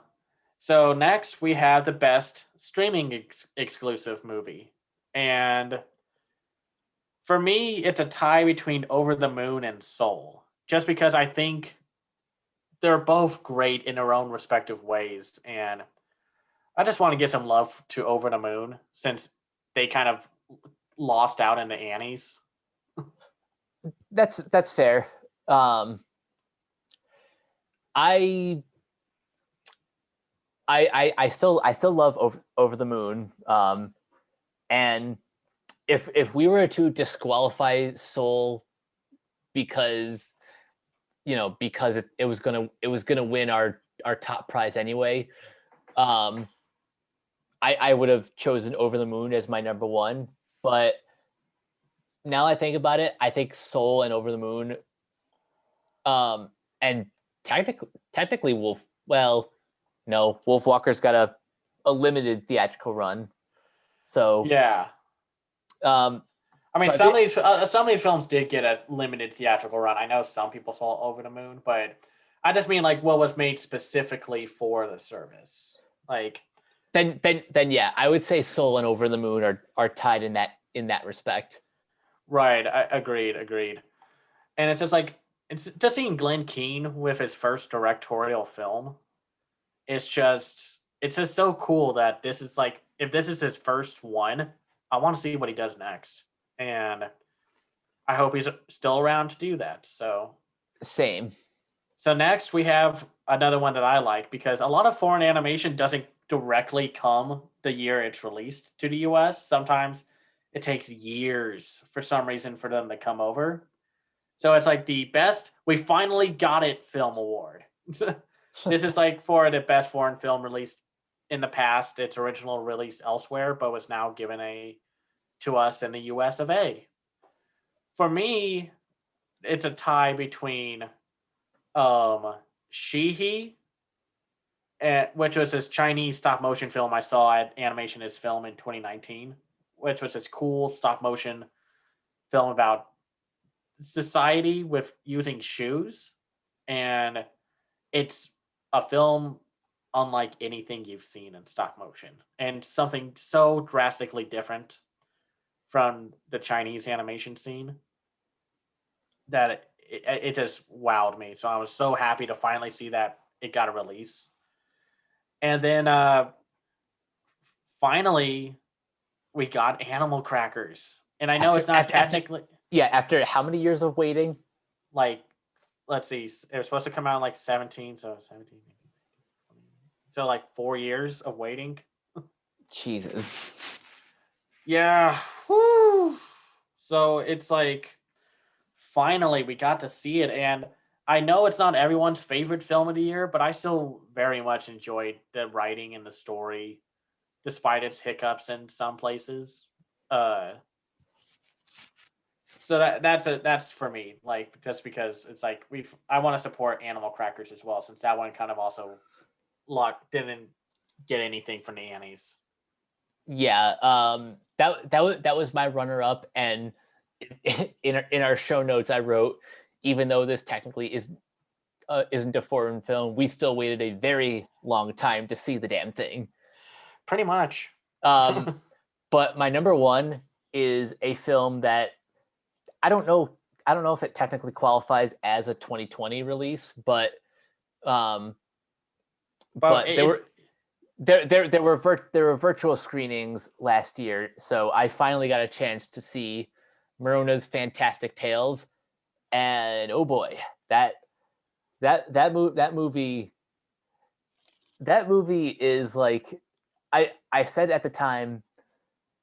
So next we have the best streaming exclusive movie. And for me, it's a tie between Over the Moon and Soul. Just because I think they're both great in their own respective ways. And I just want to give some love to Over the Moon since they kind of lost out in the Annies. That's fair. I I still love Over the Moon. And if we were to disqualify Soul because because it was gonna win our top prize anyway, I would have chosen Over the Moon as my number one. But now I think about it, I think Soul and Over the Moon, and technically Wolf. Well, no, Wolf Walker's got a limited theatrical run, so Yeah. um, I mean, so some of these films did get a limited theatrical run. I know some people saw Over the Moon, but I just mean like what was made specifically for the service. Like, then yeah, I would say Soul and Over the Moon are tied in that respect. right? Agreed. And it's just like it's just seeing Glenn Keane with his first directorial film. It's just so cool that this is like if this is his first one, I want to see what he does next, and I hope he's still around to do that. Same. So next we have another one that I like because a lot of foreign animation doesn't directly come the year it's released to the US. Sometimes it takes years for some reason for them to come over. So it's like the best we finally got it film award. This is like for the best foreign film released in the past, its original release elsewhere, but was now given a to us in the US of A. For me, it's a tie between Shihi, which was this Chinese stop motion film I saw at Animation is Film in 2019, which was this cool stop motion film about society with using shoes. And it's a film unlike anything you've seen in stop motion and something so drastically different from the Chinese animation scene that it just wowed me. So I was so happy to finally see that it got a release. And then finally, we got Animal Crackers. And I know it's not technically After how many years of waiting? like, let's see, it was supposed to come out in like 17, so 17, so like 4 years of waiting. Jesus. Yeah. Whew. So it's like finally we got to see it, and I know it's not everyone's favorite film of the year, but I still very much enjoyed the writing and the story, despite its hiccups in some places. So that's for me, like just because it's like I want to support Animal Crackers as well, since that one kind of also didn't get anything from the Annies. Yeah, that was my runner up, and in our show notes I wrote, even though this technically isn't a foreign film, we still waited a very long time to see the damn thing. Pretty much. But my number one is a film that I don't know if it technically qualifies as a 2020 release, but there were virtual screenings last year, so I finally got a chance to see Morona's Fantastic Tales, and oh boy, that movie is like I said at the time,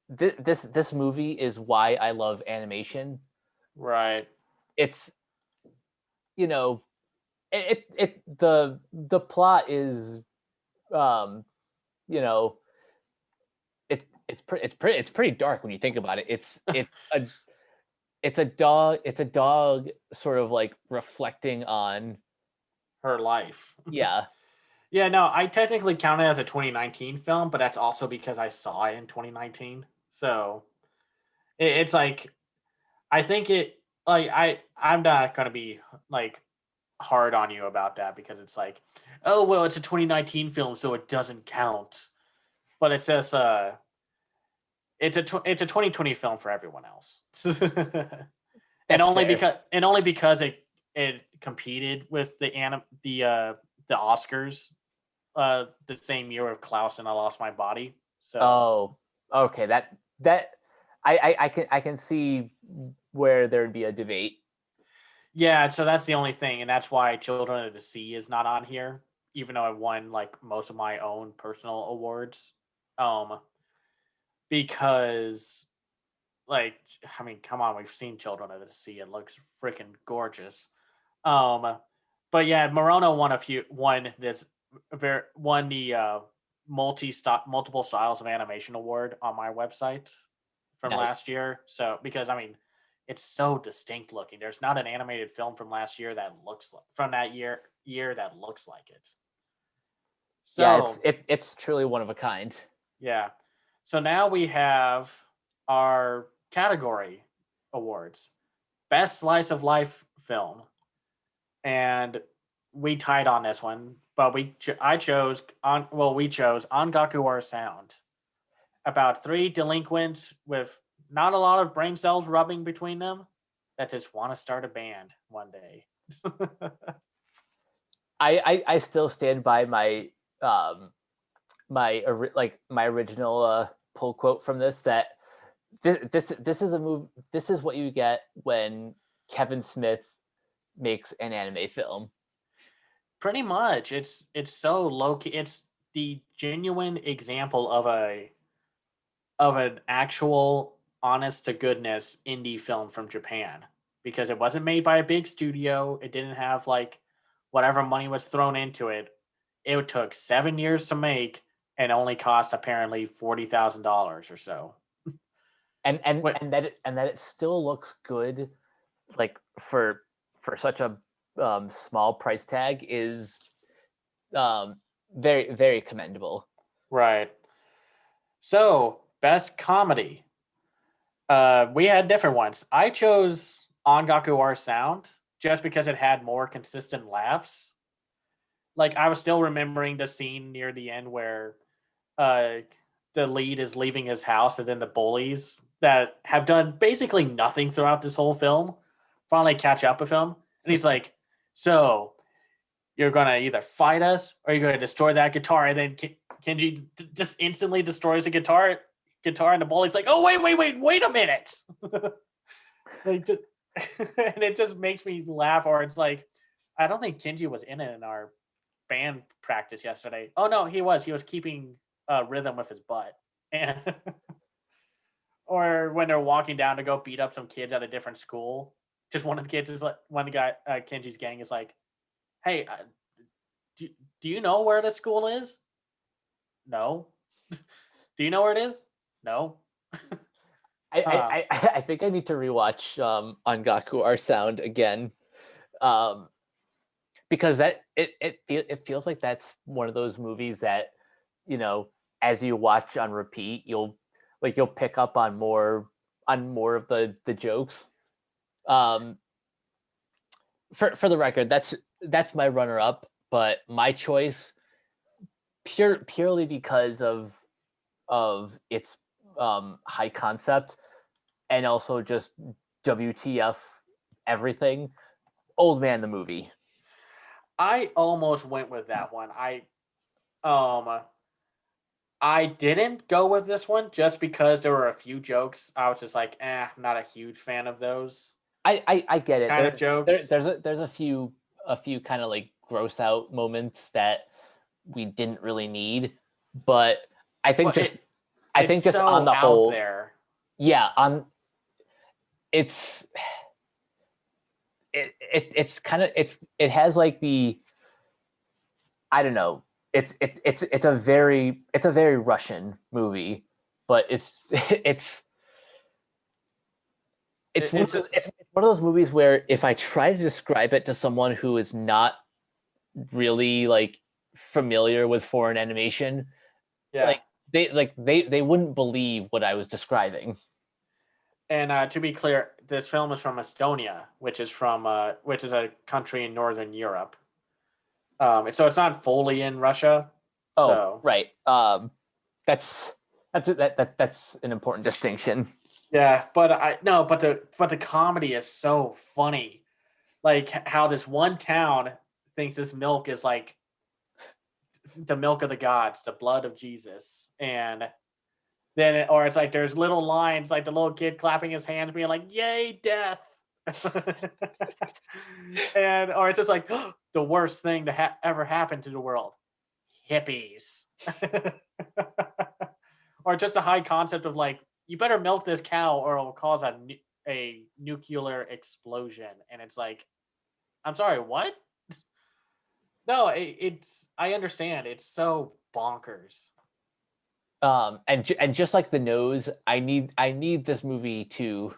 this movie is why I love animation. Right. It's the plot is you know it's pretty dark when you think about it. It's a dog sort of like reflecting on her life. Yeah. Yeah, no, I technically count it as a 2019 film, but that's also because I saw it in 2019. So it's like I think it like I'm not gonna be like hard on you about that because it's like, oh well, it's a 2019 film, so it doesn't count. But it's just it's a 2020 film for everyone else. and That's only fair. because it competed with the Oscars the same year of Klaus and I Lost My Body. So Oh, okay. That I can see where there'd be a debate. yeah, so that's the only thing, and that's why Children of the Sea is not on here, even though I won like most of my own personal awards. Um, because like I mean, come on, we've seen Children of the Sea; it looks freaking gorgeous. Um, but yeah, Morono won the multiple styles of animation award on my website from Nice. last year. So because I mean, it's so distinct looking. There's not an animated film from last year that looks like from that year that looks like it. Yeah, So it's truly one of a kind. yeah. So now we have our category awards. Best slice of life film. And we tied on this one, but I chose on we chose Angaku or Sound, about three delinquents with not a lot of brain cells rubbing between them that just want to start a band one day. I still stand by my um my original pull quote from this, that this is a move. This is what you get when Kevin Smith makes an anime film. Pretty much, it's so low key. It's the genuine example of an actual honest to goodness indie film from Japan because it wasn't made by a big studio. It didn't have like whatever money was thrown into it. It took 7 years to make and only cost apparently $40,000 or so. What? And that it still looks good, like for such a small price tag, is very commendable. Right. So best comedy. We had different ones. I chose Ongaku R Sound just because it had more consistent laughs. Like I was still remembering the scene near the end where uh the lead is leaving his house and then the bullies that have done basically nothing throughout this whole film finally catch up with him. And he's like, so you're gonna either fight us or you're gonna destroy that guitar. And then Kenji just instantly destroys the guitar, and the bully's like, oh wait a minute. Like, and it just makes me laugh. Or it's like, I don't think Kenji was in it in our band practice yesterday. Oh no, he was. He was keeping rhythm with his butt. And or when they're walking down to go beat up some kids at a different school, just one of the kids is like, one guy, Kenji's gang is like, "Hey, do you know where this school is? No. Do you know where it is? No." I think I need to rewatch Angaku R Sound again, because it feels like that's one of those movies that, you know, as you watch on repeat, you'll pick up on more of the jokes. For the record, that's my runner up, but my choice, purely because of its high concept, and also just WTF everything, Old Man the movie. I almost went with that one. Um I didn't go with this one just because there were a few jokes. I was just like, I'm not a huge fan of those I get it. kind of jokes. There's a few kind of like gross out moments that we didn't really need, but I think But just I think it's just so on the out whole, there. yeah, on it's it's kind of it has like the, I don't know, it's a very Russian movie, but it's one of It's a, it's one of those movies where if I try to describe it to someone who is not really like familiar with foreign animation, yeah. like they wouldn't believe what I was describing. And to be clear, this film is from Estonia, which is a country in Northern Europe. So it's not fully in Russia. Oh, So right. That's that's an important distinction. yeah, but I no, but the comedy is so funny. Like how this one town thinks this milk is like the milk of the gods, the blood of Jesus, and or it's like there's little lines like the little kid clapping his hands, being like, "Yay, death!" and or it's just like the worst thing to ever happen to the world, hippies, or just a high concept of like you better milk this cow or it'll cause a nuclear explosion, and it's like, I'm sorry, what? No, it's I understand. It's so bonkers. And just like the nose, I need this movie to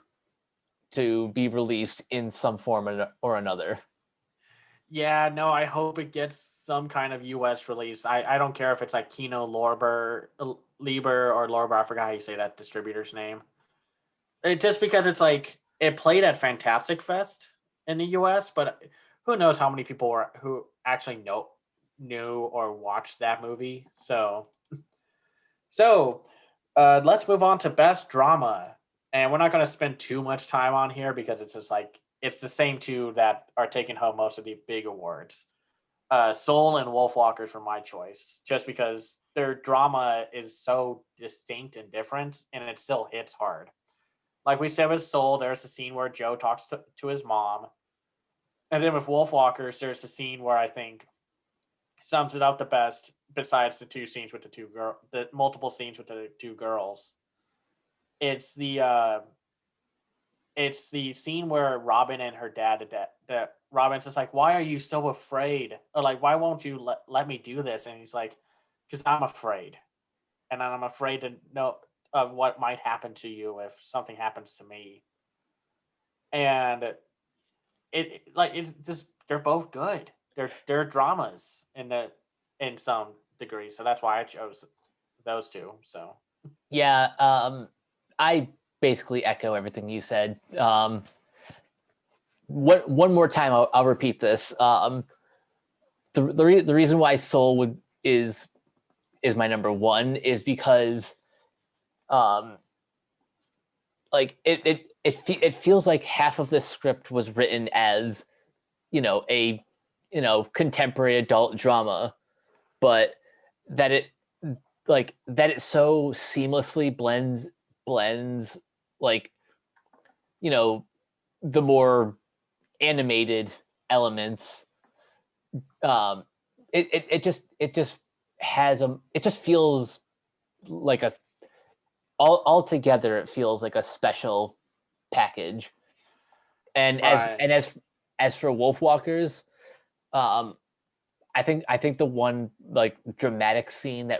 be released in some form or another. Yeah, no, I hope it gets some kind of US release. I don't care if it's like Kino Lorber, Lieber or Lorber. I forgot how you say that distributor's name. Just because it's like it played at Fantastic Fest in the US, but who knows how many people who actually knew or watched that movie. So let's move on to best drama. And we're not going to spend too much time on here because it's just like it's the same two that are taking home most of the big awards. Soul and Wolfwalkers were my choice, just because their drama is so distinct and different, and it still hits hard. Like we said with Soul, there's a scene where Joe talks to his mom, and then with Wolfwalkers, there's a scene where I think sums it up the best. Besides the the multiple scenes with the two girls, it's the scene where Robin and her dad, that Robin's just like, why are you so afraid? Or like, why won't you let me do this? And he's like, because I'm afraid. And I'm afraid to know of what might happen to you if something happens to me. And it's just, they're both good. They're dramas in some degree. So that's why I chose those two. So Yeah, I basically echo everything you said. One more time, I'll repeat this. The reason why Soul is my number one is because um like it feels like half of this script was written as a contemporary adult drama, but that it that it so seamlessly blends like you know the more animated elements. um it just has it just feels like a all together it feels like a special package. And right. as for Wolfwalkers, um I think the one like dramatic scene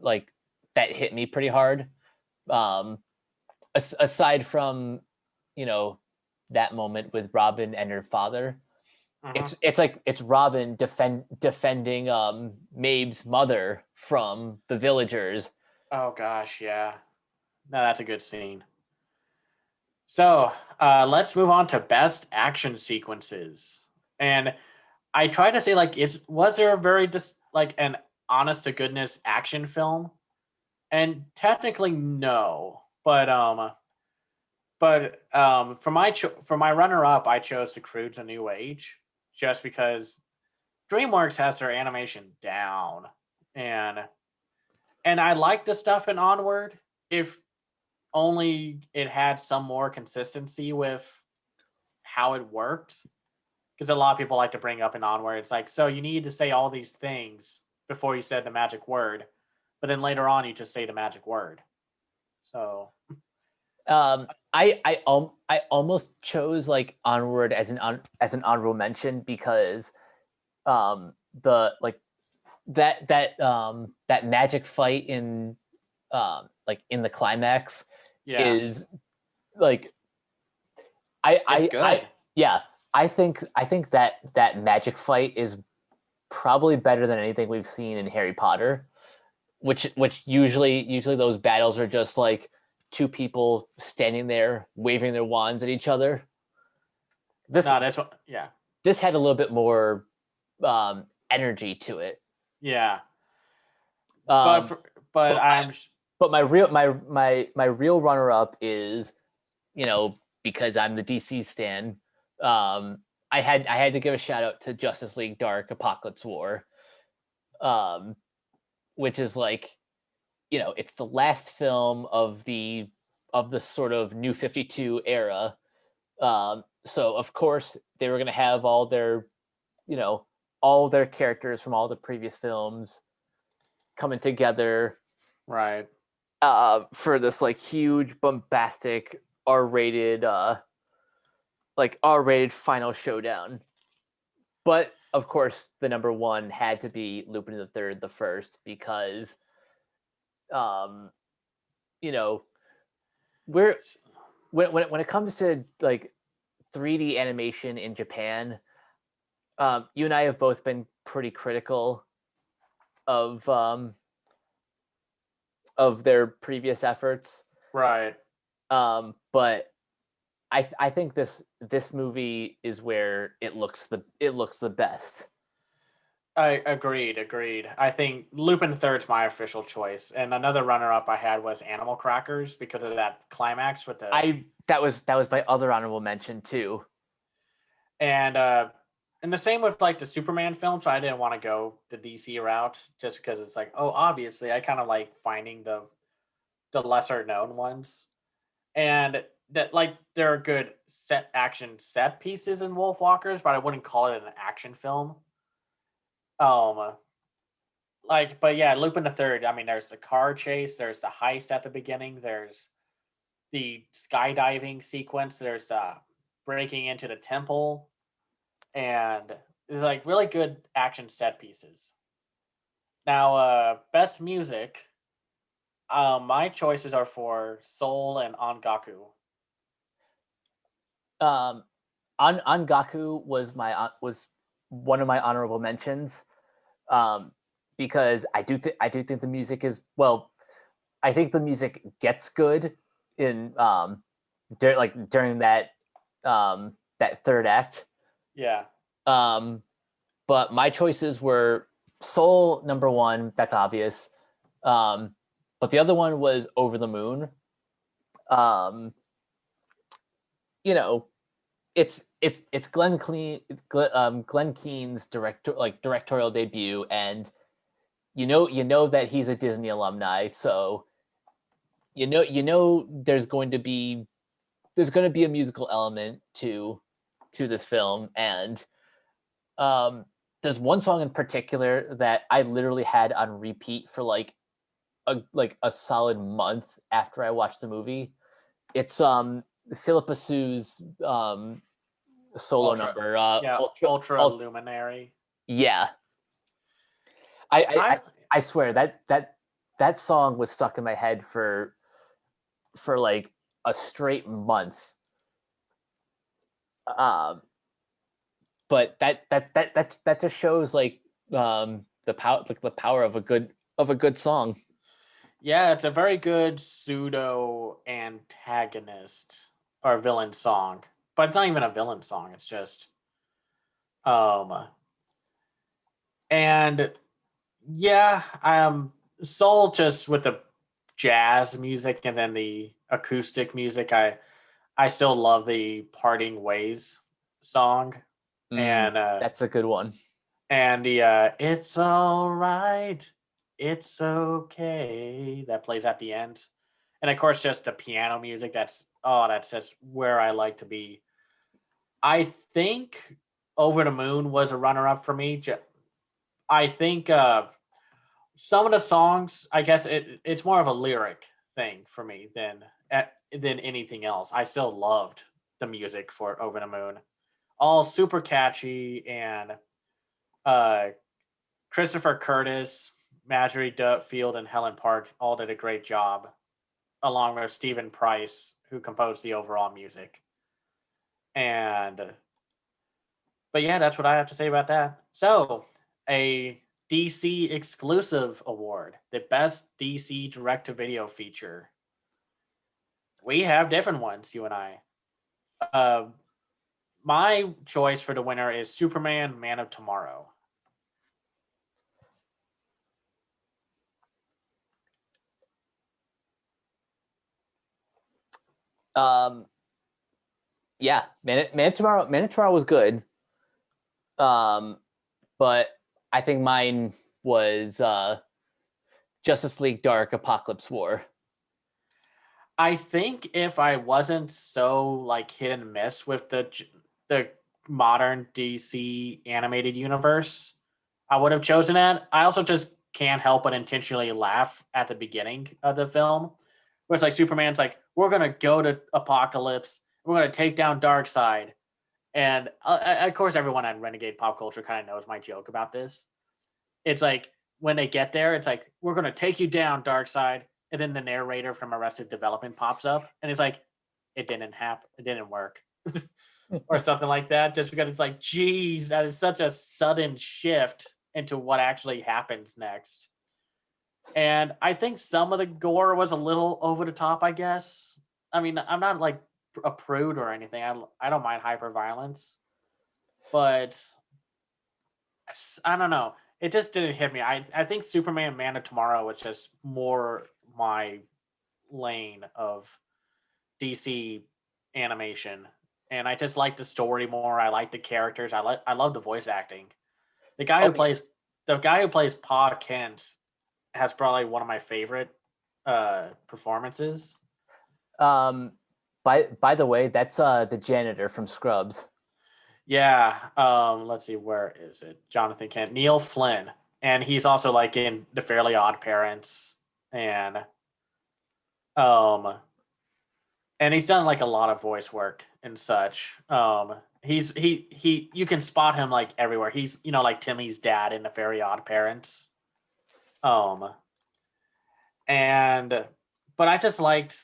like that hit me pretty hard, um aside from you know that moment with Robin and her father. Mm-hmm. It's Robin defending Maeve's mother from the villagers. Oh gosh, yeah. No, that's a good scene. So let's move on to best action sequences. And I try to say like, was there a very like an honest to goodness action film? And technically no, but for my runner up, I chose The Croods: A New Age, just because DreamWorks has their animation down, and I like the stuff in Onward. If only it had some more consistency with how it worked, because a lot of people like to bring up in Onward, it's like, so you need to say all these things before you said the magic word, but then later on you just say the magic word. So I almost chose like Onward as an honorable mention because the like that magic fight in like in the climax yeah, is like I it's I I good. yeah, I think that magic fight is probably better than anything we've seen in Harry Potter, which usually those battles are just like two people standing there waving their wands at each other. This yeah. This had a little bit more energy to it. Yeah. Um, but my real runner up is, because I'm the DC stan. I had to give a shout out to Justice League Dark Apocalypse War, which is like, it's the last film of the sort of New 52 era. So of course they were going to have all their characters from all the previous films coming together, right, for this like huge bombastic R-rated R-rated final showdown. But of course the number one had to be Lupin the Third, the first, because we're when it comes to like 3D animation in Japan, you and I have both been pretty critical of their previous efforts, right. But I think this movie is where it looks the best. I agreed. I think Lupin the Third's my official choice, and another runner-up I had was Animal Crackers because of that climax with the. That was my other honorable mention too. And the same with like the Superman film, so I didn't want to go the DC route just because it's like, oh, obviously I kind of like finding the lesser known ones, and that like there are good action set pieces in Wolfwalkers, but I wouldn't call it an action film. But yeah, Lupin the Third. I mean, there's the car chase, there's the heist at the beginning, there's the skydiving sequence, there's the breaking into the temple, and there's like really good action set pieces. Now, best music. My choices are for Soul and Ongaku. Angaku was one of my honorable mentions, because I do think the music is, well, I think the music gets good in during that third act. Yeah. But my choices were Soul number one. That's obvious. But the other one was Over the Moon. It's Glenn Keane's directorial debut, and you know that he's a Disney alumni, so there's going to be a musical element to this film, and there's one song in particular that I literally had on repeat for like a solid month after I watched the movie. It's Philippa Sue's solo number. Ultra Luminary. Yeah, I swear that song was stuck in my head for like a straight month. But that just shows like the power of a good song. Yeah, it's a very good pseudo antagonist or villain song, but it's not even a villain song. It's just, and yeah, Soul just with the jazz music and then the acoustic music. I still love the Parting Ways song, and that's a good one. And the It's All Right, It's Okay that plays at the end, and of course just the piano music. That's just where I like to be. I think Over the Moon was a runner-up for me. I think some of the songs, I guess it's more of a lyric thing for me than anything else. I still loved the music for Over the Moon, all super catchy, and Christopher Curtis, Marjorie Duffield, and Helen Park all did a great job, along with Stephen Price, who composed the overall music. But yeah, that's what I have to say about that. So, a DC exclusive award, the best DC direct-to-video feature. We have different ones, you and I. Uh, my choice for the winner is Superman: Man of Tomorrow. Um, yeah, Man of Tomorrow was good. But I think mine was Justice League Dark Apocalypse War. I think if I wasn't so like hit and miss with the modern DC animated universe, I would have chosen that. I also just can't help but intentionally laugh at the beginning of the film, where it's like Superman's like, "We're gonna go to Apocalypse, we're gonna take down Darkseid," and of course, everyone on Renegade pop culture kind of knows my joke about this. It's like when they get there, it's like, "We're gonna take you down, Darkseid," and then the narrator from Arrested Development pops up, and it's like, "It didn't happen. It didn't work," or something like that. Just because it's like, "Geez, that is such a sudden shift into what actually happens next." And I think some of the gore was a little over the top. I guess. I mean, I'm not like a prude or anything. I don't mind hyper violence, but I don't know. It just didn't hit me. I think Superman Man of Tomorrow was just more my lane of DC animation. And I just like the story more. I like the characters. I love the voice acting. The guy who Oh, yeah. plays the guy who plays Pa Kent has probably one of my favorite performances. Um, by the way, that's the janitor from Scrubs. Yeah. Let's see, where is it? Jonathan Kent, Neil Flynn. And he's also like in The Fairly Odd Parents and um he's done like a lot of voice work and such. He you can spot him like everywhere. He's like Timmy's dad in The Very Odd Parents. Um and but I just liked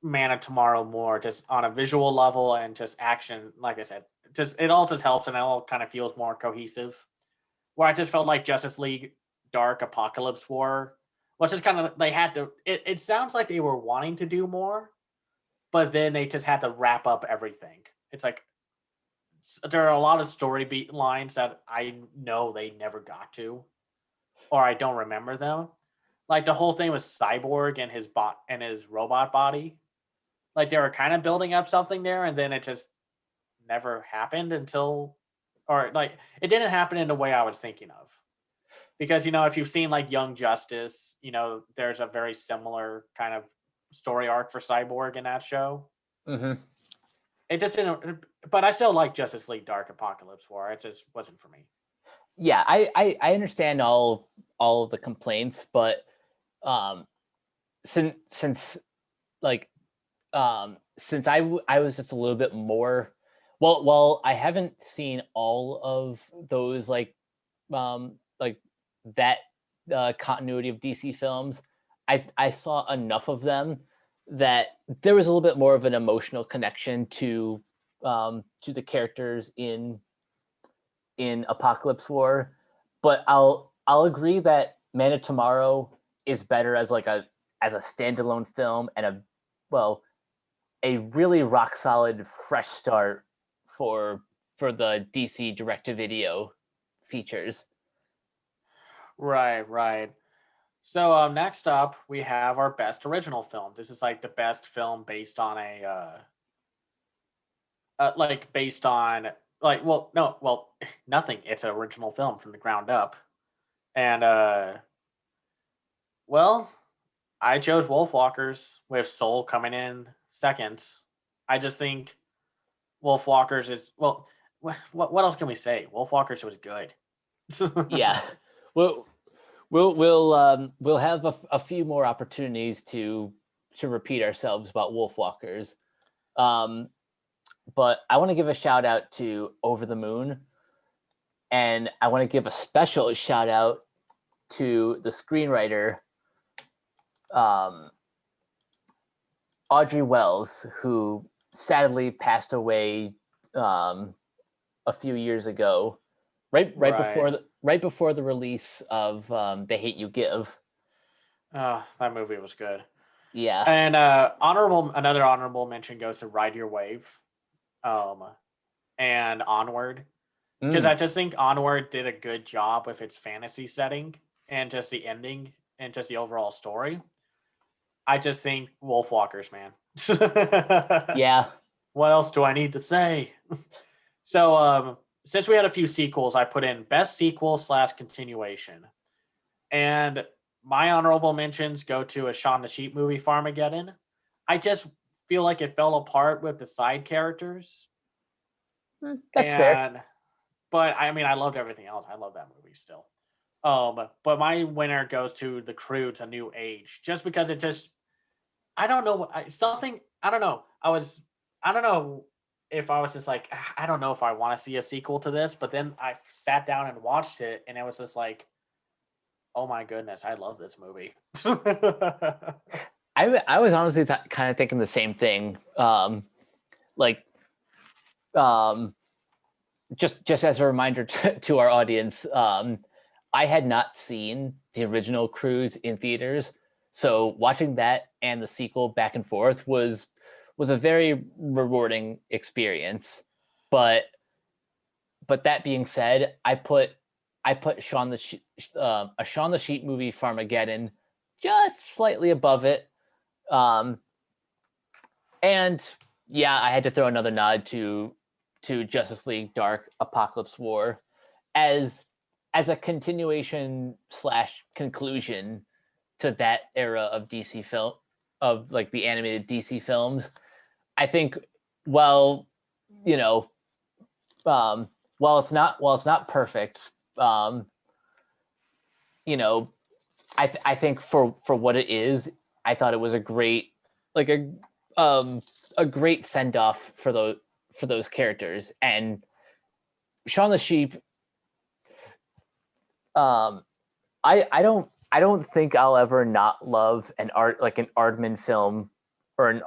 Man of Tomorrow more just on a visual level and just action. Like I said, just it all just helps and it all kind of feels more cohesive. Where I just felt like Justice League Dark Apocalypse War was just kind of they had to it sounds like they were wanting to do more, but then they just had to wrap up everything. It's like there are a lot of story beat lines that I know they never got to, or I don't remember them. Like the whole thing with Cyborg and his bot and his robot body. Like they were kind of building up something there, and then it just never happened until, or like it didn't happen in the way I was thinking of. Because if you've seen like Young Justice, there's a very similar kind of story arc for Cyborg in that show. Mm-hmm. It just didn't, but I still like Justice League Dark Apocalypse War. It just wasn't for me. Yeah, I understand all of the complaints, but um, since like since I was just a little bit more well, I haven't seen all of those like that continuity of DC films. I saw enough of them that there was a little bit more of an emotional connection to the characters in Apocalypse War, but I'll agree that Man of Tomorrow is better as as a standalone film and a really rock solid fresh start for the DC direct to video features. Right, right. So next up, we have our best original film. This is like the best film based on like based on like well no well nothing. It's an original film from the ground up, and well, I chose Wolfwalkers with Soul coming in second. I just think Wolfwalkers is what else can we say? Wolfwalkers was good. Yeah, well, we'll have a few more opportunities to repeat ourselves about Wolfwalkers. Um, but I want to give a shout out to Over the Moon, and I want to give a special shout out to the screenwriter um, Audrey Wells, who sadly passed away um, a few years ago, Right. right before the release of The Hate You Give. That movie was good. Yeah. And another honorable mention goes to Ride Your Wave, and Onward, because Mm, I just think Onward did a good job with its fantasy setting and just the ending and just the overall story. I just think Wolfwalkers, man. yeah. What else do I need to say? So, since we had a few sequels, I put in best sequel / continuation. And my honorable mentions go to a Shaun the Sheep movie, Farmageddon. I just feel like it fell apart with the side characters. That's fair. But I mean, I loved everything else. I love that movie still. But my winner goes to The Crew to New Age, just because it just, I don't know, something, I don't know. I don't know if I was just like, I don't know if I want to see a sequel to this, but then I sat down and watched it, and it was just like, oh my goodness, I love this movie. I was honestly kind of thinking the same thing. Like, um, just as a reminder to our audience, I had not seen the original Cruise in theaters, so watching that and the sequel back and forth was a very rewarding experience. But that being said, I put a Shaun the Sheep movie, Farmageddon, just slightly above it. Um, and yeah, I had to throw another nod to Justice League Dark Apocalypse War as a continuation / conclusion to that era of DC film, of like the animated DC films. I think, well, you know, while it's not perfect, um, you know, I think for what it is, I thought it was a great, like a great send off for those characters. And Shaun the Sheep, um, I don't think I'll ever not love an Aardman film or an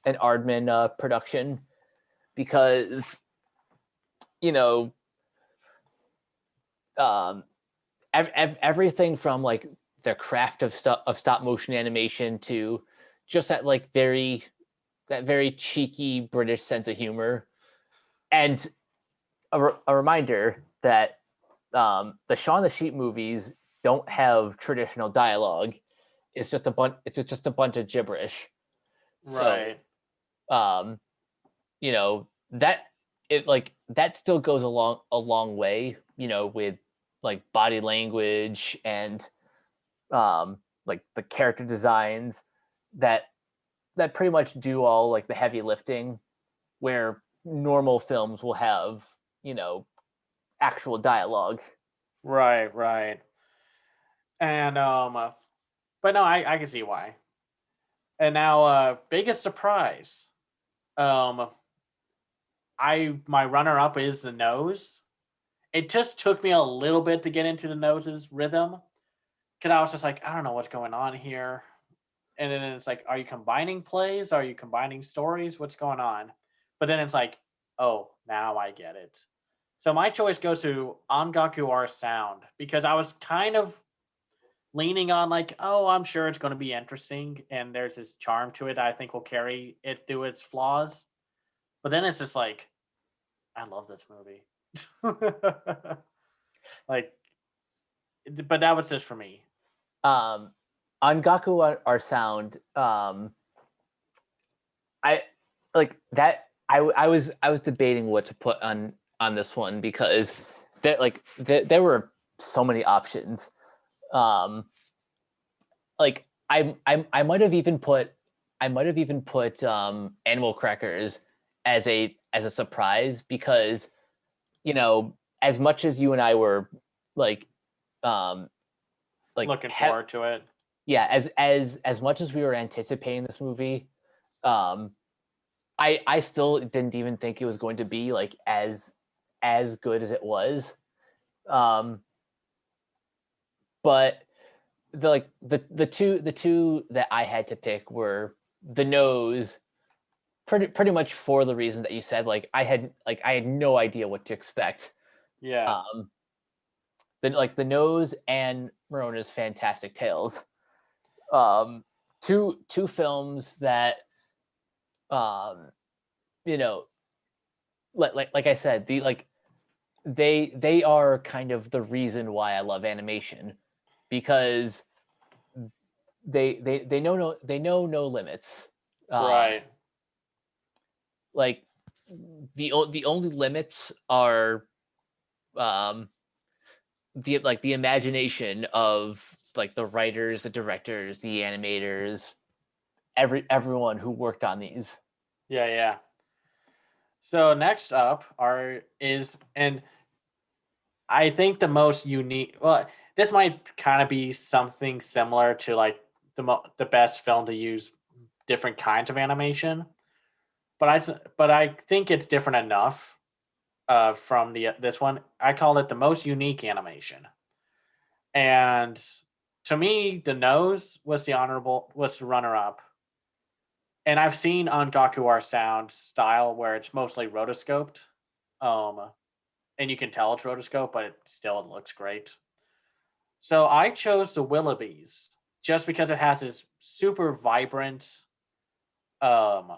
Aardman production, because you know, um, everything from like the craft of stop motion animation to just that very cheeky British sense of humor, and a reminder that the Shaun the Sheep movies don't have traditional dialogue. It's just a bunch of gibberish. So, Right. um, you know, that that still goes a long way. You know, with like body language and like the character designs that pretty much do all like the heavy lifting, where normal films will have, you know, actual dialogue. Right, right. And but no, I can see why. And now biggest surprise. Um my runner up is The Nose. It just took me a little bit to get into The Nose's rhythm, because I was just like, I don't know what's going on here. And then it's like, are you combining plays? Are you combining stories? What's going on? But then it's like, oh, now I get it. So my choice goes to Angaku R Sound, because I was kind of leaning on like, oh, I'm sure it's going to be interesting, and there's this charm to it that I think will carry it through its flaws. But then it's just like, I love this movie. Like, but that was just for me. Um, on Gaku are sound. I like that. I was debating what to put on this one, because there were so many options. Um, like I might have even put Animal Crackers as a surprise, because you know, as much as you and I were like um Looking forward to it. yeah, as much as we were anticipating this movie, um I still didn't even think it was going to be like as good as it was. um but the two that I had to pick were The Nose, pretty much for the reason that you said. I had no idea what to expect. Yeah. um then like The Nose and Morona's Fantastic Tales. um two films that you know, like I said, they are kind of the reason why I love animation, because they know no limits. Right. Like the only limits are um the imagination of like the writers, the directors, the animators, everyone who worked on these. Yeah, yeah. So next up and I think the most unique. Well, this might kind of be something similar to like the best film to use different kinds of animation, but I think it's different enough from the this one. I call it the most unique animation, and to me, the nose was the runner up. And I've seen on Gakuar Sound style where it's mostly rotoscoped, um, and you can tell it's rotoscope, but it still looks great. So I chose the Willoughbys just because it has this super vibrant um,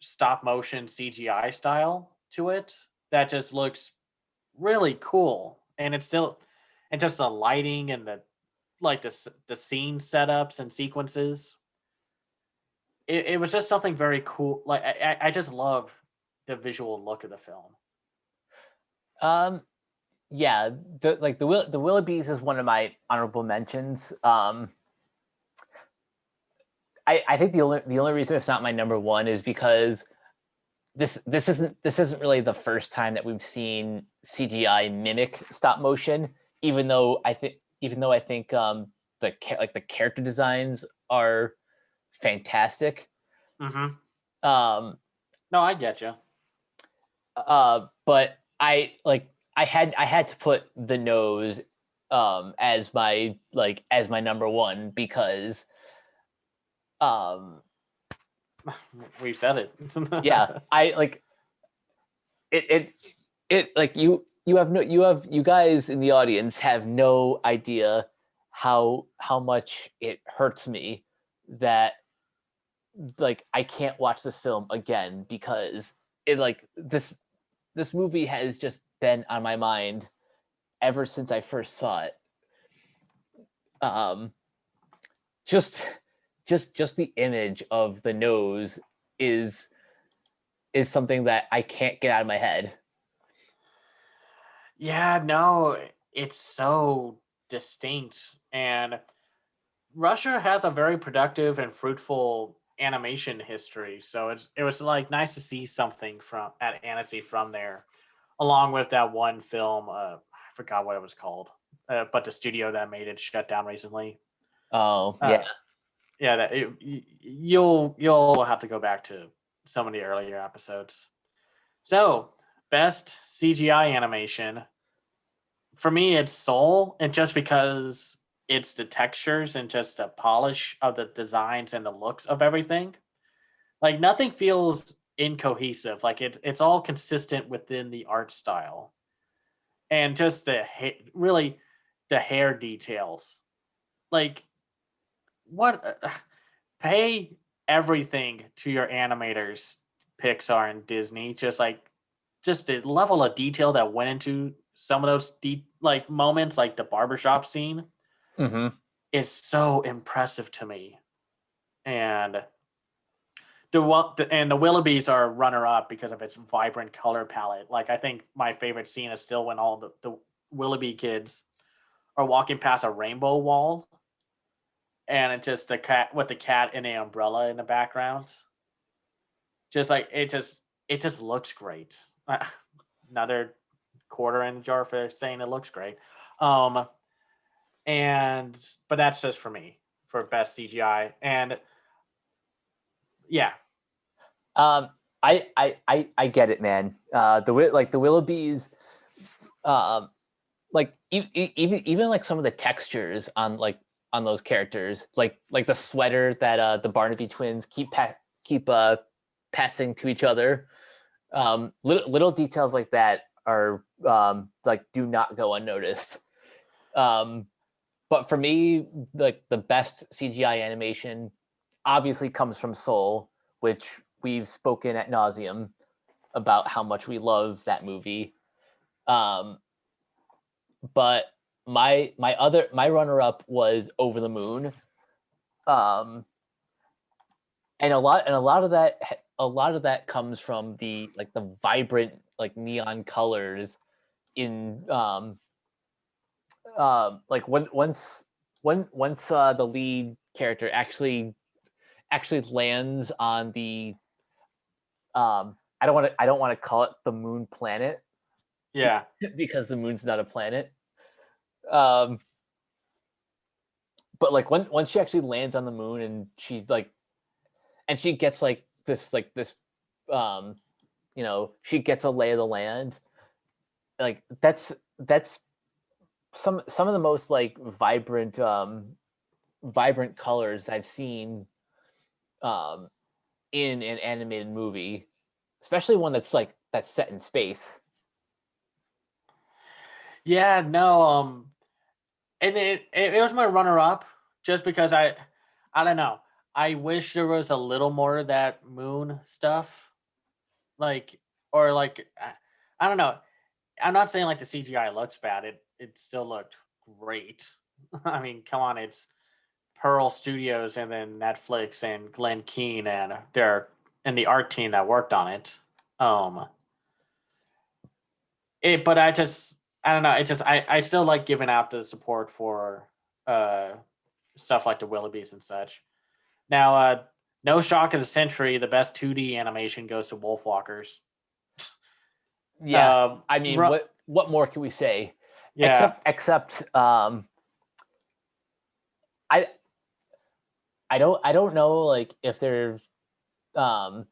stop motion CGI style to it that just looks really cool, and it's still and just the lighting and the scene setups and sequences. It was just something very cool. Like I just love the visual look of the film. Um, yeah, the Willoughbys is one of my honorable mentions. I think the only reason it's not my number one is because this isn't really the first time that we've seen CGI mimic stop motion. Even though I think the character designs are fantastic. Mm-hmm. Um, No, I get you. but I had to put the nose as my number one because um We've said it. yeah, I like it like you guys in the audience have no idea how much it hurts me that like I can't watch this film again because it like this movie has just been on my mind ever since I first saw it. Um, just just the image of the nose is is something that I can't get out of my head. Yeah, no, it's so distinct. And Russia has a very productive and fruitful animation history. So it was like nice to see something from at Annecy from there, along with that one film. I forgot what it was called, but the studio that made it shut down recently. Oh yeah. Uh, yeah, you'll have to go back to some of the earlier episodes. So best CGI animation for me, it's Soul, and just because it's the textures and just the polish of the designs and the looks of everything. Like nothing feels incohesive. Like it's all consistent within the art style, and just really the hair details. Like what pay everything to your animators, Pixar and Disney. Just the level of detail that went into some of those like moments, like the barbershop scene, Mm-hmm. is so impressive to me. And the Willoughbys are runner up because of its vibrant color palette. Like I think my favorite scene is still when all the Willoughby kids are walking past a rainbow wall, and it's just the cat with the cat and the umbrella in the background. Just like it just looks great. Another quarter in the jar for saying it looks great. Um, and but that's just for me for best CGI. And yeah, Um, I get it, man. The Willoughbys, um, even like some of the textures on those characters, like the sweater that the Barnaby twins keep passing to each other. Little details like that are like do not go unnoticed. Um, but for me, like the best CGI animation obviously comes from Soul, which we've spoken ad nauseum about how much we love that movie. Um, but my runner up was Over the Moon. Um, and a lot of that comes from the vibrant like neon colors in like once the lead character actually lands on the I don't want to call it the moon planet Yeah. because the moon's not a planet. Um, but like once she actually lands on the moon and she's like, and she gets this, um, she gets a lay of the land. Like that's some of the most like vibrant colors I've seen um, in an animated movie, especially one that's set in space. Yeah, no, and it was my runner up just because I don't know. I wish there was a little more of that moon stuff, like or like I don't know. I'm not saying like the CGI looks bad. It still looked great. I mean, come on, it's Pearl Studios and then Netflix and Glenn Keane and the art team that worked on it. Um, but I don't know. I still like giving out the support for uh stuff like the Willoughbys and such. Now, no shock of the century, the best 2D animation goes to Wolfwalkers. Yeah, I mean, Ru- what more can we say? yeah, Except I I don't know like if there's um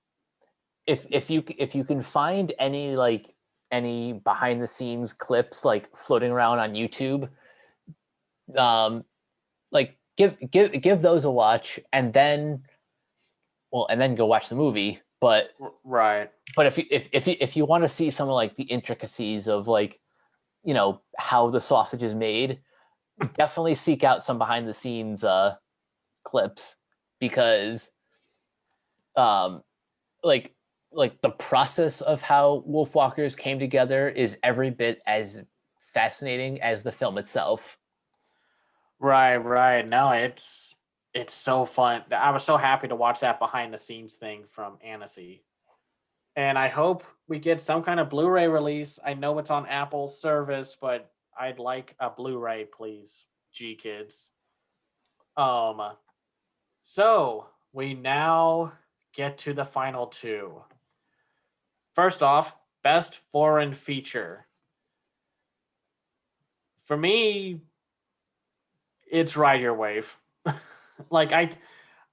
if you can find any behind the scenes clips like floating around on YouTube, um like give those a watch and then go watch the movie. right. But if you want to see some of like the intricacies of like how the sausage is made, definitely seek out some behind the scenes clips because um like the process of how Wolfwalkers came together is every bit as fascinating as the film itself. Right, right. No, it's so fun. I was so happy to watch that behind the scenes thing from Annecy. And I hope we get some kind of Blu-ray release. I know it's on Apple service, but I'd like a Blu-ray, please, G kids. Um, so we now get to the final two. First off, best foreign feature. For me, it's Ride Your Wave. like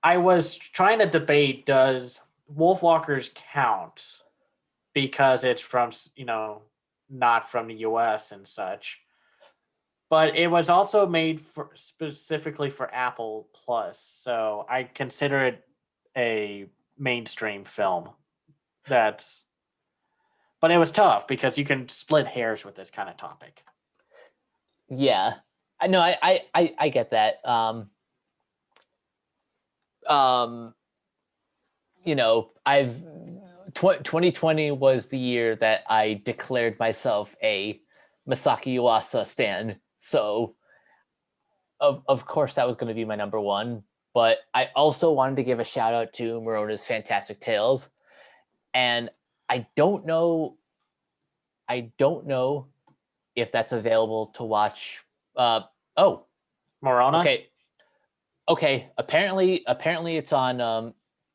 I was trying to debate, does Wolfwalkers count because it's from, not from the US and such. But it was also made for specifically for Apple Plus, so I consider it a mainstream film. That's but it was tough because you can split hairs with this kind of topic. Yeah, I know. I get that. Um, I've 2020 was the year that I declared myself a Masaki Yuasa stan. So of course that was going to be my number one. But I also wanted to give a shout out to Morona's Fantastic Tales, and I don't know, I don't know if that's available to watch. Uh, oh, Morona? okay, okay. Apparently it's on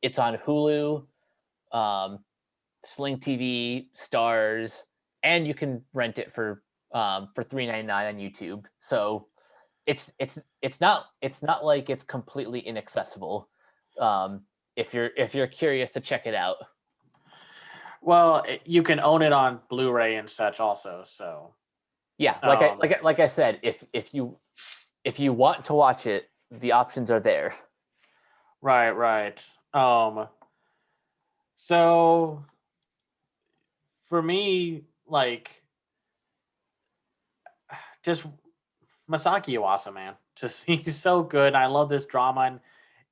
Hulu, um, Sling TV, Stars, and you can rent it for $3.99 on YouTube. So it's not like it's completely inaccessible. Um, if you're curious to check it out. Well, you can own it on Blu-ray and such also. So, Yeah, um, like I said, if you want to watch it, the options are there. right, right. So for me, like, just Masaki Yuasa, man, just he's so good. I love this drama, and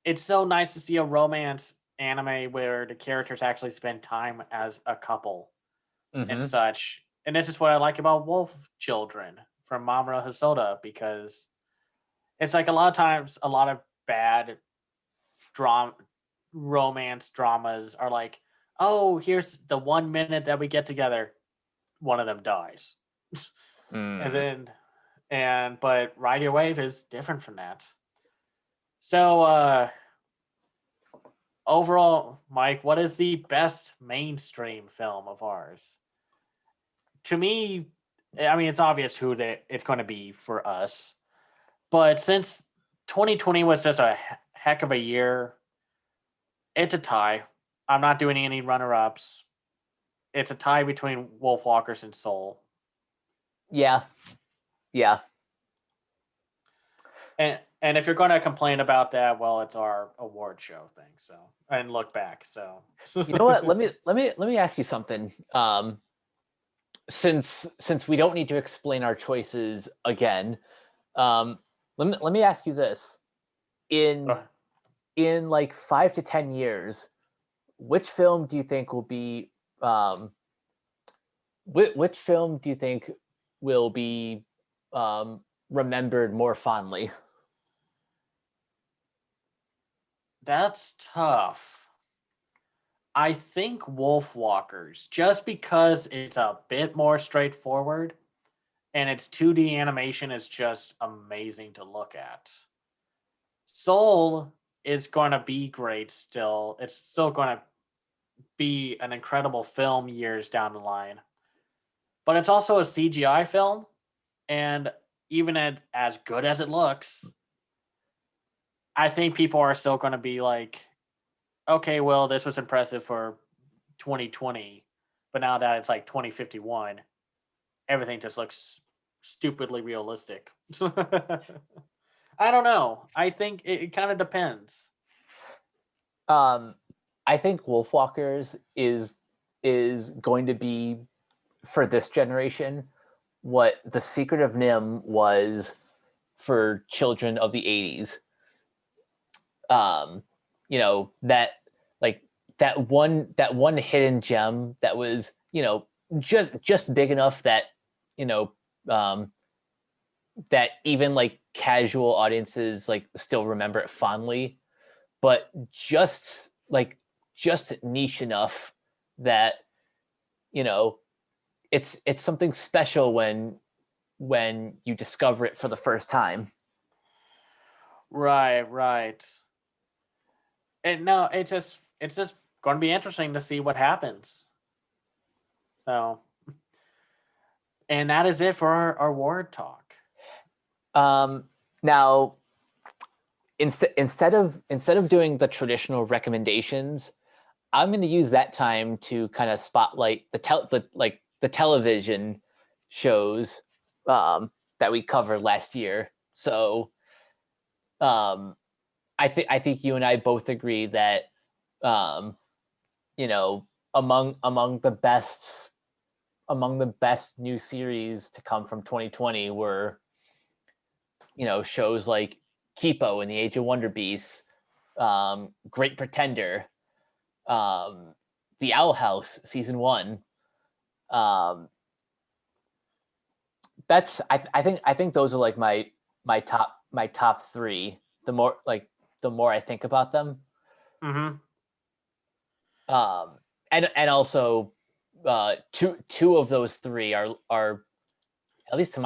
it's so nice to see a romance anime where the characters actually spend time as a couple and Mm-hmm. such. And this is what I like about Wolf Children from Mamoru Hosoda, because it's like a lot of times a lot of bad drama romance dramas are like, oh, here's the 1 minute that we get together, one of them dies. and Mm. then but Ride Your Wave is different from that. So overall, Mike, what is the best mainstream film of ours? To me, I mean, it's obvious who it's going to be for us. But since 2020 was just a heck of a year, it's a tie. I'm not doing any runner-ups. It's a tie between Wolfwalkers and Soul. Yeah. Yeah. And if you're going to complain about that, well, it's our award show thing. So, and look back. So, You know what? Let me ask you something. Since we don't need to explain our choices again, let me ask you this: in like 5 to 10 years, which film do you think will be which film do you think will be remembered more fondly? That's tough. I think Wolfwalkers, just because it's a bit more straightforward and its 2D animation is just amazing to look at. Soul is going to be great still. It's still going to be an incredible film years down the line. But it's also a CGI film, and even as good as it looks, I think people are still going to be like, okay, well, this was impressive for 2020, but now that it's like 2051, everything just looks stupidly realistic. I don't know. I think it kind of depends. Um, I think Wolfwalkers is going to be, for this generation, what The Secret of Nim was for children of the 80s. You know, that like that one hidden gem that was, just big enough that, you know, um, that even like casual audiences like still remember it fondly, but just niche enough that, you know, it's something special when you discover it for the first time. Right, right. And no, it's just going to be interesting to see what happens. So, and that is it for our word talk. Now, instead of doing the traditional recommendations, I'm going to use that time to kind of spotlight the television shows that we covered last year. So um, I think you and I both agree that um, you know, among the best new series to come from 2020 were, shows like Kipo and the Age of Wonder Beasts, Great Pretender, The Owl House season 1. Um, I think those are like my top three. The more I think about them, Mm-hmm. and also two of those three are, at least to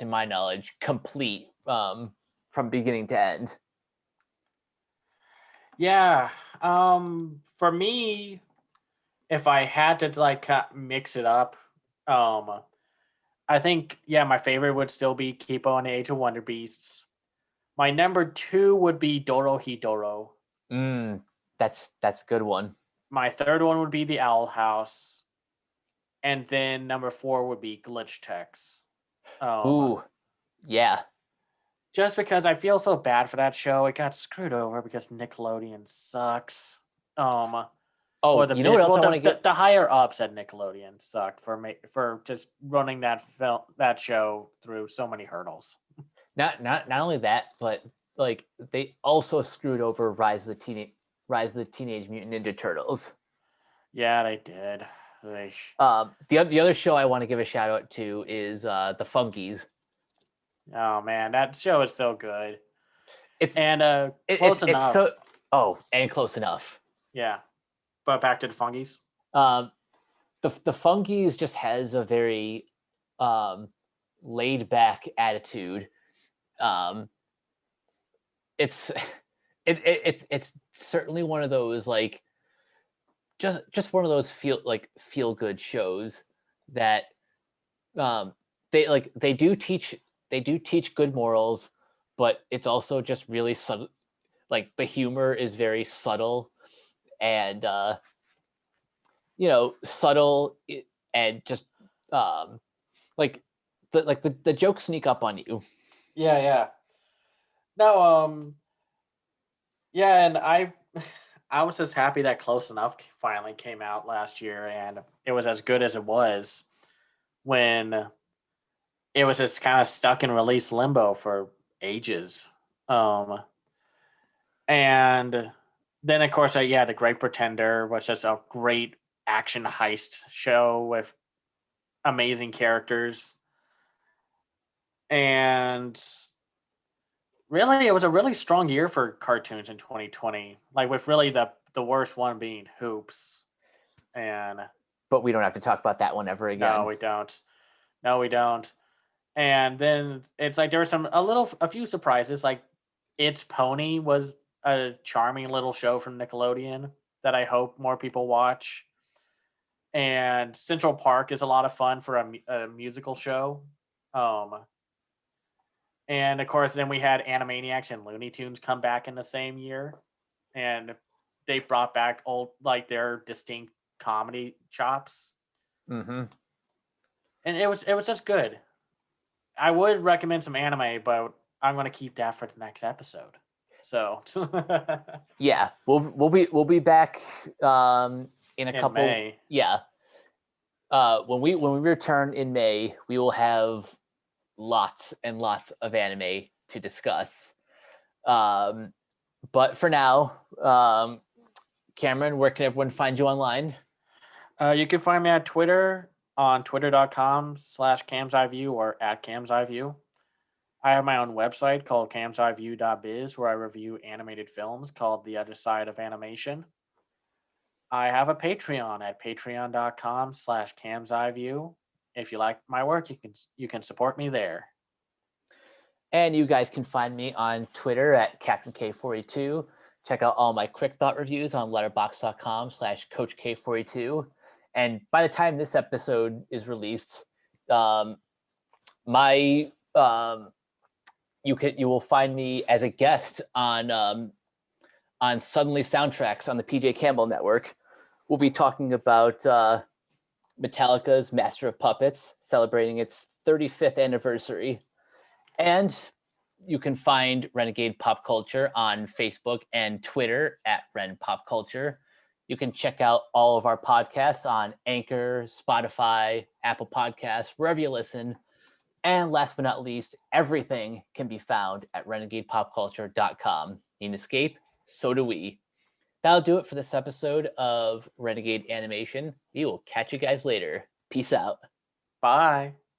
my knowledge, complete from beginning to end. Yeah. For me, if I had to like mix it up, um, I think my favorite would still be Kipo and the Age of Wonder Beasts. My number two would be Dorohedoro. Mm, that's a good one. My third one would be The Owl House, and then number four would be Glitch Techs. Ooh, yeah. Just because I feel so bad for that show, it got screwed over because Nickelodeon sucks. Or Oh, the you know what else I want to the higher ups at Nickelodeon sucked for just running that show through so many hurdles. not only that, but like they also screwed over Rise of the Teenage Mutant Ninja Turtles. Yeah, they did. The other show I want to give a shout out to is the Funkies. Oh man, that show is so good. It's And close enough. It's so and close enough. Yeah, but back to the Fungies. The Funkies just has a very laid back attitude. It's it's certainly one of those like just one of those feel good shows that they do teach good morals, but it's also just really subtle. Like the humor is very subtle and subtle and just like the jokes sneak up on you. Yeah. No, yeah, and I was just happy that Close Enough finally came out last year, and it was as good as it was when it was just kind of stuck in release limbo for ages. And then of course, The Great Pretender was just a great action heist show with amazing characters, and really, it was a really strong year for cartoons in 2020. Like with really the worst one being Hoops, and But we don't have to talk about that one ever again. no, we don't. No, we don't. And then it's like there were a few surprises. Like It's Pony was a charming little show from Nickelodeon that I hope more people watch. And Central Park is a lot of fun for a musical show. And of course, then we had Animaniacs and Looney Tunes come back in the same year, and they brought back their distinct comedy chops. Mm-hmm. And it was just good. I would recommend some anime, but I'm going to keep that for the next episode. So yeah, we'll be back in a couple. May. Yeah. When we return in May, we will have lots and lots of anime to discuss. But for now, Cameron, where can everyone find you online? You can find me at Twitter on twitter.com/camseyeview or at camseyeview. I have my own website called camseyeview.biz where I review animated films called The Other Side of Animation. I have a Patreon at patreon.com/camseyeview. If you like my work, you can support me there. And you guys can find me on Twitter at CaptainK42. Check out all my quick thought reviews on letterboxd.com/CoachK42. And by the time this episode is released, you will find me as a guest on Suddenly Soundtracks on the PJ Campbell Network. We'll be talking about Metallica's Master of Puppets, celebrating its 35th anniversary. And you can find Renegade Pop Culture on Facebook and Twitter at Ren Pop Culture. You can check out all of our podcasts on Anchor, Spotify, Apple Podcasts, wherever you listen. And last but not least, everything can be found at renegadepopculture.com. Need an escape? So do we. That'll do it for this episode of Renegade Animation. We will catch you guys later. Peace out. Bye.